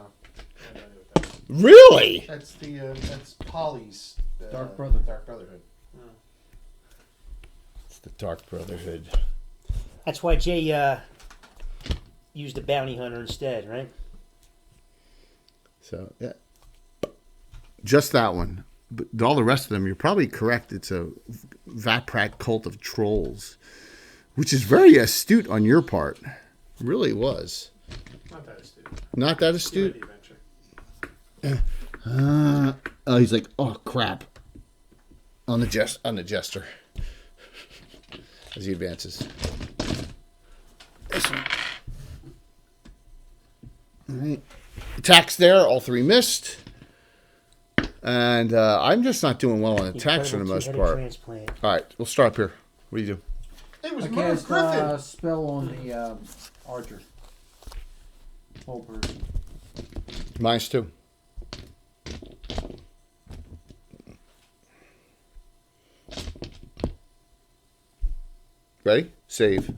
have no idea what that is. Really? that's that's Polly's Dark Brotherhood. Dark Brotherhood. It's the Dark Brotherhood. That's why Jay used the Bounty Hunter instead, right? So, yeah. Just that one. But all the rest of them, you're probably correct. It's a Vaprak cult of trolls, which is very astute on your part. It really was. Not that astute. Not that Give it astute? the adventure. He's like, oh, crap. On the jester. As he advances. This one. All right. Attacks there. All 3 missed. And I'm just not doing well on attacks for the most Two-headed part. transplant. All right, we'll start up here. What do you do? It was I Merv cast Griffin. spell on the archer. Whole person. -2. Ready? Save.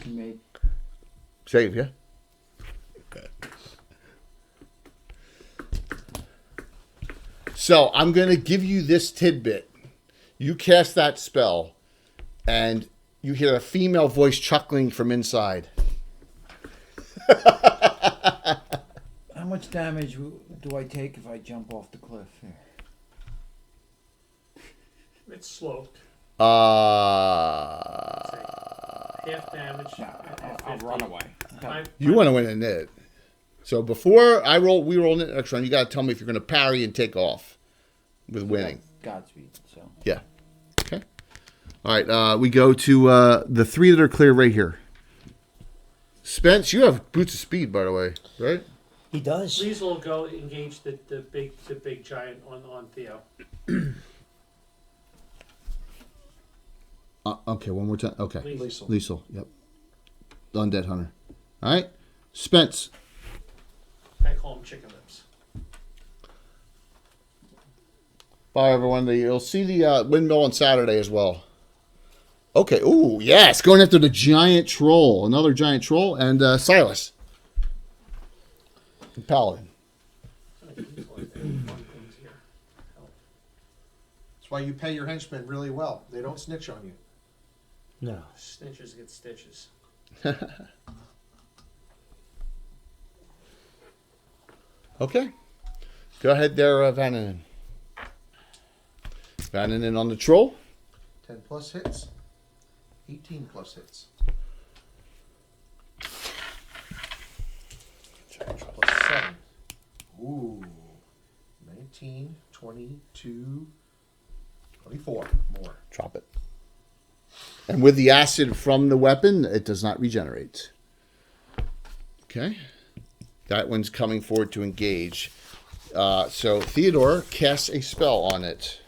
He made. Save, yeah? So I'm going to give you this tidbit. You cast that spell, and you hear a female voice chuckling from inside. How much damage do I take if I jump off the cliff here? It's sloped. Half damage. I'll run away. You want to win a knit. So before we roll knit next round, you got to tell me if you're going to parry and take off with winning. Godspeed. So. Yeah. Okay. All right. We go to the 3 that are clear right here. Spence, you have boots of speed, by the way, right? He does. Please will go engage the big giant on Theo. Okay, one more time. Okay. Liesel. Liesel, yep. Undead Hunter. All right. Spence. I call him chicken lips. Bye, everyone. You'll see the windmill on Saturday as well. Okay. Ooh, yes. Going after the giant troll. Another giant troll. And Silas. The Paladin. That's why you pay your henchmen really well. They don't snitch on you. No. Snitches get stitches. Okay. Go ahead there, Vannanen. Vannanen on the troll. 10 plus hits. 18 plus hits. Plus 7. Ooh. 19, 22, 24 more. Drop it. And with the acid from the weapon, it does not regenerate. Okay. That one's coming forward to engage. So Theodore casts a spell on it.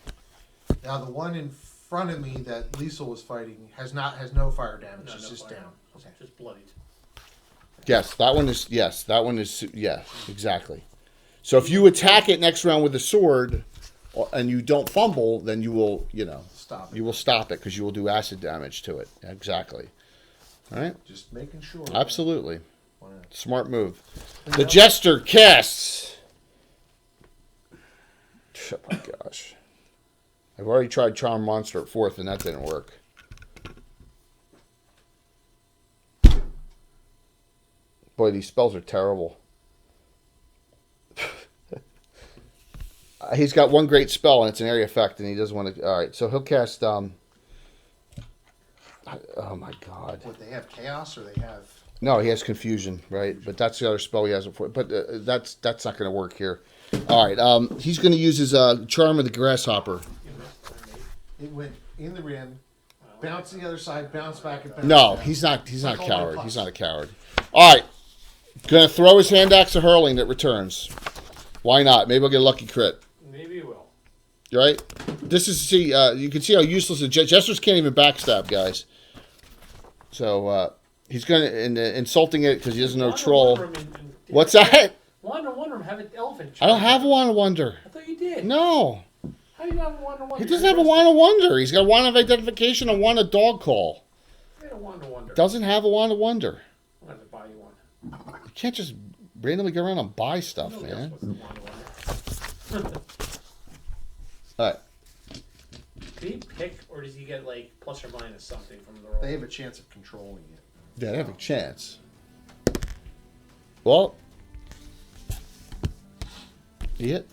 Now the one in front of me that Liesel was fighting has no fire damage. No, it's no just fire. down. Okay. Just bloodied. Yes, that one is. Yes, that one is. Yeah, exactly. So if you attack it next round with a sword, and you don't fumble, then you will, Stop it. you will stop it because you will do acid damage to it. Exactly. All right. Just making sure. Absolutely. Wanna- Smart move. The Jester casts. Oh my gosh. I've already tried Charm Monster at 4th, and that didn't work. Boy, these spells are terrible. He's got one great spell, and it's an area effect, and he doesn't want to... All right, so he'll cast... Oh, my God. What, they have chaos or they have... No, he has confusion, right? But that's the other spell he has it for. But that's not going to work here. All right, he's going to use his Charm of the Grasshopper. It went in the rim, bounced to the other side, bounced back and bounced No, back. he's not a Like coward. all He's not a coward. All right, going to throw his hand axe of hurling that returns. Why not? Maybe I'll get a lucky crit. Maybe you will. Right? This is you can see how useless the Jesters can't even backstab, guys. So he's going to insulting it because he doesn't know troll. What's that? Wand Room have an elephant. I don't have a Wand of Wonder. I thought you did. No, How do you have a Wand of Wonder? he doesn't have a Wand of Wonder. He's got a Wand of Identification, a Wand of Dog Call. I had a Wand of Wonder. Doesn't have a Wand of Wonder. I'm going to buy you one. You can't just randomly go around and buy stuff, Nobody else man. wants a Wand of Wonder. All right. Can he pick, or does he get like plus or minus something from the roll? They have a chance of controlling it. Yeah, they have a chance. Well, he hit.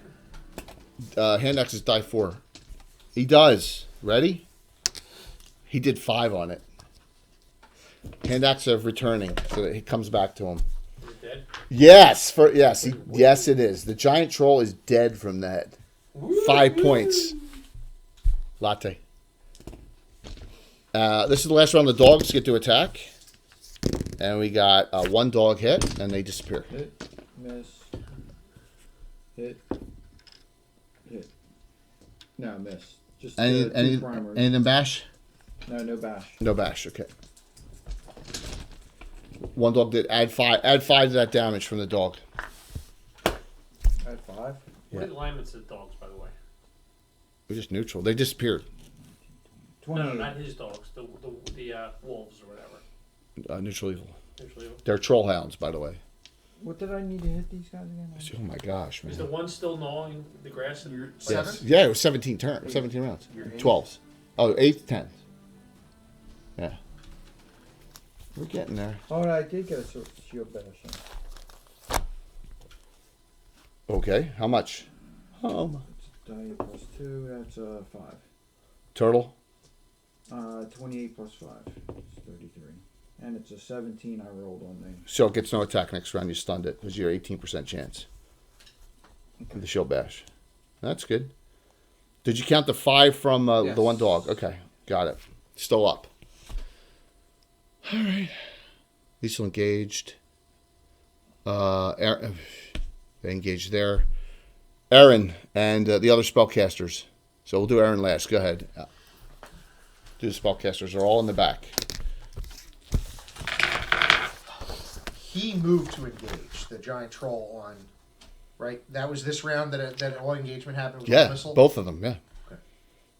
Hand axe is die 4. He does. Ready? He did 5 on it. Hand axe of returning, so that he comes back to him. Is it dead? Yes, yes, it is. The giant troll is dead from that. 5 points. Latte. This is the last round. The dogs get to attack, and we got 1 dog hit, and they disappear. Hit, miss, hit, hit. No, miss. Just two primers. Anything bash? No bash. No bash. Okay. 1 dog did add 5. Add 5 to that damage from the dog. At 5. What are the alignments of the dogs, by the way? We're just neutral. They disappeared. 28. No, not his dogs. The wolves or whatever. Neutral evil. Usually, They're troll hounds, by the way. What did I need to hit these guys again? Oh my gosh, man. is the one still gnawing the grass? And You're Yes. 7? Yeah, it was 17 turns. 17 rounds. You're 8. 12s. Oh, 8th, 10th. Yeah. We're getting there. Oh, I did get a shield bash. Okay, how much? It's die plus 2, that's 5. Total? 28 plus 5 is 33. And it's a 17 I rolled on the... So it gets no attack next round. You stunned it. It was your 18% chance. Okay. The shield bash. That's good. Did you count the 5 from Yes. the 1 dog? Okay, got it. Still up. All right. He's still engaged. They engaged there. Aaron and the other spellcasters. So we'll do Aaron last. Go ahead. Do the spellcasters. They're all in the back. He moved to engage the giant troll on, right? That was this round that all engagement happened with the Yeah, missile? both of them. Yeah. Okay.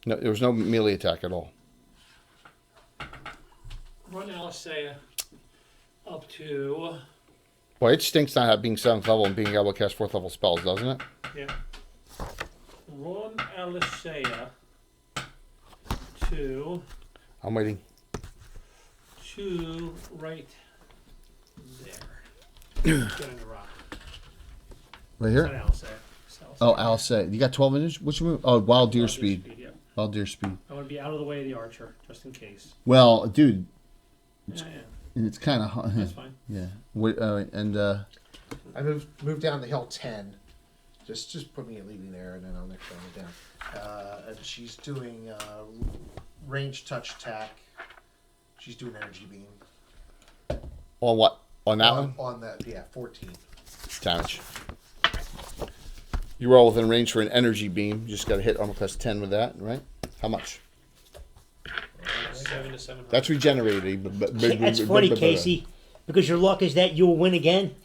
No, there was no melee attack at all. Run Alisea up to Boy, it stinks not being 7th level and being able to cast 4th level spells, doesn't it? yeah. Run Alisea to I'm waiting. 2 right there. Get in the rock. Right Is here? that Alice there? Oh, Al said. You got 12 inches? Which move? Oh, wild deer speed. Yeah. Wild deer speed. I want to be out of the way of the archer, just in case. Well, dude, Yeah. it's kind of hot. That's fine. Yeah. I moved down the hill 10. Just put me at leaving there, and then I'll next round it down. And she's doing range touch attack. She's doing energy beam. On what? On that one? On that, yeah, 14. Damage. You roll within range for an energy beam. You just got to hit armor class 10 with that, right? How much? 7 to 7. That's regenerated. That's funny, Casey, because your luck is that you'll win again.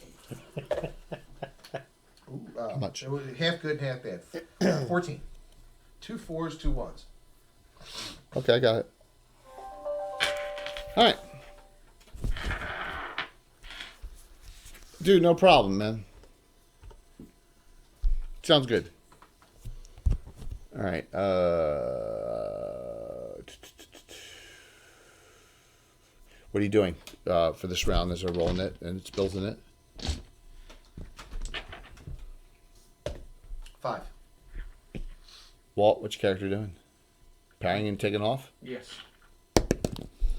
How much? Half good, half bad. 14. 2 4s, 2 1s. Okay, I got it. All right. Dude, no problem, man. Sounds good. All right. What are you doing for this round as they're rolling it and it's building it? 5. Walt, what's your character doing? Parrying and taking off? Yes.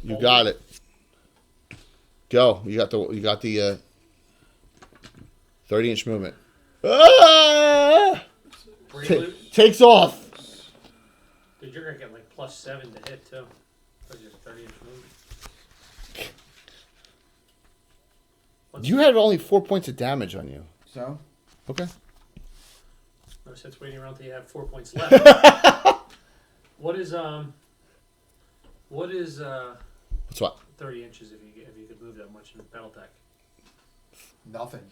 You got it. Go. You got the 30-inch movement. Ah! Takes off. Dude, you're going to get like +7 to hit, too. Because you're 30-inch movement. You had only 4 points of damage on you. So? Okay. No sense waiting around till you have 4 points left. What is What's what? 30 inches if you could move that much in Battletech? Nothing.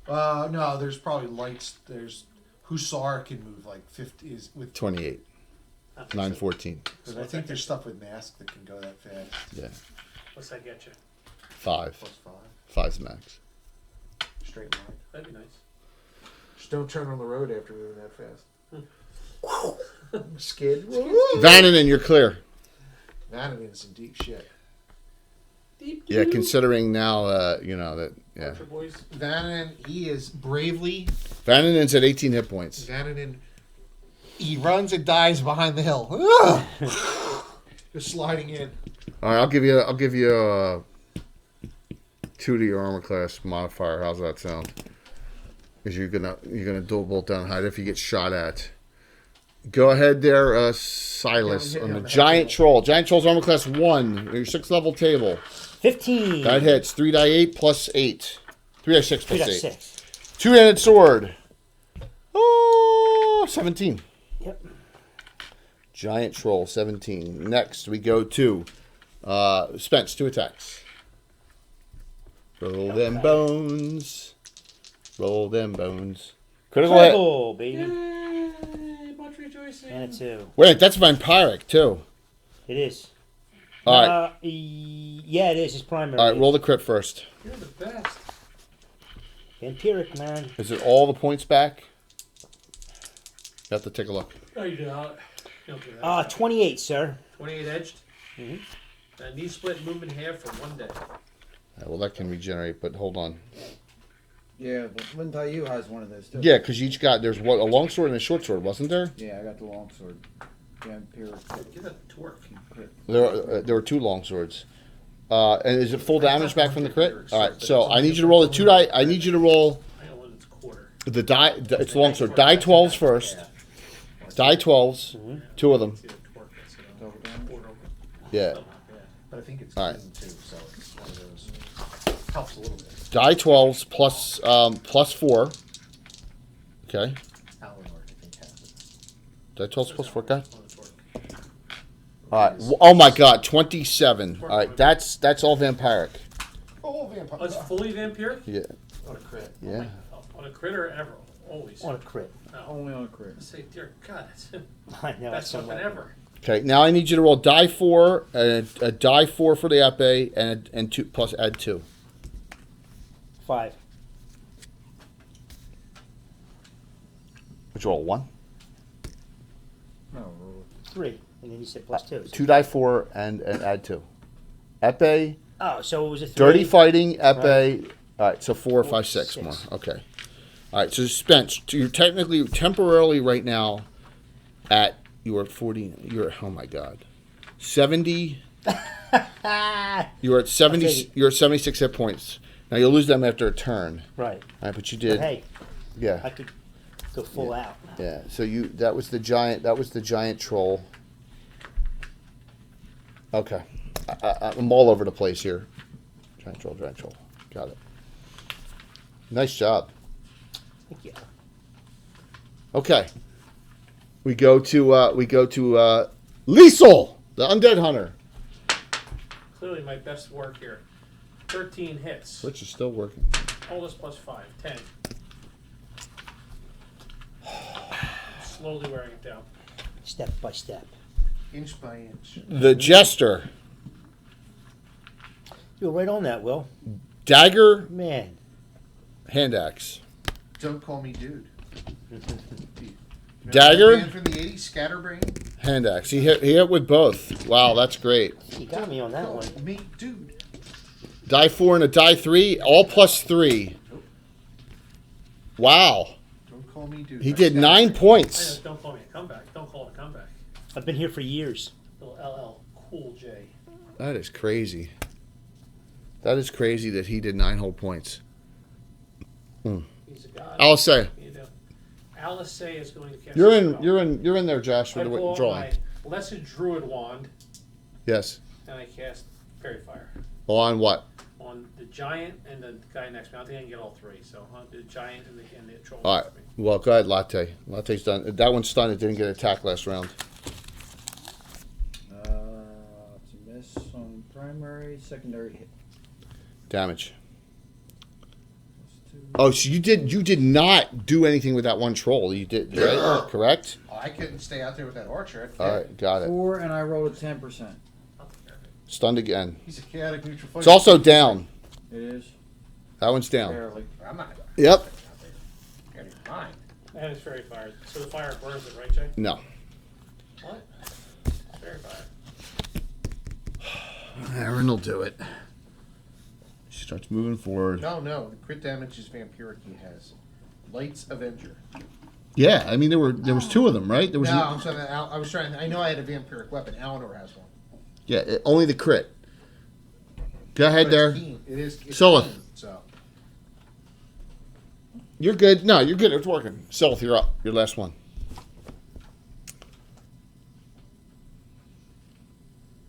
No, there's probably lights. There's Hussar can move like 50 is with 28. 914. Because I think there's stuff with mask that can go that fast. Yeah. What's that get you? 5. +5. 5's max. Straight line. That'd be nice. Just don't turn on the road after moving that fast. Skid. Vananen, you're clear. Vananen's in deep shit. Yeah, considering now, that, yeah. Archer boys. Vananen, he is bravely. Vananen's at 18 hit points. Vananen, he runs and dives behind the hill. Just sliding in. All right, I'll give you a 2 to your armor class modifier. How's that sound? Because you're gonna dual bolt down height if you get shot at. Go ahead there, Silas, Yeah, on the the giant head troll. Giant troll's armor class 1. Your 6th level table. 15. That hits. 3 die 8 plus 8. 3 die 6 plus 8. 6. 2-handed sword. Oh, 17. Yep. Giant troll, 17. Next, we go to Spence, 2 attacks. Roll them bones. Roll them bones. Critical hit. Critical, baby. Yay, much rejoicing. And a 2. Wait, that's vampiric, too. It is. All right. Yeah, it is. It's primary. All right, roll the crit first. You're the best. Vampiric, man. Is it all the points back? You have to take a look. No, you do not. You don't do that. 28, sir. 28 edged. Knee split, movement half for 1 day. Well, that can regenerate, but hold on. Yeah, but Lintayu has one of those too. Yeah, because you each got, there's what, a long sword and a short sword, wasn't there? Yeah, I got the long sword. Vampire. Give that to work. There were 2 long swords. And is it full damage back from the crit? All right, so I need you to roll the 2 die. I need you to roll I know it's quarter. the die. It's long sword. Die 12s first. Die 12s. 2 of them. See the torque that's Double damage. quarter over. Yeah. But I think it's All right. clean too, so it's one of those. Helps a little bit. Die 12s plus 4. Okay. Alan, I think, has it. Die 12s plus 4. Okay. On the torque. All right. Oh my God, 27. All right, that's all vampiric. Oh, vampire. Oh, it's fully vampiric? Yeah. On a crit. Yeah. Oh, on a critter ever. Always. On a crit. Only on a crit. Say, dear God, that's I know. best that's weapon ever. Okay. Now I need you to roll die 4, a die 4 for the epee, and 2 plus add 2. 5. Which roll 1? No, roll 3. And then you said plus 2. 2 die 4 and add 2. Epee, Oh, so it was a 3. Dirty fighting, epee. Right. All right, so 4, 5, 6 more. Okay. All right, so Spence, you're technically temporarily right now at you're at 40. You're oh my god, 70. You're at 70. You're at 76 hit points. Now you'll lose them after a turn. Right. All right, but you did. But hey, Yeah. I could go full out. Yeah. So that was the giant troll. Okay. I'm all over the place here. Giant troll. Got it. Nice job. Thank you. Okay. We go to Liesel, the undead hunter. Clearly my best work here. 13 hits. Which is still working. Oldest plus 5. 10. Slowly wearing it down. Step by step. Inch by inch. The jester. You were right on that, Will. Dagger, Man. hand axe. Don't call me dude. Dagger? Man from the 80s, Scatterbrain. Hand axe. He hit with both. Wow, that's great. You got me on that Call one. me dude. Die 4 and a die 3, all plus 3. Wow. Don't call me dude. He My did 9 Scatterbrain. I know, points. don't call me a comeback. Don't call it a comeback. I've been here for years. Little LL Cool J. That is crazy. That is crazy that he did 9 whole points. He's a god. I'll say. You know. Alice Say is going to cast You're a in. spell. You're in there, Josh, I with the pull out drawing. my Lesser Druid Wand Yes. and I cast Fairy Fire On what? on the giant and the guy next to me. I don't think I can get all 3. So the giant and the troll All right. next to me. Well, go ahead, Latte. Latte's done. That one's stunned. It didn't get attacked last round. It's a miss on primary, secondary hit. Damage. Plus 2. Oh, so you did not do anything with that one troll. You did, right? Correct? Oh, I couldn't stay out there with that archer. All right, got it. 4, and I rolled a 10%. I'll take care of it. Stunned again. He's a chaotic neutral fighter. It's also down. It is. That one's down. Barely. I'm not. Yep. Can't even mind. And it's Fairy Fire. So the fire burns it, right, Jay? No. What? Fairy Fire. Aaron will do it. She starts moving forward. No, the crit damage is vampiric. He has Light's Avenger. Yeah, I mean there was 2 of them, right? There was No, I'm sorry. I was trying. I know I had a vampiric weapon. Eleanor has one. yeah, only the crit. Go ahead But there. it's keen. It is. It's Solith. keen, so You're good. No, you're good. It's working. Self, you're up. Your last one.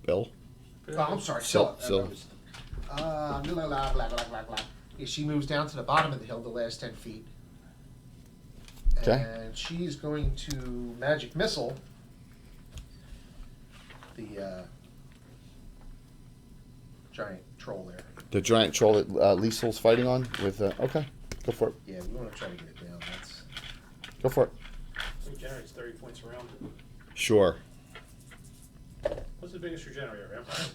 Bill. Oh, I'm sorry. Sil- Solith. Blah, blah, blah, blah, blah, blah. Yeah, she moves down to the bottom of the hill, the last 10 feet. Okay. And she's going to magic missile the giant troll there. The giant troll that Liesel's fighting on with. Okay, go for it. Yeah, we want to try to get it down. That's Go for it. It generates 30 points a round. Sure. What's the biggest regenerator, Vampire?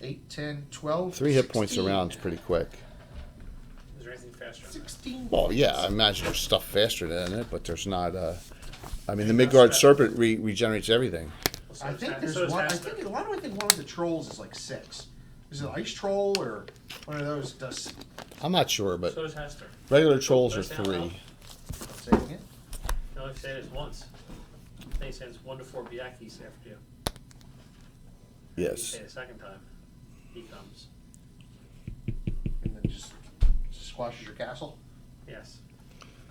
8, 10, 12. 3 hit points 16. around is pretty quick. Is there anything faster? 16. Well, yeah, I imagine there's stuff faster than it, but there's not. I mean, the Midgard Serpent regenerates everything. So I does think Ha- there's so does one. I Haster. think one of the trolls is like 6. Is it an ice troll or one of those? Does I'm not sure, but So does Haster. regular trolls are Does that 3. help? say it again? No, I've said it once. Then he sends 1 to 4 Biakis after you. You Yes. say it a second time. He comes. And then just squashes your castle. Yes.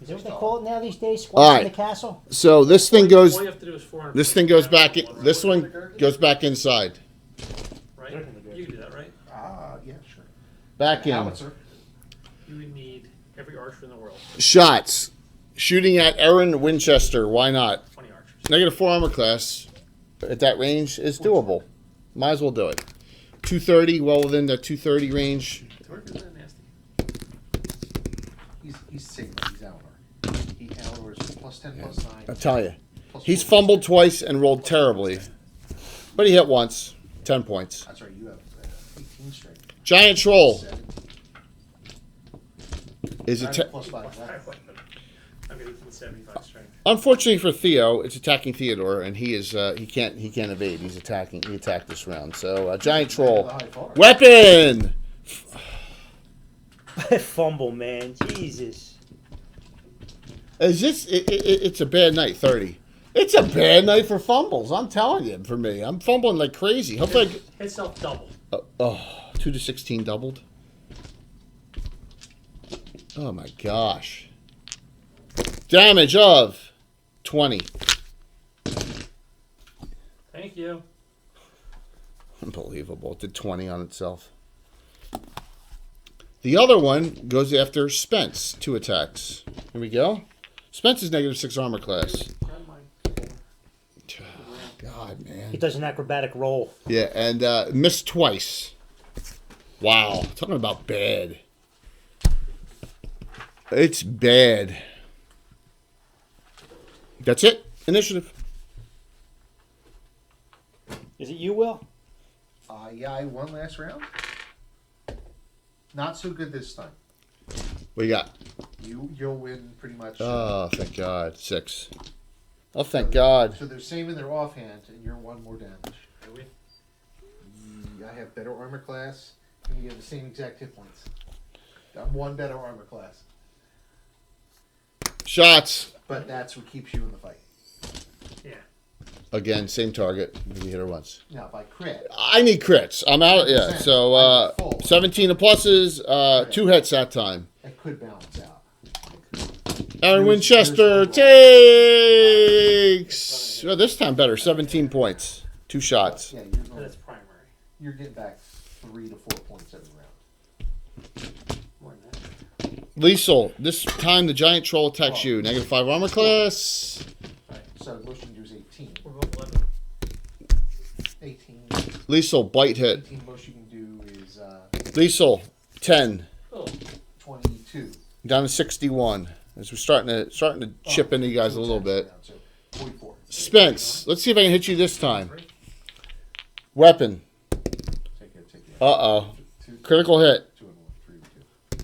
Is that what they call it now these days? All Squashing right. the castle? So this thing goes. All you have to do is 400. This thing goes back. This one goes back inside. Right? You can do that, right? Yeah, sure. Back in. Howitzer. You would need every archer in the world. Shots. Shooting at Aaron Winchester. Why not? 20 archers. -4 armor class at that range is doable. Might as well do it. 230, well within the 230 range. Torque isn't nasty. He's Sigma. He's Eleanor. Eleanor is plus 10, plus 9. I tell you, plus he's 4. fumbled twice and rolled terribly, but he hit once. 10 points. That's right. You have 18 strength. Giant troll 7. is a. Plus 5. I'm going to 75 strength. Unfortunately for Theo, it's attacking Theodore, and he can't evade. He attacked this round. So giant troll, The high bar. weapon. Fumble, man. Jesus. Is this? It's a bad night. 30. It's a bad night for fumbles. I'm telling you. For me, I'm fumbling like crazy. Hopefully, Hit self double. 2 to 16 doubled. Oh my gosh. Damage of 20. Thank you. Unbelievable. It did 20 on itself. The other one goes after Spence. 2 attacks. Here we go. Spence is -6 armor class. God, man. He does an acrobatic roll. Yeah, and missed twice. Wow. Talking about bad. It's bad. That's it. Initiative. Is it you, Will? Yeah, I won last round. Not so good this time. What you got? You'll win pretty much. Oh, thank God. 6. Oh, thank God. So they're same in their offhand, and you're 1 more damage. Are we? I have better armor class, and you have the same exact hit points. I'm 1 better armor class, Shots. but that's what keeps you in the fight. Yeah. Again, same target. You hit her once. Now, if I crit, I need crits. I'm out. Yeah. So 17 of pluses. 2 hits that time. it could balance out. Aaron Here's- Winchester here's takes. Well, this time better. 17 points. 2 shots. Yeah, That's primary. you're getting back 3 to 4 points every round. More than that. Liesel. This time the giant troll attacks you. -5 armor class. So most you can do is 18. We're both 11. 18. Liesel bite hit. 18 most you can do is Liesel 10. Oh, 22. Down to 61. As we're starting to chip into you guys a little bit. So 44. Spence. Let's see if I can hit you this time. Weapon. Take it. Uh-oh. 2, Critical hit. 2 and 1, 3 and 2.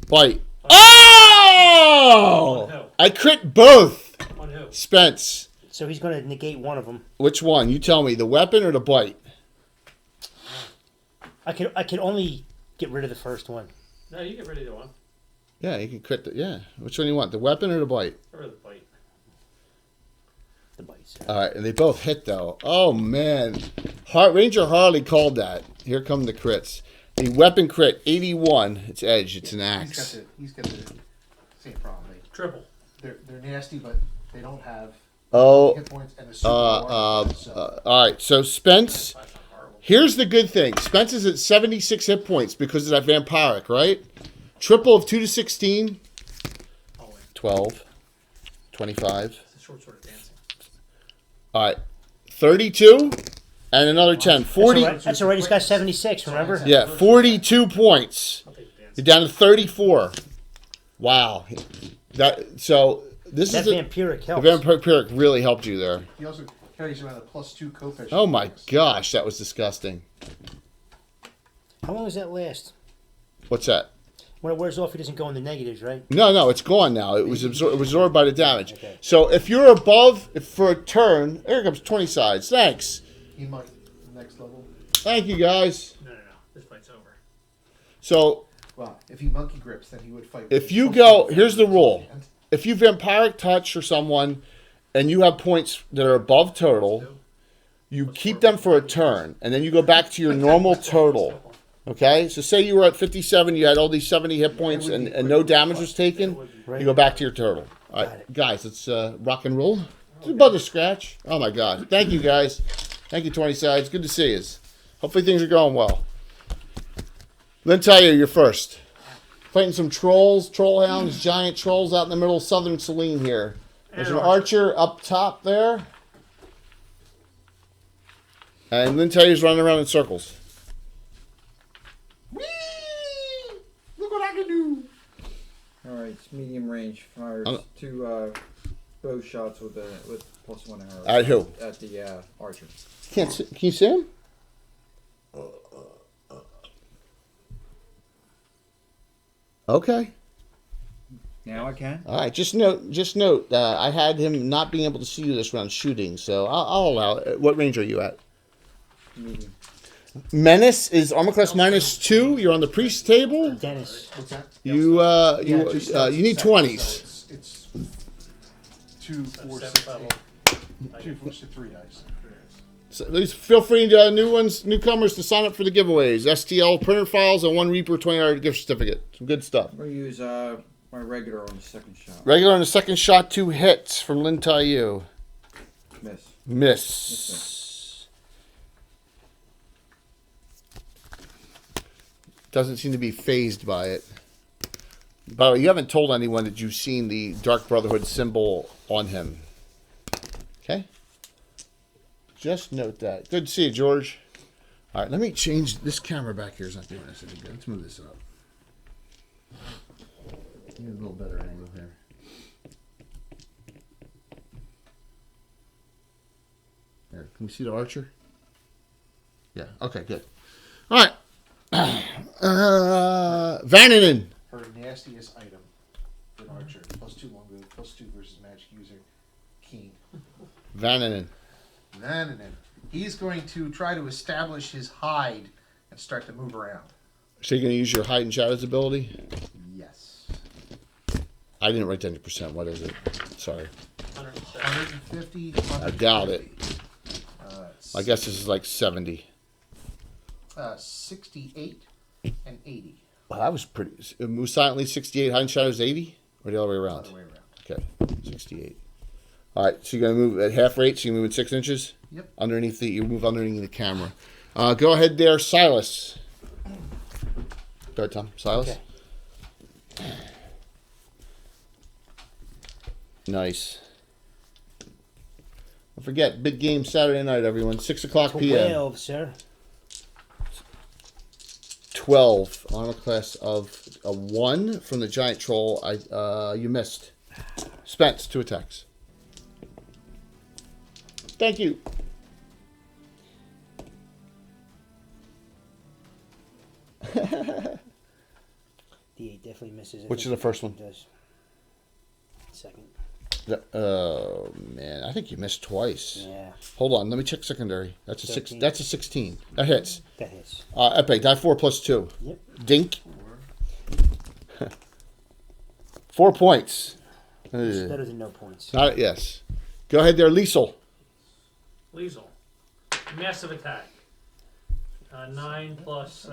Bite. Oh! I crit both. on who? Spence. So he's going to negate one of them. Which one? You tell me. The weapon or the bite? I can only get rid of the first one. No, you get rid of the one. Yeah, you can crit the... Yeah. Which one you want? The weapon or the bite? Get rid of the bite. The bites. All right. And they both hit, though. Oh, man. Ranger Harley called that. Here come the crits. The weapon crit, 81. It's edge. It's an axe. He's got the same problem. Triple. They're nasty, but they don't have Oh, hit points and the super armor, so all right. So Spence, That's not horrible. here's the good thing. Spence is at 76 hit points because of that vampiric, right? Triple of 2 to 16, Oh, wait. 12, 25. It's a short sword of dancing. All right, 32, and another 10. 40. That's all right. He's got 76, remember? Yeah, 42 points. I'll take the You're dancing. down to 34. Wow. This That is vampiric the helps. vampiric really helped you there. he also carries around a +2 coefficient. Oh my gosh, that was disgusting. How long does that last? What's that? When it wears off, he doesn't go in the negatives, right? No, it's gone now. It was absorbed by the damage. Okay. So if you're above for a turn, here comes 20 sides. Thanks. He might next level. Thank you guys. No. This fight's over. So Well, if he monkey grips, then he would fight. if you go, here's the rule. If you vampiric touch or someone and you have points that are above total, you keep them for a turn and then you go back to your normal total. Okay? So say you were at 57, you had all these 70 hit points and no damage was taken, you go back to your total. All right, guys, let's rock and roll. It's above the scratch. Oh my God. Thank you guys. Thank you, 20 sides. Good to see you. Hopefully things are going well. Lynn Taylor, you're first. Fighting some trolls, troll hounds, giant trolls out in the middle of southern Saline here. There's an archer up top there. And Lynn Taylor's running around in circles. Whee! Look what I can do. Alright, it's medium range. Fires Oh. 2 bow shots with +1 arrow. At who? At the archer. Can you see him? Okay. Now I can. All right, just note. I had him not being able to see you this round shooting, so I'll allow it. What range are you at? Medium. Menace is armor class -2. You're on the priest table. Dennis. What's that? You need 20s. So it's 2, 4, 6, Seventh level. 2, 4, 6, 3 dice. So please feel free to newcomers to sign up for the giveaways. STL printer files and 1 Reaper $20 gift certificate. Some good stuff. I'm gonna use my regular on the second shot. Regular on the second shot, 2 hits from Lin Taiyu. Miss. Doesn't seem to be phased by it. By the way, you haven't told anyone that you've seen the Dark Brotherhood symbol on him. Okay? Just note that. Good to see you, George. All right, let me change this camera back here. Is not doing this any good. Let's move this up. Get a little better angle here. There, can we see the archer? Yeah. Okay. Good. All right. Vananen. Her nastiest item for an archer. +2 long bow, +2 versus magic user. Keen. Vananen. Then he's going to try to establish his hide and start to move around. So you're going to use your hide and shadows ability? Yes. I didn't write down your percent. What is it? Sorry. 150. I doubt it. Uh, I guess this is like 70. 68 and 80. Well, that was pretty. Move silently 68, hide and shadows 80? Or the other way around? Other way around. Okay, 68. All right, so you're going to move at half rate, so you move at 6 inches? Yep. Underneath you move underneath the camera. Go ahead there, Silas. Go ahead, Tom. Silas? Okay. Nice. Don't forget, big game Saturday night, everyone. 6 o'clock p.m. 12, sir. 12. Armor class of a 1 from the giant troll. You missed. Spence, 2 attacks. Thank you. The 8 definitely misses. Which is the first one? Does. Second. Oh man, I think you missed twice. Yeah, Hold on, let me check secondary. That's a 6. 13. That's a 16. That hits. that hits. Epic, die 4 plus 2. Yep. Dink. 4 points. It's better than no points. Yes. Go ahead there, Liesel. Liesel. Massive attack. 9 plus.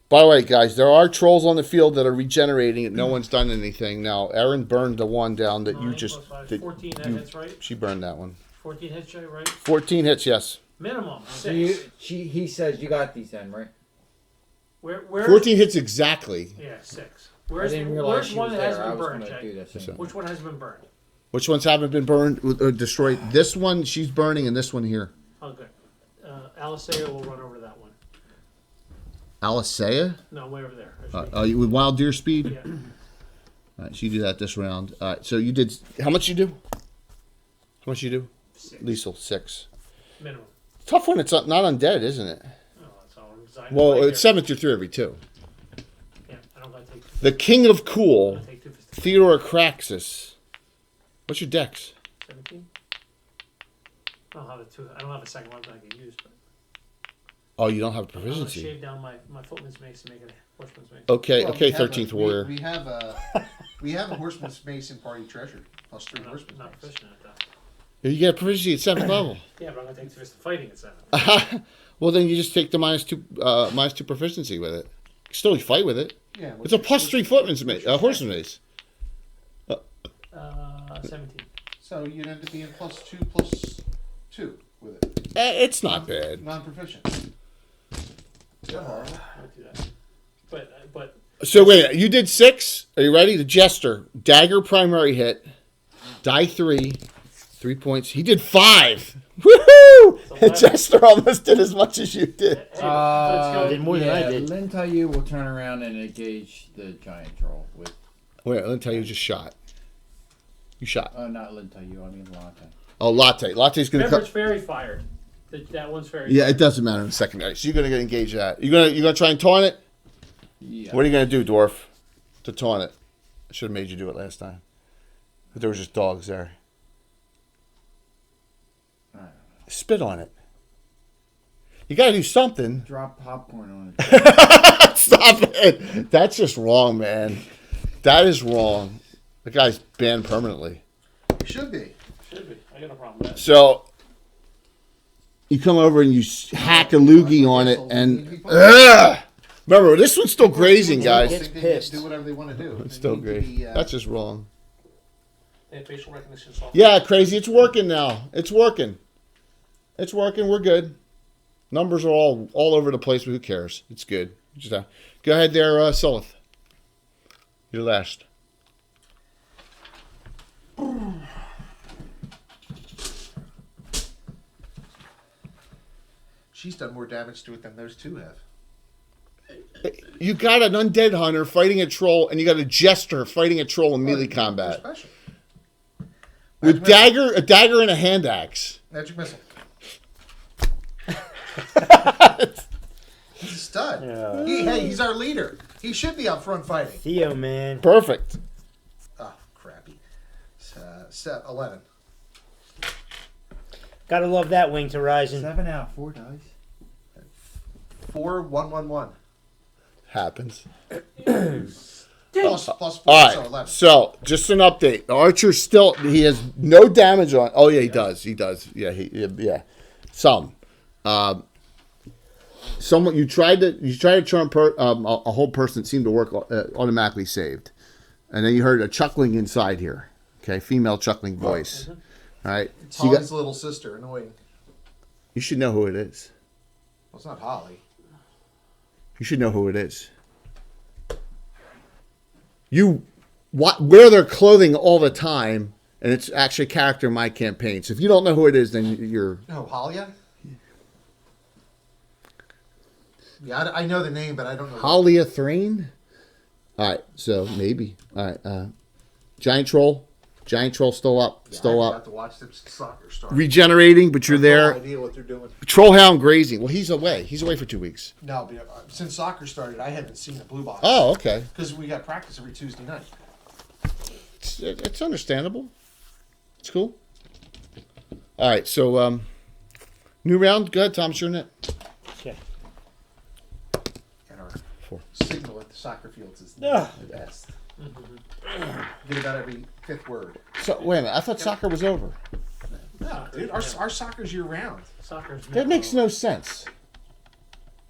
By the way, guys, there are trolls on the field that are regenerating and no one's done anything. Now, Erin burned the one down that you 9 just... plus 5, that 14, that you- hits, right? She burned that one. 14 hits, right? 14 hits, yes. Minimum. So 6. he says you got these then, right? Where? 14 hits exactly. Yeah, 6. I Where's didn't realize where's she one was that there. hasn't I been was burned, gonna Jay? do this. Yes, sir. Which one hasn't been burned? Which ones haven't been burned or destroyed? This one, she's burning, and this one here. Oh, good. Alisea will run over that one. Alisea? No, way over there. With wild deer speed? Yeah. All right, so you do that this round. All right, so you did... How much you do? How much you do? 6. Liesel, 6. Minimum. Tough one. It's not undead, isn't it? Oh, that's all I'm designed Well, to play it's here. 7 through 3 every 2. Yeah, I don't gotta take. The King of I'm Cool, gonna take 2 for Theodore Craxus. What's your dex? 17. I don't have a 2. I don't have a second one that I can use, but Oh, you don't have I'm gonna proficiency. shave down my footman's mace and make it a horseman's mace. Okay, Well, okay, we have 13th a- Warrior. We have a horseman's mace in party treasure. +3 I'm horseman's not mace. proficient at that. You get proficiency at 7th level. Yeah, but I'm gonna take 2 for fighting at 7. Well, then you just take the -2 proficiency with it. Still, you fight with it. Yeah, It's a +3 footman's mace, horseman's mace. 17. So you'd end up being +2 with it. It's not bad. Non-proficient. I might do that. But So wait, you did 6. Are you ready? The Jester, dagger primary hit, die 3, 3 points. He did 5. Woohoo! The Jester almost did as much as you did. hey, let's go. did more than I did. Lin Taiyu will turn around and engage the giant troll with. Wait, let me tell you, you just shot. You shot. Not Lin Taiyu. I mean Latte. Oh, Latte. Latte's gonna Remember, cut. it's fairy fired. That one's fairy. Yeah, it doesn't matter in the secondary. So you're gonna engage that. You're gonna try and taunt it. Yeah. What are you gonna do, dwarf, to taunt it? I should have made you do it last time. But there was just dogs there. Spit on it. You gotta do something. Drop popcorn on it. Stop it. That's just wrong, man. That is wrong. The guy's banned permanently. Should be. Should be. I got no problem with that. So you come over and you hack a loogie on it, and remember, this one's still grazing, guys. Gets They pissed. do whatever they want to do. It's They still need to grazing. be, That's just wrong. They have facial recognition software. Yeah, crazy. It's working now. It's working. It's working. We're good. Numbers are all over the place, but who cares? It's good. Just, go ahead there, Sulith. You're last. She's done more damage to it than those two have. You got an undead hunter fighting a troll, and you got a jester fighting a troll in melee They're combat. special. With a dagger and a hand axe. Magic missile. He's a stud. Yeah. He's our leader. He should be up front fighting. Theo, man. Perfect. Oh, crappy. Set 11. Gotta love that Winged Horizon. 7 out, 4 dice. 4, 1, 1, 1. Happens. Plus 4, All so right. 11. So, just an update. The archer still, he has no damage on. Oh, yeah, he does. He does. Yeah, yeah. Some. Someone you tried to turn a whole person seemed to work automatically saved, and then you heard a chuckling inside here. Okay, female chuckling voice. All right, It's so Holly's little sister. Annoying. you should know who it is. Well, it's not Holly. You should know who it is. You wear their clothing all the time, and it's actually a character in my campaign. So if you don't know who it is, then you're. No, Holly? Yeah, I know the name, but I don't know. Halia Thrain? Alright, so maybe. Alright, Giant Troll. Giant Troll still up. Yeah, Still I up. have to watch them soccer start. Regenerating, but you're No there. idea what they're doing. Trollhound grazing. Well, he's away. He's away for 2 weeks. No, but since soccer started, I haven't seen a blue box. Oh, okay. Because we got practice every Tuesday night. It's understandable. It's cool. Alright, so, new round. Go ahead, Tom. It's your net. Okay. And our 4. signal at the soccer fields is Ugh. the best. Get about every 5th word. So, wait a minute. I thought soccer was over. No, dude, our soccer's year round. Soccer's That makes no sense.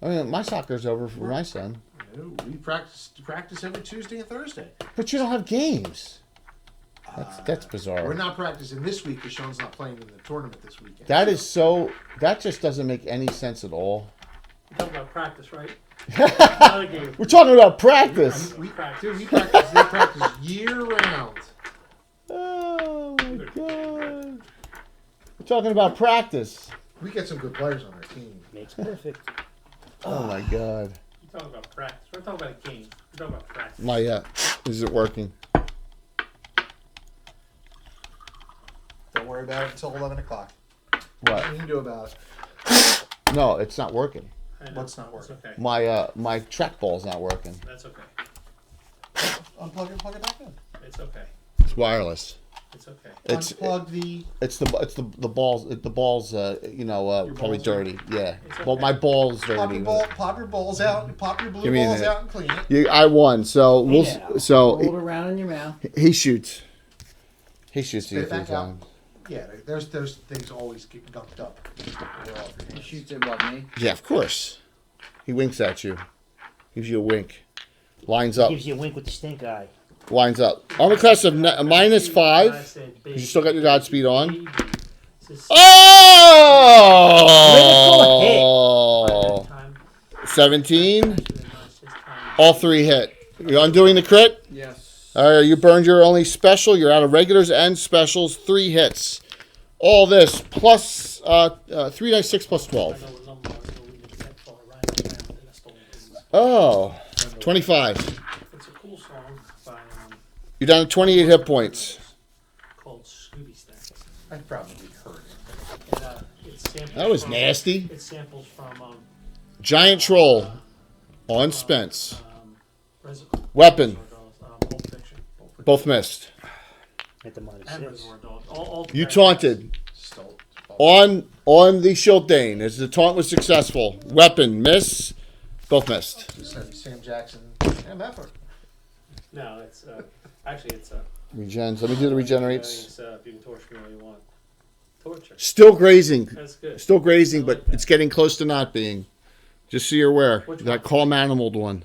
I mean, my soccer's over for my son. No, we practice every Tuesday and Thursday. But you don't have games. That's bizarre. We're not practicing this week because Sean's not playing in the tournament this weekend. That is so. That just doesn't make any sense at all. You're talking about practice, right? Not a game. We're talking about practice. We practice. They practice year round. Oh my god. We're talking about practice. We get some good players on our team. Makes perfect. Oh my god. You're talking about practice. We're talking about a game. We're talking about practice. My is it working? Don't worry about it until 11 o'clock. What? Nothing you can do about it. No, it's not working. I know. What's not working? It's okay. My trackball's not working. That's okay. Unplug it, plug it back in. It's okay. It's wireless. It's okay. It's Unplug the. it's the balls. The balls. Probably balls dirty. Yeah. It's okay. Well, my balls dirty. Pop your balls out. Pop your blue Give me a balls minute. out and clean it. I won. So we'll. Yeah. So Roll it around in your mouth. he shoots. He shoots Spit you it back 3 out. times. Yeah, those things always get gunked up. They're off your He hands. shoots at what, me? Yeah, of course. He winks at you. Gives you a wink. Lines up. Gives you a wink with the stink eye. Lines up. Armor class of I -5. said You baby. still got your Godspeed on. Baby. It's a Oh! time. 17. It's time. All 3 hit. You're undoing the crit? Yes. You burned your only special. You're out of regulars and specials. 3 hits. All this plus 3 dice 6 plus 12. I know what number I know we did that for, right? And that's the one that was- Oh, 25. It's a cool song by You're down to 28 hit points. called Scooby Snacks. I've probably heard it. And, it samples That was from, nasty. It samples from Giant Troll on Spence. Res- Weapon. Pulp Fiction. Both missed. At the minus And 6. Reservoir Dogs. All You taunted. Still. On the Shieldane, as the taunt was successful. Weapon, miss. Both missed. Just said Sam Jackson and effort. No, it's actually it's Regens. Let me do the regenerates. It's you can torture me all you want. Torture. Still grazing. That's good. Still grazing, I but like that. it's getting close to not being. Just so you're aware. Which That one? calm animaled one.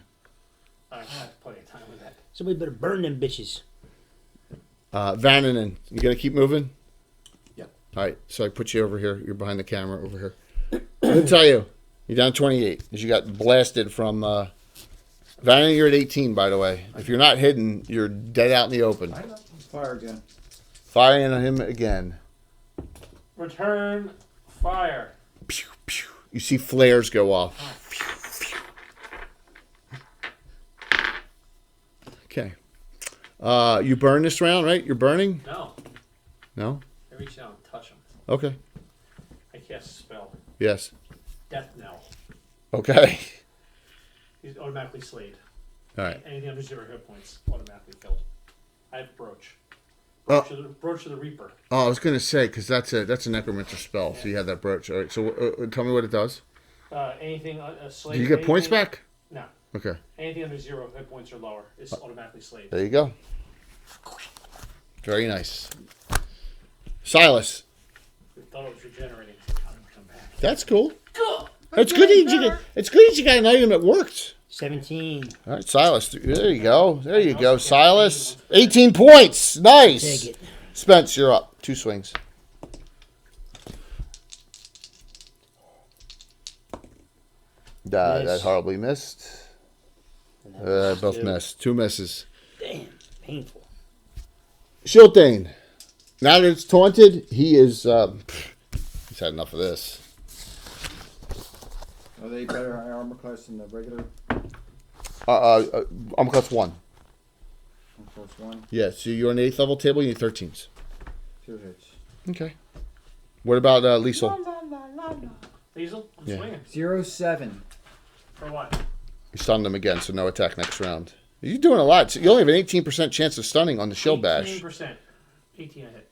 I have plenty of time with that. Somebody better burn them bitches. Vananen. You gonna keep moving? Yep. All right. So I put you over here. You're behind the camera over here. I didn't tell you. You're down 28 because you got blasted from. Vananen, you're at 18, by the way. If you're not hidden, you're dead out in the open. I know. Fire again. Firing on him again. Return fire. Pew, pew. You see flares go off. Okay. You burn this round, right? You're burning? No. No? I reach out and touch him. Okay. I cast a spell. Yes. Death knell. Okay. He's automatically slayed. All right. Anything under 0 hit points automatically killed. I have brooch. Oh. Brooch of the Reaper. Oh, I was gonna say because that's a necromancer spell. So you have that brooch. All right. So tell me what it does. Anything slayed. Do you get points anything- back? No. Okay. Anything under 0 hit points or lower is automatically slayed. There you go. Very nice. Silas. I thought it was regenerating. So I'm gonna come back. That's cool. It's good that you got an item that worked. 17. All right, Silas. There you go. There you go, Silas. 18 points. Nice. Take it. Spence, you're up. 2 swings. That Miss. horribly missed. And that was Both two. missed. 2 misses. Damn, painful. Shieldane. Now that it's taunted, he is. He's had enough of this. Are they better high armor class than the regular? Armor class 1. Armor class 1? Yeah, so you're on the 8th level table, you need 13s. 2 hits. Okay. What about Liesel? Liesel, I'm Yeah. swinging. 0-7. For what? You stunned him again, so no attack next round. You're doing a lot. So you only have an 18% chance of stunning on the shield bash. 18%. 18 I hit.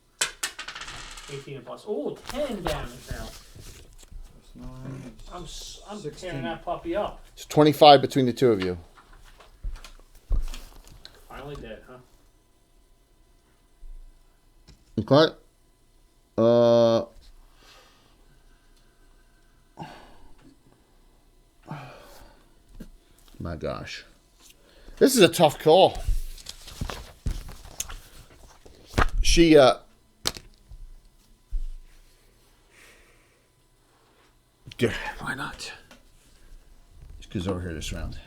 18 and plus. Oh, 10 damage now. Plus 9. I'm 16. tearing that puppy up. It's 25 between the two of you. Finally dead, huh? Okay. My gosh. This is a tough call. She, why not? Just goes over here this round.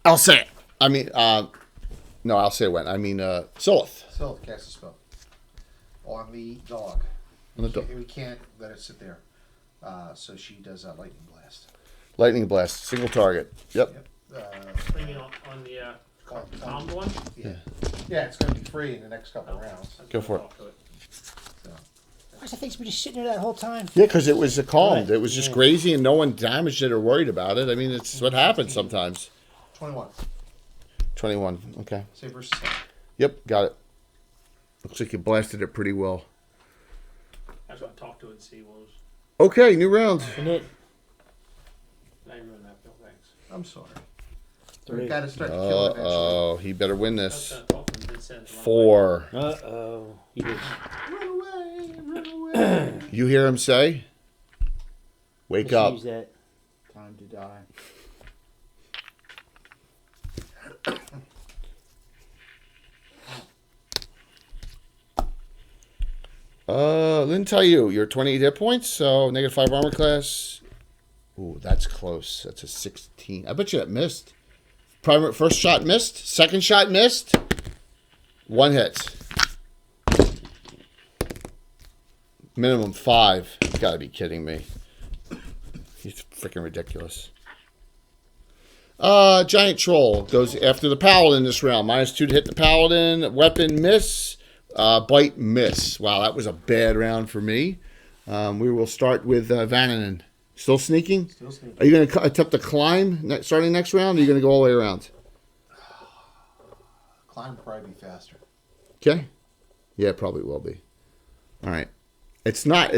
I'll say it. I mean, no, I'll say it when. I mean, Silith. Still cast a spell on the dog. On the dog. We can't let it sit there. So she does a lightning blast. Lightning blast, single target. Yep. Bring me on the calmed one. Yeah. Yeah, it's going to be free in the next couple of rounds. Go for it. So. Why's the thing's been just sitting there that whole time? Yeah, because it was calmed. Right, It was just yeah. crazy, and no one damaged it or worried about it. I mean, it's what happens sometimes. 21. 21. Okay. Save versus save. Yep, got it. Looks like you blasted it pretty well. I just want to talk to it and see what was. Okay, new round. And it. Now you ruined that, Bill. Thanks. I'm sorry. 3. We got to start to kill it eventually. Oh, he better win I was this. trying to talk to him, but it said run 4. Uh-oh. You did. Run away, run away. You hear him say? Wake Let's up. use that. Time to die. Lin Taiyu, you're 28 hit points, so -5 armor class. Ooh, that's close. That's a 16. I bet you that missed. First shot missed. Second shot missed. 1 hit. Minimum 5. You gotta be kidding me. He's freaking ridiculous. Giant Troll goes after the Paladin this round. -2 to hit the Paladin. Weapon miss. Bite miss. Wow, that was a bad round for me. We will start with Vananen. Still sneaking? Still sneaking. Are you going to attempt to climb starting next round, or are you going to go all the way around? climb will probably be faster. Okay. Yeah, it probably will be. All right. It's not.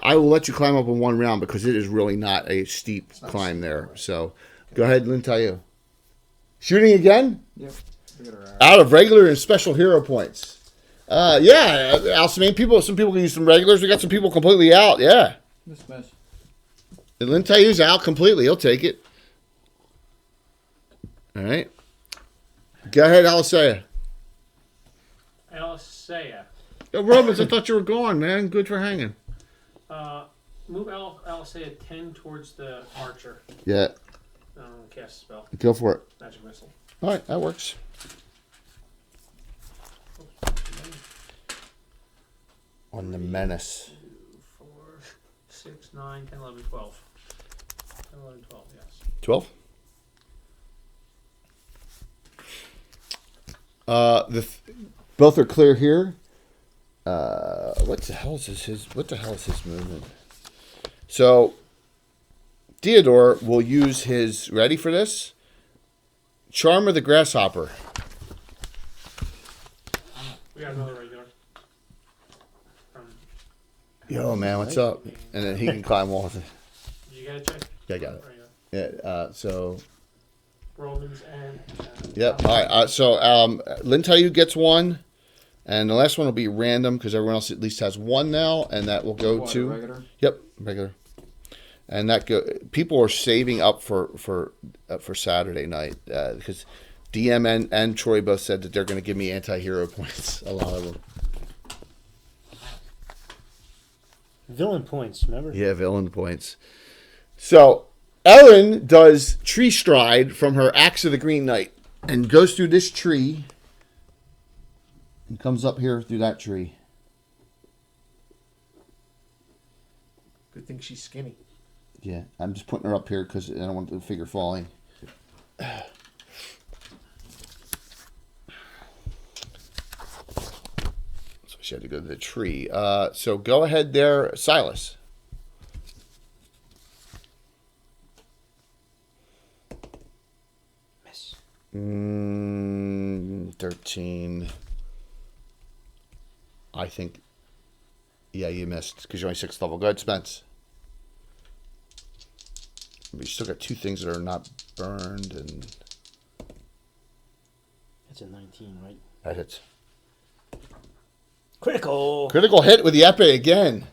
I will let you climb up in one round because it is really not a steep climb there. Right. So, go ahead, Lin Tayu. Shooting again? Yep. Look at her arrow. Out of regular and special hero points. Yeah, Altamira, some people can use some regulars. We got some people completely out. Yeah. Miss. And Lin Tayu's out completely. He'll take it. All right. Go ahead, Alisea. Alisea. Yo, Robbins, I thought you were gone, man. Good for hanging. Move Alisea 10 towards the archer. Yeah, Cast a spell. go for it. Magic missile. All right, that works. On the menace. 2, 4, 6, 9, 10, 11, 12. 10, 11, 12, yes. 12? Both are clear here. What the hell is his movement? So Theodore will use his ready for this? Charm of the Grasshopper. We got another regular. Yo man, what's up? And then he can climb walls. Did you get it, Jay? Yeah, I got it. Regular. Yeah, so Romans and. yep. All right. So Lin Tayu gets one, and the last one will be random because everyone else at least has one now, and that will go What, to. regular? Yep, regular. And that people are saving up for Saturday night because DM and Troy both said that they're going to give me anti-hero points. A lot of them. Villain points, remember? Yeah, villain points. So Ellen does tree stride from her Axe of the Green Knight and goes through this tree and comes up here through that tree. Good thing she's skinny. Yeah, I'm just putting her up here because I don't want the figure falling. So she had to go to the tree. So go ahead there, Silas. Miss. 13. I think. Yeah, you missed because you're only 6th level. Go ahead, Spence. We still got 2 things that are not burned, and That's a 19, right? that hits. Critical. Critical hit with the epee again.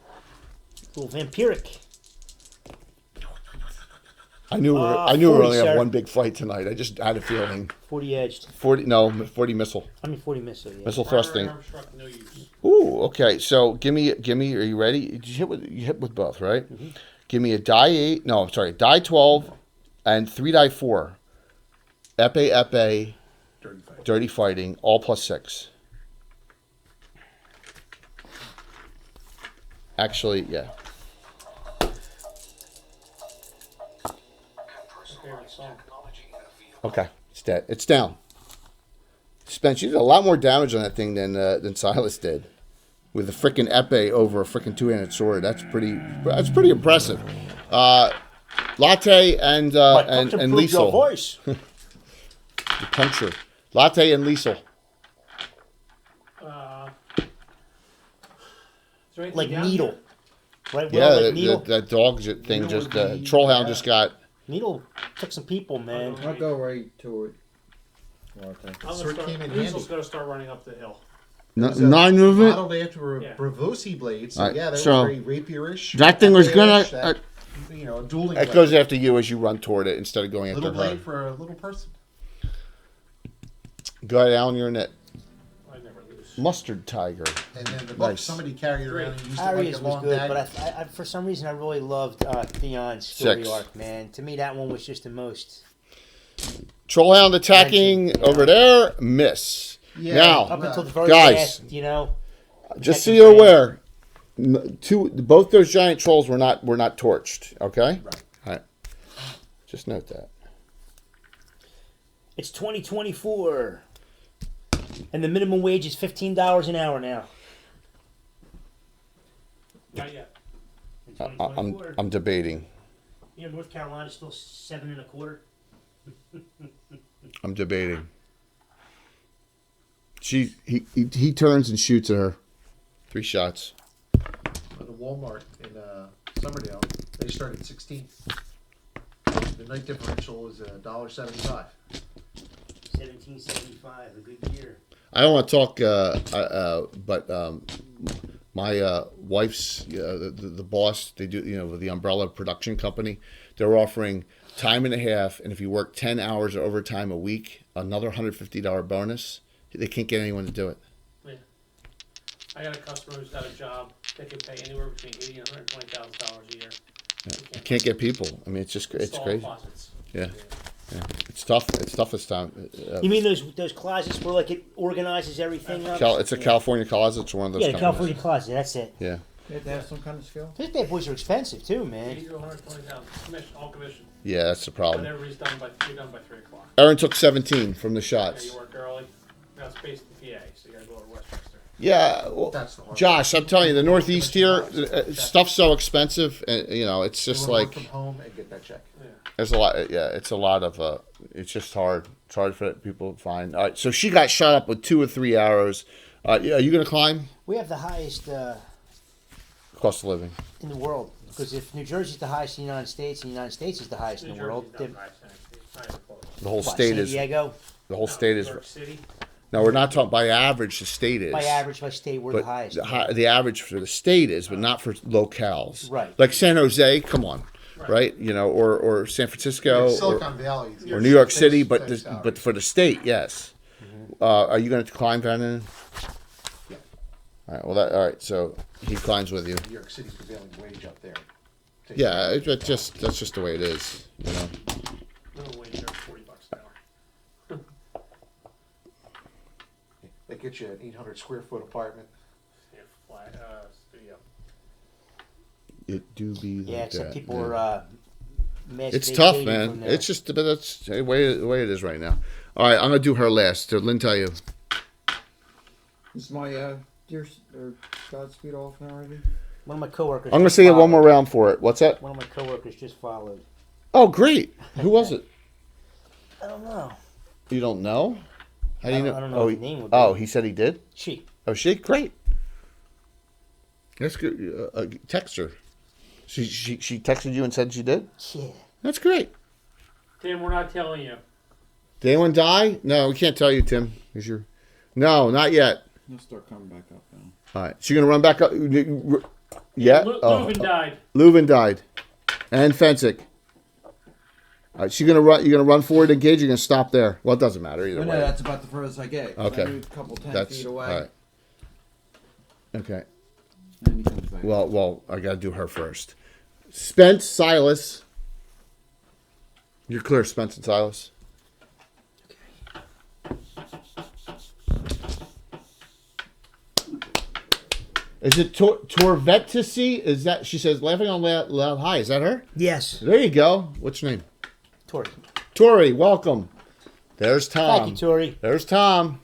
Little vampiric. I knew we were 40, only have sir. one big fight tonight. I just had a feeling. 40 edged. 40 missile. I mean 40 missile, yeah. Missile thrusting. Arm struck, no use. Ooh, okay. So give me. Are you ready? You hit with both, right? Mm-hmm. Give me a die 8. No, I'm sorry. Die 12 and 3 die 4. Epee. Dirty fighting. All +6. Actually, yeah. Favorite song. Okay, it's dead. It's down. Spence, you did a lot more damage on that thing than Silas did, with a freaking epee over a freaking 2-handed sword. That's pretty impressive. Latte and Liesel. voice. The puncture. Latte and Liesel. Is there anything Like down needle. here? Right? Yeah, Well, like needle. that dog thing Needle just would be- Trollhound just got. Needle took some people, man. I'll go right to it. Okay. Sword came in Liesel's handy. going to start running up the hill. 9 movement. Modeled after a Yeah. Bravosi blade, so Alright, yeah, that so was very rapierish. that thing was gonna- epee-ish, that, dueling It blade. goes after you as you run toward it instead of going after Little her. blade for a little person. Go ahead, Alan. You're in it. I never lose. Mustard tiger. And then the book, Nice. somebody carried around and used it Arius like a was long good, dagger. but I for some reason I really loved Theon's story 6. arc, man. To me, that one was just the most. Trollhound attacking Yeah. over there. Miss. Yeah. Now, Up until the very Guys. last, just so protecting you're Brand. aware, both those giant trolls were not torched. Okay. Right. All right. Just note that. It's 2024, and the minimum wage is $15 an hour now. Not yet. In 2024. I'm debating. North Carolina's still 7 1/4. I'm debating. He turns and shoots at her. 3 shots. At the Walmart in Somerdale, they start at 16. The night differential is $1.75. 1775, a good year. I don't want to talk, but my wife's the boss. They do, the umbrella production company. They're offering time and a half, and if you work 10 hours of overtime a week, another $150 bonus. They can't get anyone to do it. Yeah. I got a customer who's got a job that can pay anywhere between $80,000 and $120,000 a year. You can't get people. I mean, it's Install crazy. Closets. Yeah. It's tough. It's tough this time. You mean those closets where like it organizes everything up? It's a California closet. It's one of those. Yeah, the companies. California closet. That's it. Yeah. You have to have some kind of skill. Those bad boys are expensive too, man. $80,000 to $120,000. Commission, all commission. Yeah, that's the But problem. everybody's done by 3 o'clock. Aaron took 17 from the Yeah, shots. you work early. Now it's based in PA, so you gotta go to Westchester. Yeah, well, That's the hard Josh, I'm telling you, the Northeast here, stuff's so expensive, and it's You just wanna like work from home and get that check. Yeah. there's a lot. Yeah, it's a lot of. It's just hard. It's hard for people to find. All right, so she got shot up with 2 or 3 arrows. Yeah, are you gonna climb? We have the highest Cost of living. in the world because if New Jersey's the highest in the United States, and the United States is the highest in the world, Jersey's then not nice, actually. It's not even close. The whole what, state San is. Diego? The whole state New is. York City. No, we're not talking by average. The state is. By average, by state, we're But the highest. the average for the state is, but not for locales. Right. Like San Jose, come on, right? Or San Francisco, Like or, Silicon Valley. or New York City, Takes but salary. but for the state, yes. Are you going to climb, Vannon? Yeah. All right. Well, all right. So he climbs with you. New York City's prevailing wage up there. Takes Yeah, that's just the way it is. Minimum wage there, $40 an hour. They get you an 800 square foot apartment. Yeah, flat studio. It do be like Yeah, except that, people yeah. are mass It's tough, vacating man. from there. It's just, but that's the way it is right now. All right, I'm gonna do her last. Did Lynn tell you? Is my or Godspeed off now already? One of my coworkers. I'm gonna just say it one followed. more round for it. What's that? One of my coworkers just followed. Oh, great. Who was it? I don't know. You don't know? How do you know? I don't know Oh, what the name would be. oh, he said he did. She. Oh, she great. That's good. Text her. She texted you and said she did. Yeah. That's great. Tim, we're not telling you. Did anyone die? No, we can't tell you, Tim. No, not yet. He'll start coming back up now. All right. So you're gonna run back up? Yeah. Leuven died. Leuven died, and Fensick. All right. So you're gonna run forward, engage. You're gonna stop there. Well, it doesn't matter either Well, no, way. that's about the furthest I get. 'cause Okay. I moved a couple 10 That's feet all away. right. Okay. And then he comes back. Well, I gotta do her first. Spence, Silas. You're clear, Spence and Silas. Is it Torvetisi? Is that she says laughing on loud high? Is that her? Yes. There you go. What's your name? Tori. Tori. Welcome. There's Tom. Thank you, Tori. There's Tom.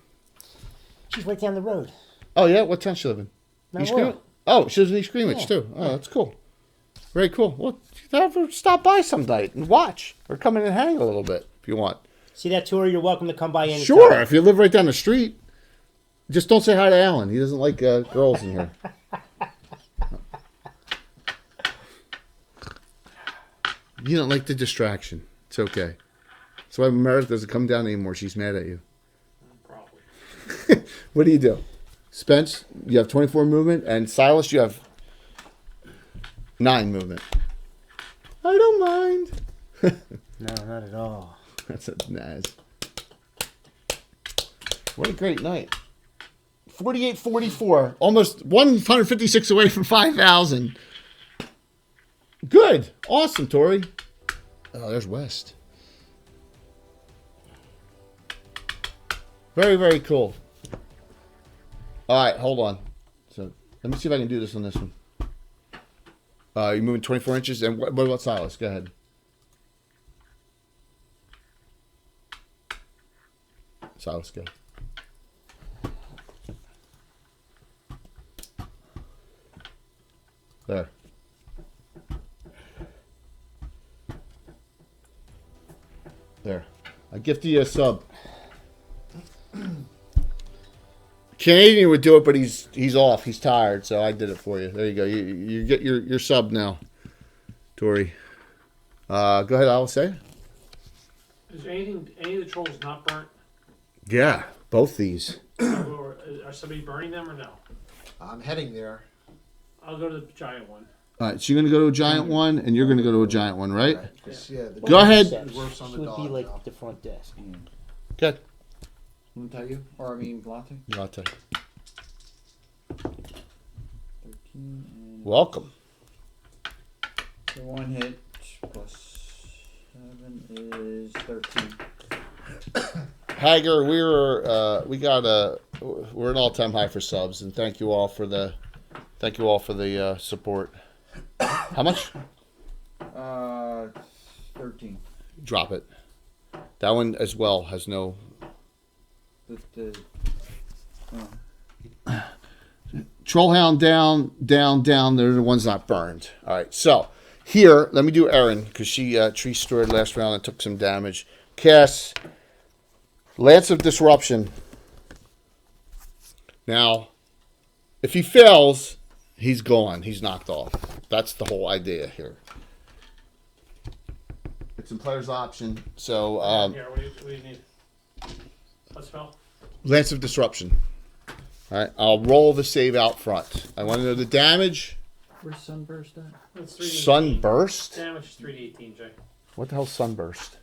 She's right down the road. Oh yeah, what town she live in? Mount East Laurel. Greenwich? Oh, she lives in East Greenwich Yeah. too. Oh, that's cool. Very cool. Well, have her stop by some night and watch, or come in and hang a little bit if you want. See that, Tori? You're welcome to come by anytime. Sure, if you live right down the street. Just don't say hi to Alan. He doesn't like girls in here. You don't like the distraction. It's okay. That's why Meredith doesn't come down anymore. She's mad at you. Probably. What do you do? Spence, you have 24 movement, and Silas, you have 9 movement. I don't mind. No, not at all. That's a Naz. What a great night. 48-44. Almost 156 away from 5,000. Good. Awesome, Tori. Oh, there's West. Very, very cool. All right, hold on. So let me see if I can do this on this one. You're moving 24 inches. And what about Silas? Go ahead. Silas, go. There. There. I gift you a sub. Canadian would do it, but he's off. He's tired, so I did it for you. There you go. You get your sub now, Tori. Go ahead, I'll say. Is any of the trolls not burnt? Yeah, both these. Or are somebody burning them or no? I'm heading there. I'll go to the giant one. All right, so you're going to go to a giant one, and you're going to go to a giant one, right? Right, 'cause, yeah, the Go ahead. It works on She the would dog be like now. the front desk. Good. Let me tell you, or I mean, latte. Latte. 13 and Welcome. the one hit plus 7 is 13. Hager, we're an all-time high for subs, and thank you all for the support. How much? 13. Drop it. That one as well has no. Trollhound down. They're the ones not burned. All right, so here, let me do Erin because she tree stored last round and took some damage. Cast Lance of Disruption. Now, if he fails, he's gone. He's knocked off. That's the whole idea here. It's in player's option. So, Here, what do you need? What spell? Lance of Disruption. All right, I'll roll the save out front. I want to know the damage. Where's Sunburst at? That's 3 Sunburst? Damage is 3d18, Jay. What the hell's Sunburst?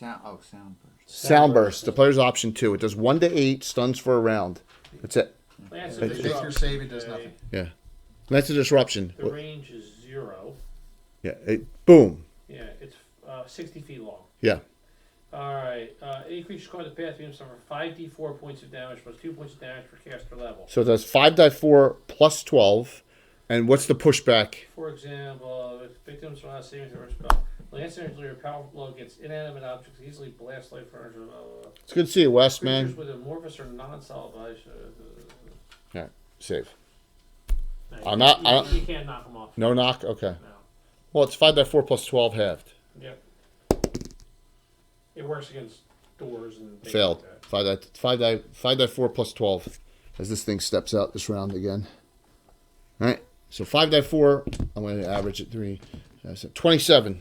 Soundburst. Soundburst. The player's option 2. It does 1 to 8, stuns for a round. That's it. Lance If of they make your Disruption. save, it does Okay. nothing. Yeah. Lance of Disruption. The range is 0. Yeah. Boom. Yeah, it's 60 feet long. Yeah. Alright, any creature caught in the path being suffer 5d4 points of damage plus 2 points of damage per caster level. So it does 5 die 4 plus 12. And what's the pushback? For example, if victims are not saving their spell, Lance energy or powerful blow against inanimate objects easily blast life furniture. It's good to see you, Wes, Creatures man. with amorphous or non-solid bodies. All right. Save. No, I'm not- You can't knock them off. No knock? Okay. No. Well, it's 5 die 4 plus 12 halved. Yep. It works against doors and things Failed. like that. 5 die 4 plus 12 as this thing steps out this round again. All right. So 5 die 4. I'm going to average it 3. 27.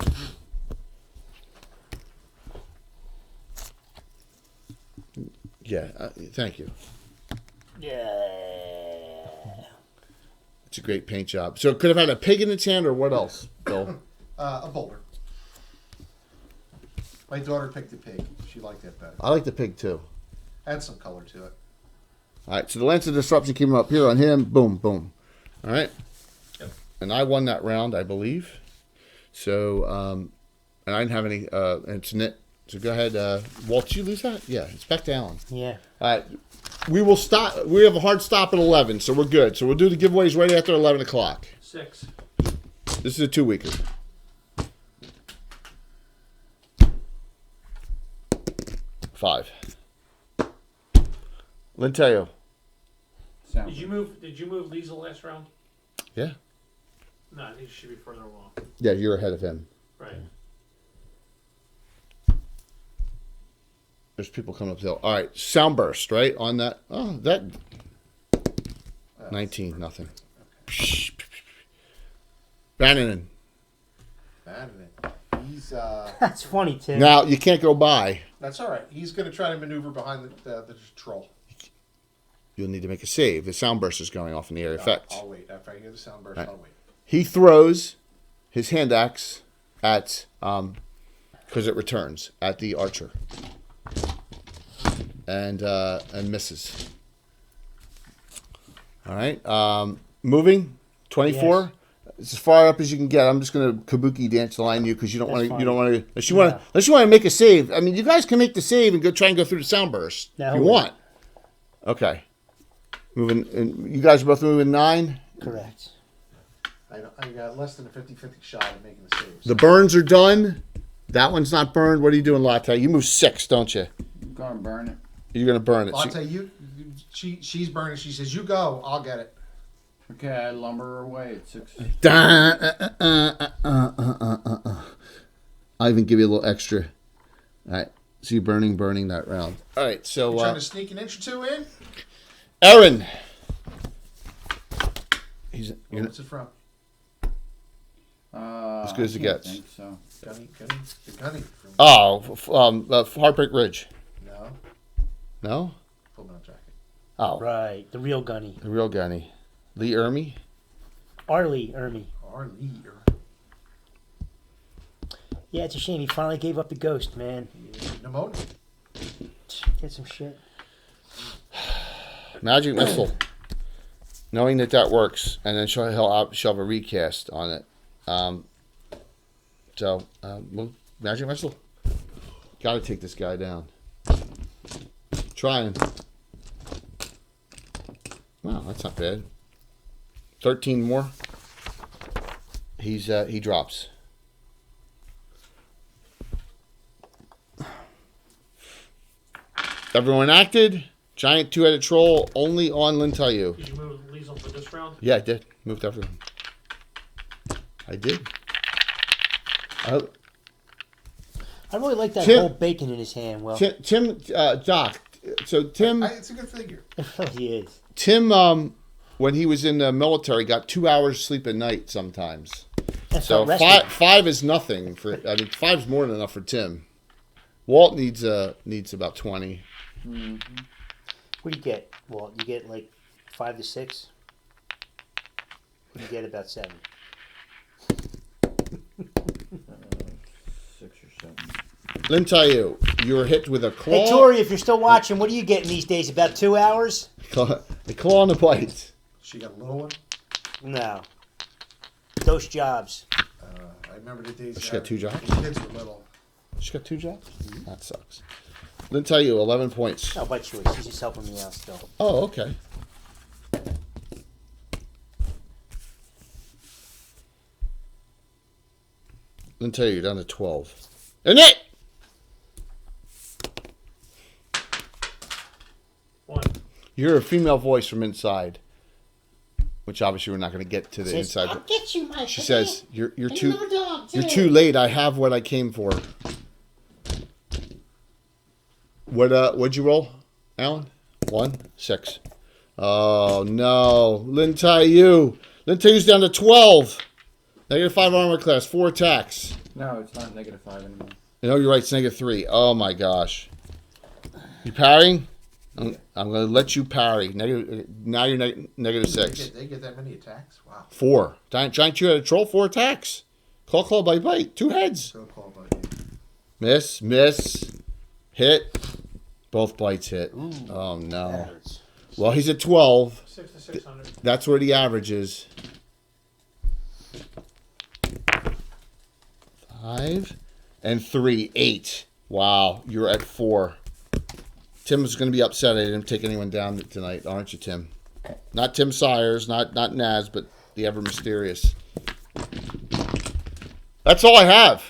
Yeah. Thank you. Yeah. It's a great paint job. So it could have had a pig in its hand or what else, Bill? A boulder. My daughter picked a pig. She liked that better. I like the pig too. Add some color to it. All right. So the Lance of Disruption came up here on him. Boom, boom. All right. Yep. And I won that round, I believe. So, and I didn't have any, and it's Nit. So go ahead. Walt, did you lose that? Yeah, it's back to Alan. Yeah. All right. We will stop. We have a hard stop at 11, so we're good. So we'll do the giveaways right after 11 o'clock. 6. This is a 2-weeker. Five. Linteo. Did you move Liesel last round? Yeah. No, I think you should be further along. Yeah, you're ahead of him. Right. There's people coming up the hill. All right, Soundburst, right? On that. Oh, that. 19, nothing. Bannon. He's That's funny, too. Now, you can't go by. that's all right. He's going to try to maneuver behind the troll. You'll need to make a save. The Soundburst is going off in the area effect. I'll wait. After I hear the sound burst, Right. I'll wait. He throws his hand axe at, because it returns, at the archer. And misses. All right. Moving. 24. Yes. It's as far up as you can get. I'm just going to kabuki dance line you because you don't That's want to. You fine. don't want to. Unless you want to make a save. I mean, you guys can make the save and go try and go through the Soundburst No, if you we- want. Okay. Moving. And you guys are both moving 9. Correct. I got less than a 50-50 shot at making the saves. The burns are done. That one's not burned. What are you doing, Latte? You move 6, don't you? I'm gonna burn it. You're going to burn it. I'll tell you, she's burning. She says, "You go. I'll get it." Okay, I lumber her away at 6. I'll even give you a little extra. All right. See burning that round. All right, so You trying to sneak an inch or two in? Aaron. What's it from? As good as it I can't gets. think so. The gunny from. Heartbreak Ridge. No. No? Full metal jacket. Oh, Right, the real gunny. the real Gunny. Lee Ermey. Arlie Ermy. Our leader. Yeah, it's a shame. He finally gave up the ghost, man. Pneumonia. Get some shit. Magic Missile. Knowing that works, and then he'll shove a recast on it. Magic Missile. Got to take this guy down. Trying. Wow, that's not bad. 13 more. He drops. Everyone acted. Giant two-headed troll only on Lintayu. Did you move Liesel for this round? Yeah, I did. Moved everyone. I did. I really like that Tim- whole bacon in his hand. Well, Tim, Doc. So Tim, It's a good figure. it really is. Tim, when he was in the military, got 2 hours sleep a night sometimes. And So felt rested. five is nothing for. I mean, 5's more than enough for Tim. Walt needs about 20. What do you get? Well, you get like 5 to 6. What do you get about 7? 6 or 7. Lintayu, you were hit with a claw. Hey Tori, if you're still watching, what are you getting these days? About 2 hours? A claw and a bite. She got a little one. No. Those jobs. I remember the days. She got 2 jobs? The kids were little. She got 2 jobs? That sucks. Lintayu, 11 points. No, by choice. He's just helping me out still. Oh, okay. Lintayu, you're down to 12. And it! 1. You're a female voice from inside, which obviously we're not going to get to the Says, inside. I'll get you, my She baby. says, "You're And too your dog, you're too." too late. I have what I came for." What'd you roll, Alan? 1, 6. Oh no, Lintayu's down to 12. -5 armor class, 4 attacks. No, it's not -5 anymore. No, you're right. It's -3. Oh my gosh. You parrying? I'm going to let you parry. Now you're -6. They get that many attacks? Wow. 4. Giant two-headed troll, 4 attacks. Claw, bite. 2 heads. So called by Miss. Hit. Both bites hit. Oh That no. hurts. Well, he's at 12. 6 to 600. That's where the average is. 5 and 3, 8. Wow, you're at 4. Tim is going to be upset I didn't take anyone down tonight, aren't you, Tim? Not Tim Sires, not Naz, but the ever mysterious. That's all I have.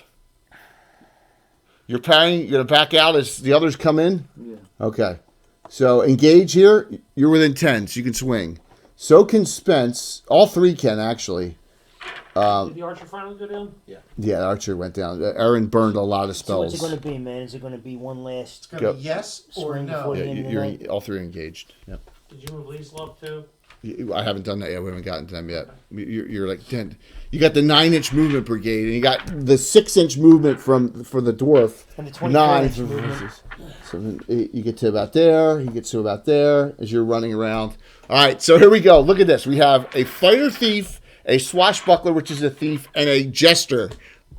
You're parrying. You're going to back out as the others come in? Yeah. Okay. So engage here. You're within 10, so you can swing. So can Spence. All 3 can, actually. Did the archer finally go down? Yeah, Archer went down. Aaron burned a lot of So what's spells. it going to be, man? Is it going to be one last? It's gonna Go. be yes or Swing no. before Yeah, the end of the you're night? all 3 are engaged. Yeah. Did you move Liesel up too? I haven't done that yet. We haven't gotten to them yet. You're like 10. You got the 9-inch movement brigade, and you got the 6-inch movement for the dwarf. And the 24-inch 9 movement. So then you get to about there. He gets to about there as you're running around. All right, so here we go. Look at this. We have a fighter thief, a swashbuckler, which is a thief, and a jester,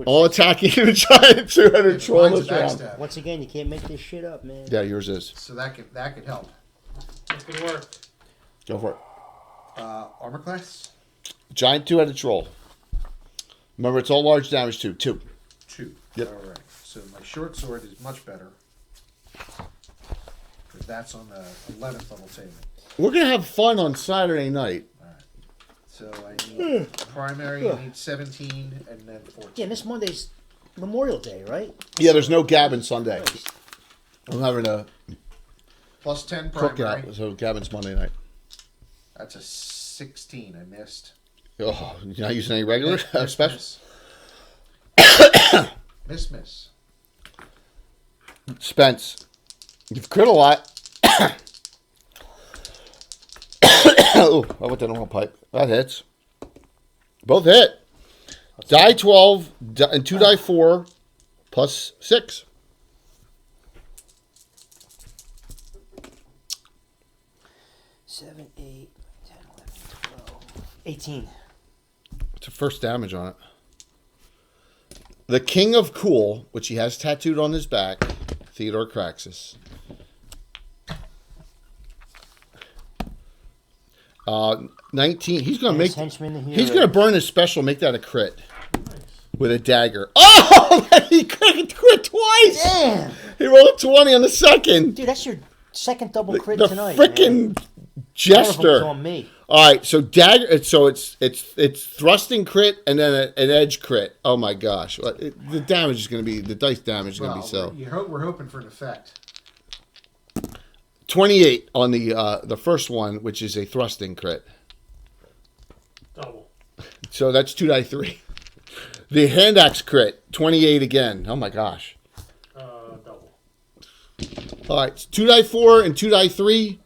all attacking the giant 200 troll Mine's this a round. backstab. Once again, you can't make this shit up, man. Yeah, yours is. So that could help. That's good work. Go for it. Armor class? Giant 2-headed troll. Remember, it's all large damage too. 2. 2. Yep. All right. So my short sword is much better. Because that's on the 11th level table. We're gonna have fun on Saturday night. So I need primary, I need 17, and then 14. Yeah, this Monday's Memorial Day, right? Yeah, there's no Gavin Sunday. I'm having a Plus 10 primary. cookout, so Gavin's Monday night. That's a 16 I missed. Oh, you're not using any regular special? Miss. Miss. Spence, you've crit a lot. Oh, I went down the wrong pipe. That hits. Both hit. Die 12 and 2 die 4 plus 6. Seven, 8, 10, 11, 12, 18. What's the first damage on it? The King of Cool, which he has tattooed on his back, Theodore Craxus. 19. He's gonna make. He's gonna burn his special. Make that a crit with a dagger. Oh, he crit twice. Damn. He rolled a 20 on the second. Dude, that's your second double crit The tonight. frickin' Man. jester. One of 'em's on me. All right, so dagger. So it's thrusting crit and then an edge crit. Oh my gosh, the damage is gonna be the dice damage is gonna be so. We're hoping for an effect. 28 on the first one, which is a thrusting crit. Double. So that's 2 die 3. The hand axe crit, 28 again. Oh my gosh. Double. All right, 2 die 4 and 2 die 3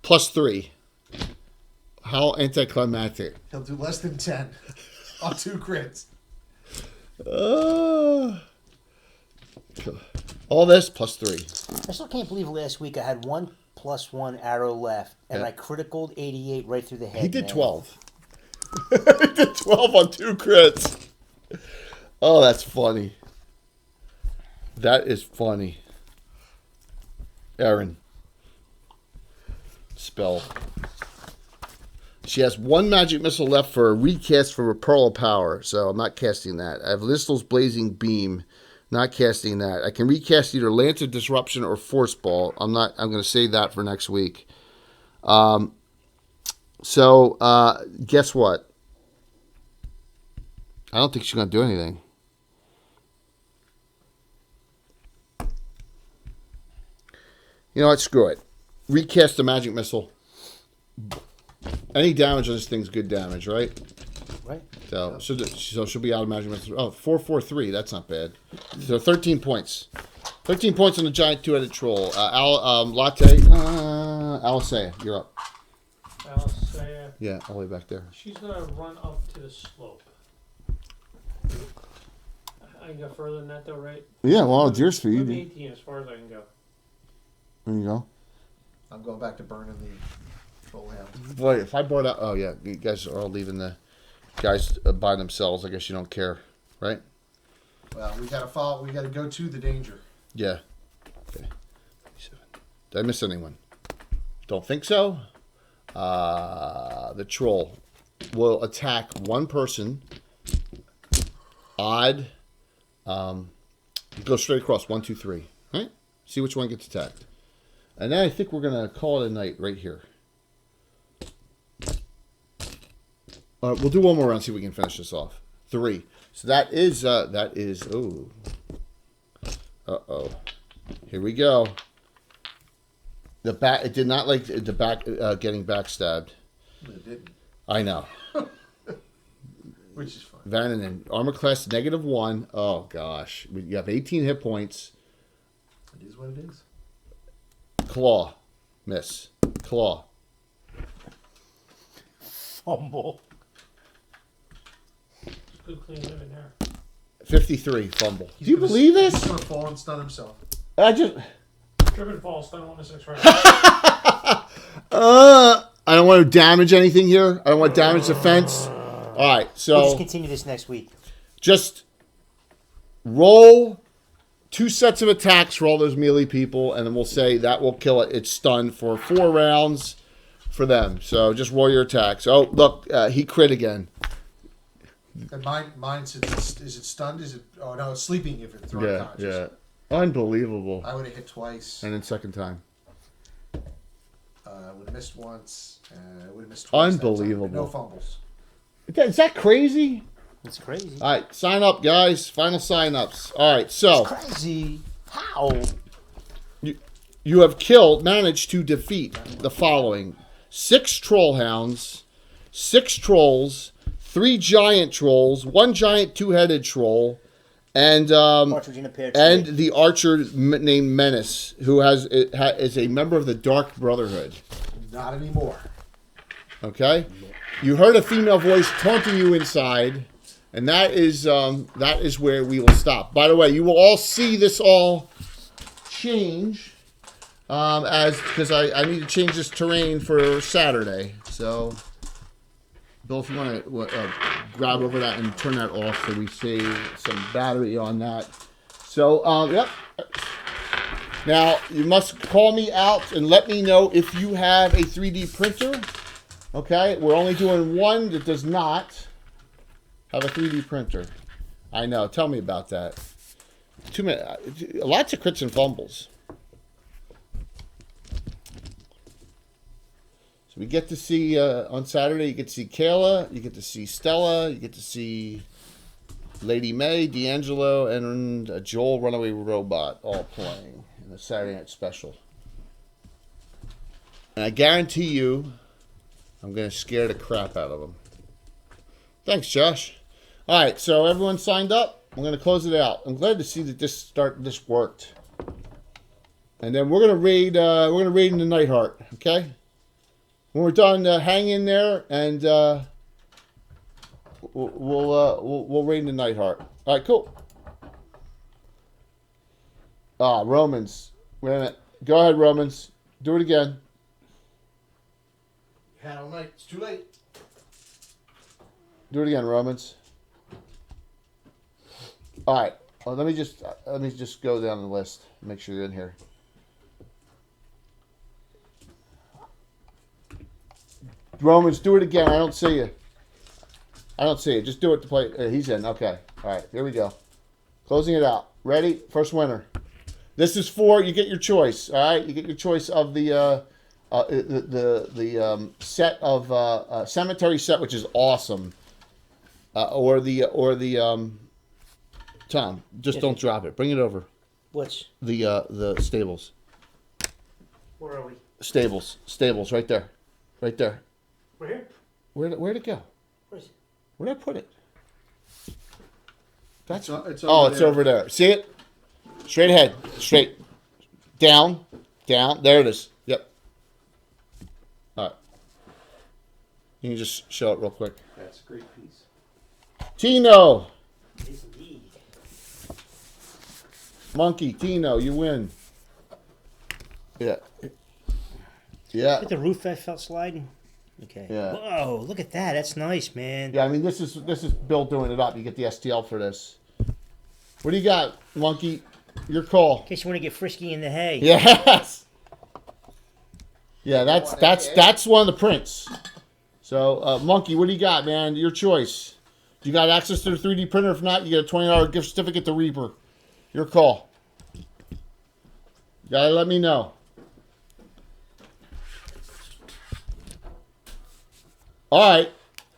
plus 3. How anticlimactic. He'll do less than 10 on 2 crits. All this plus 3. I still can't believe last week I had 1+1 arrow left, and Yeah. I critical 88 right through the head. He did man. 12. He did 12 on 2 crits. Oh, that's funny. That is funny. Aaron. Spell. She has 1 magic missile left for a recast for a Pearl of Power, so I'm not casting that. I have Listel's Blazing Beam. Not casting that. I can recast either Lance of Disruption or Force Ball. I'm going to save that for next week. So guess what? I don't think she's going to do anything. You know what? Screw it. Recast the magic missile. Any damage on this thing's good damage, right? Right. So she'll be out of magic missile. Oh, 443. That's not bad. So 13 points. 13 points on the giant two-headed troll. Alisea, you're up. Altamira. Yeah, all the way back there. She's gonna run up to the slope. I can go further than that though, right? Yeah, well, it's your speed. Maybe 18 as far as I can go. There you go. I'm going back to burning the troll hound. Boy, if I brought out... Oh, yeah, you guys are all leaving the guys by themselves. I guess you don't care, right? Well, we gotta follow. We gotta go to the danger. Yeah. Okay. Did I miss anyone? Don't think so. The troll will attack one person. Odd. Go straight across. 1, 2, 3. Right? See which one gets attacked. And then I think we're gonna call it a night right here. We'll do one more round. See if we can finish this off. 3. So that is. Oh. Uh-oh. Here we go. The back. It did not like the back getting backstabbed. It didn't, I know. which is fine. Vananen, armor class -1. Oh gosh, you have 18 hit points. It is what it is. Claw, miss. Claw. Fumble. Good clean him in there. 53 fumble. He's Do you gonna- believe He's this? gonna fall and stun himself. I just. Tripping falls, stun on the 6 right. I don't want to damage anything here. I don't want to damage the fence. All right, We'll so just continue this next week. just roll 2 sets of attacks for all those melee people, and then we'll say that will kill it. It's stunned for 4 rounds for them. So just roll your attacks. Oh, look, he crit again. And mine said, is it stunned? Is it? Oh no, it's sleeping if it's unconscious. Yeah. Unbelievable. I would have hit twice. And then second time. I would have missed once. I would have missed twice. that time. Unbelievable. No fumbles. Is that crazy? It's crazy. All right, sign up, guys. Final sign-ups. All right, so Crazy. How? you have managed to defeat the following: 6 troll hounds, 6 trolls, 3 giant trolls, 1 giant 2-headed troll, and Partridge in a pear tree. and the archer named Menace, who is a member of the Dark Brotherhood. Not anymore. Okay, you heard a female voice taunting you inside, and that is where we will stop. By the way, you will all see this all change because I need to change this terrain for Saturday. So, Bill, if you want to grab over that and turn that off so we save some battery on that. So, yep. Now, you must call me out and let me know if you have a 3D printer. Okay, we're only doing one that does not have a 3D printer. I know. Tell me about that. Lots of crits and fumbles. So we get to see on Saturday. You get to see Kayla. You get to see Stella. You get to see Lady May, D'Angelo, and a Joel Runaway Robot all playing in the Saturday Night Special. And I guarantee you, I'm going to scare the crap out of them. Thanks, Josh. All right, so everyone signed up. I'm going to close it out. I'm glad to see that this worked. And then we're going to raid. We're going to raid into Nightheart. Okay. When we're done, hang in there, and we'll raid into Nightheart. All right, cool. Romans. Wait a minute. Go ahead, Romans. Do it again. Had all night. It's too late. Do it again, Romans. All right. Well, let me just go down the list. Make sure you're in here. Romans, do it again. I don't see you. I don't see you. Just do it to play. He's in. Okay. All right. Here we go. Closing it out. Ready? First winner. This is for you. Get your choice. All right. You get your choice of the set of cemetery set, which is awesome. Or the Tom, just don't drop it. Bring it over. Which? The stables. Where are we? Stables, right there. Right there. We're here? Where'd it go? Where is it? Where'd I put it? It's Over there. See it? Straight ahead. Straight. Down. There it is. Yep. All right. You can just show it real quick. That's a great piece. Tino. Yes, indeed. Monkey. Tino, you win. Yeah. Look at the roof I felt sliding. Okay. Yeah. Whoa, look at that. That's nice, man. Yeah, I mean, this is Bill doing it up. You get the STL for this. What do you got, Monkey? Your call. In case you want to get frisky in the hay. Yes. Yeah, that's one of the prints. So, Monkey, what do you got, man? Your choice. You got access to the 3D printer? If not, you get a $20 gift certificate to Reaper. Your call. You gotta let me know. All right.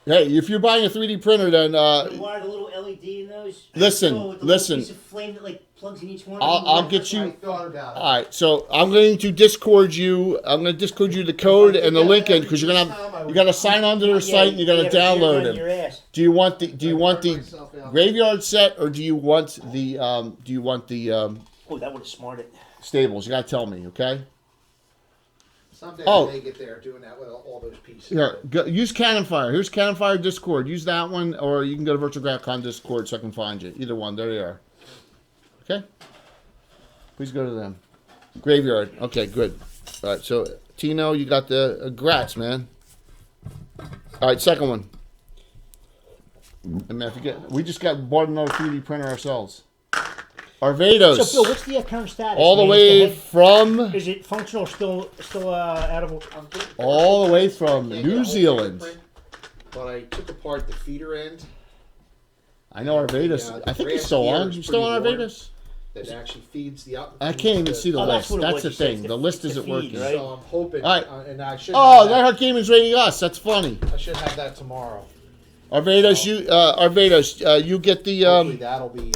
Hey, if you're buying a 3D printer, then Why the little LED in those? Listen. Piece of flame that like plugs in each one. I'll get you. I thought about it. All right, so I'm going to Discord you. I'm going to Discord you the code and the link in because you're gonna you got to sign on to their site and you got to download it. Do you want the graveyard set or do you want the Oh, that would have smarted. stables? You got to tell me, okay? Someday Oh. I may get there doing that with all those pieces. Here, use Cannon Fire. Here's Cannon Fire Discord. Use that one, or you can go to Virtual GrapCon Discord so I can find you. Either one. There they are. Okay. Please go to them. Graveyard. Okay, good. All right, so Tino, you got the grats, man. All right, second one. And man, we just bought another 3D printer ourselves. Arvados. So, Bill, what's the current status? All the way from. Is it functional? Still out of? All the way from Can't get New a whole Zealand. fingerprint, but I took apart the feeder end I know Arvados. Yeah, I think the he's still brass on. gear You is still on pretty worn. Arvados? that actually feeds the out. I can't even see the Oh, list. that's what it That's was. the You said thing. it's The list isn't feed, working. right? So I'm hoping, All right. and I should. Oh, have that, Nightheart Gaming's rating us. That's funny. I should have that tomorrow. Arvados, you get the Hopefully that'll be.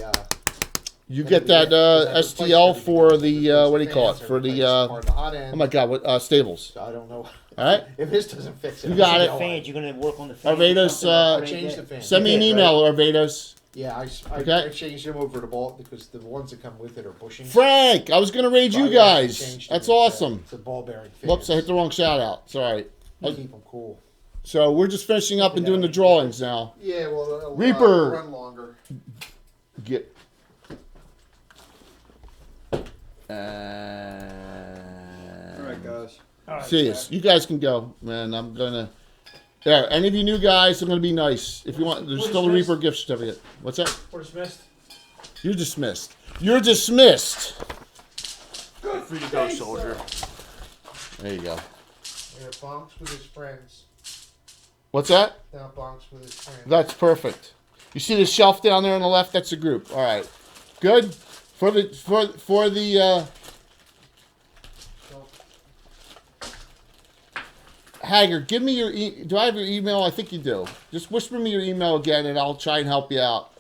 you get that STL for the what do you call it? For the oh my god, what stables. So I don't know. All right. If this doesn't fix it, You got it. Fans, you're gonna work on the fans. Arvados, I changed the fan. Send me an email, Arvados. Yeah, I Okay. changed him over to ball because the ones that come with it are bushings. Frank, I was going to raid So you I actually guys. changed That's him to- awesome. To ball bearing fins. Whoops, I hit the wrong shout out. It's all right. Keep them cool. So we're just finishing up and doing the drawings now. Yeah, well, it'll, Reaper. run longer. Get. All right, guys. All right, See sir. you guys can go, man. I'm gonna. Yeah, any of you new guys, I'm gonna be nice. If you want, there's We're still a dismissed. Reaper gift certificate. What's that? We're dismissed. You're dismissed. You're dismissed. Free to go, soldier. There you go. There, Bonks with his friends. What's that? Now Bonks with his friends. That's perfect. You see the shelf down there on the left? That's a group. All right. Good. For the Hager, give me your do I have your email? I think you do. Just whisper me your email again and I'll try and help you out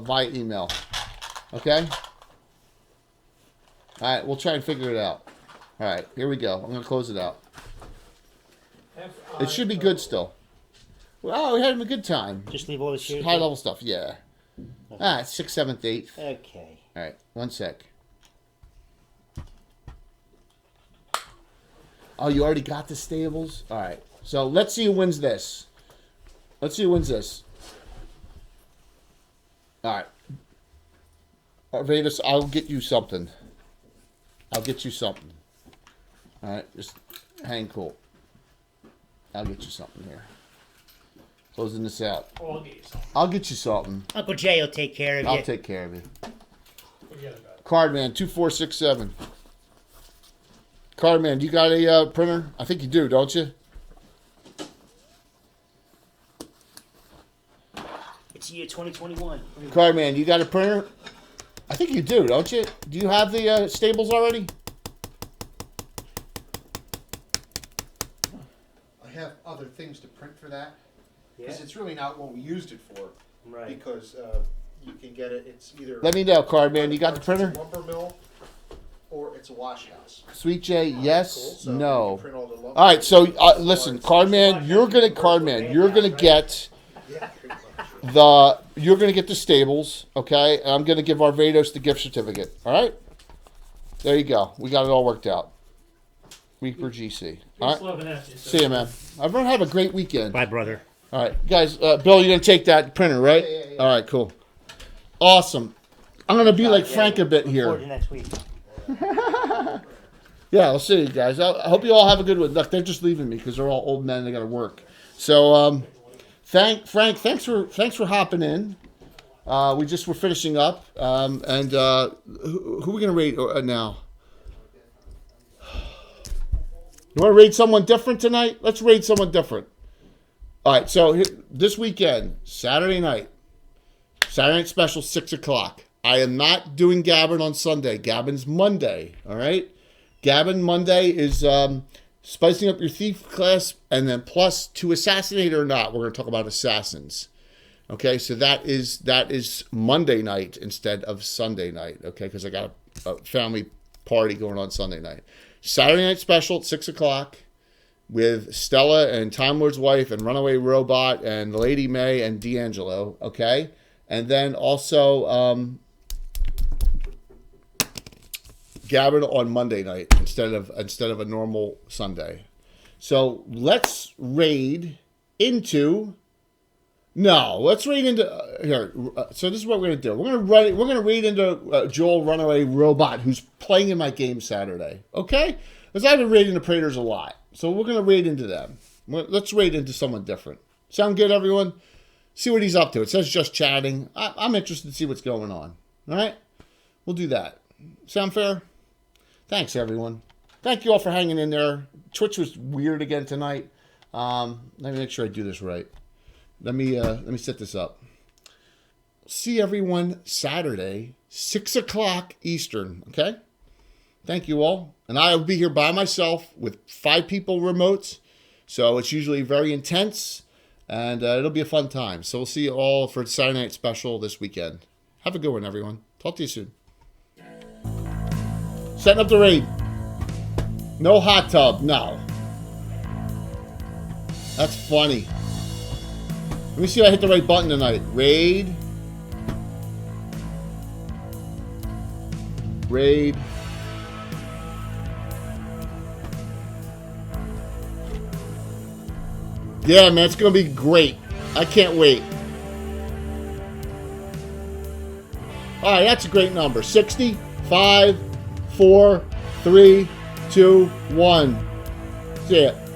via email. Okay? All right, we'll try and figure it out. All right, here we go. I'm going to close it out. It should be good still. Well, we're having a good time. Just leave all the shit. High level stuff, yeah. Ah, 6th, 7th, 8th. Okay. All right, 1 sec. Oh, you already got the stables? All right. So let's see who wins this. Let's see who wins this. All right. Arvadas, I'll get you something. I'll get you something. All right, just hang cool. I'll get you something here. Closing this out. Oh, I'll get you something. I'll get you something. Uncle Jay will take care of you. I'll take care of you. Forget about it. Cardman 2467. Cardman, you got a printer? I think you do, don't you? It's year 2021. Cardman, you got a printer? I think you do, don't you? Do you have the stables already? I have other things to print for that because Yeah. it's really not what we used it for. Right. Because you can get it. It's either. Let me know, Cardman. You got the It's printer? a lumber mill, or it's a wash house. Sweet J, yes, Cool. So no. you can print all the lumber. All right, so listen, Cardman, you're gonna get Yeah, pretty much. you're gonna get the stables, okay? And I'm gonna give Arvados the gift certificate. All right? There you go. We got it all worked out. Reaper GC. All right. Slow and nasty, so- See you, man. Everyone have a great weekend. Bye, brother. All right, guys. Bill, you're gonna take that printer, right? Yeah. All right, cool. Awesome. I'm gonna be like Frank a bit Forward here. to next week. Yeah, I'll see you guys. I hope you all have a good one. Look, they're just leaving me because they're all old men. They gotta work. So, Frank, thanks for hopping in. We just were finishing up, and who are we gonna rate now? You want to raid someone different tonight? Let's raid someone different. All right, so this weekend, Saturday night special, 6 o'clock. I am not doing Gabbin on Sunday. Gabbin's Monday, all right? Gabbin Monday is spicing up your thief class, and then plus to assassinate or not, we're going to talk about assassins. Okay, so that is Monday night instead of Sunday night, okay? Because I got a family party going on Sunday night. Saturday night special at 6 o'clock with Stella and Time Lord's wife and Runaway Robot and Lady May and D'Angelo, okay? And then also Gabbin on Monday night instead of a normal Sunday. So let's raid into here. So this is what we're gonna do. We're gonna raid into Joel Runaway Robot, who's playing in my game Saturday. Okay, because I've been raiding the Praetors a lot, so we're gonna raid into them. Let's raid into someone different. Sound good, everyone? See what he's up to. It says just chatting. I'm interested to see what's going on. All right, we'll do that. Sound fair? Thanks, everyone. Thank you all for hanging in there. Twitch was weird again tonight. Let me make sure I do this right. Let me set this up. See everyone Saturday, 6 o'clock Eastern, okay? Thank you all. And I will be here by myself with 5 people remotes. So it's usually very intense, and it'll be a fun time. So we'll see you all for Saturday night special this weekend. Have a good one, everyone. Talk to you soon. Setting up the raid. No hot tub, no. That's funny. Let me see if I hit the right button tonight. Raid. Raid. Yeah, man, it's going to be great. I can't wait. All right, that's a great number. 60, 5, 4, 3, 2, 1. See it.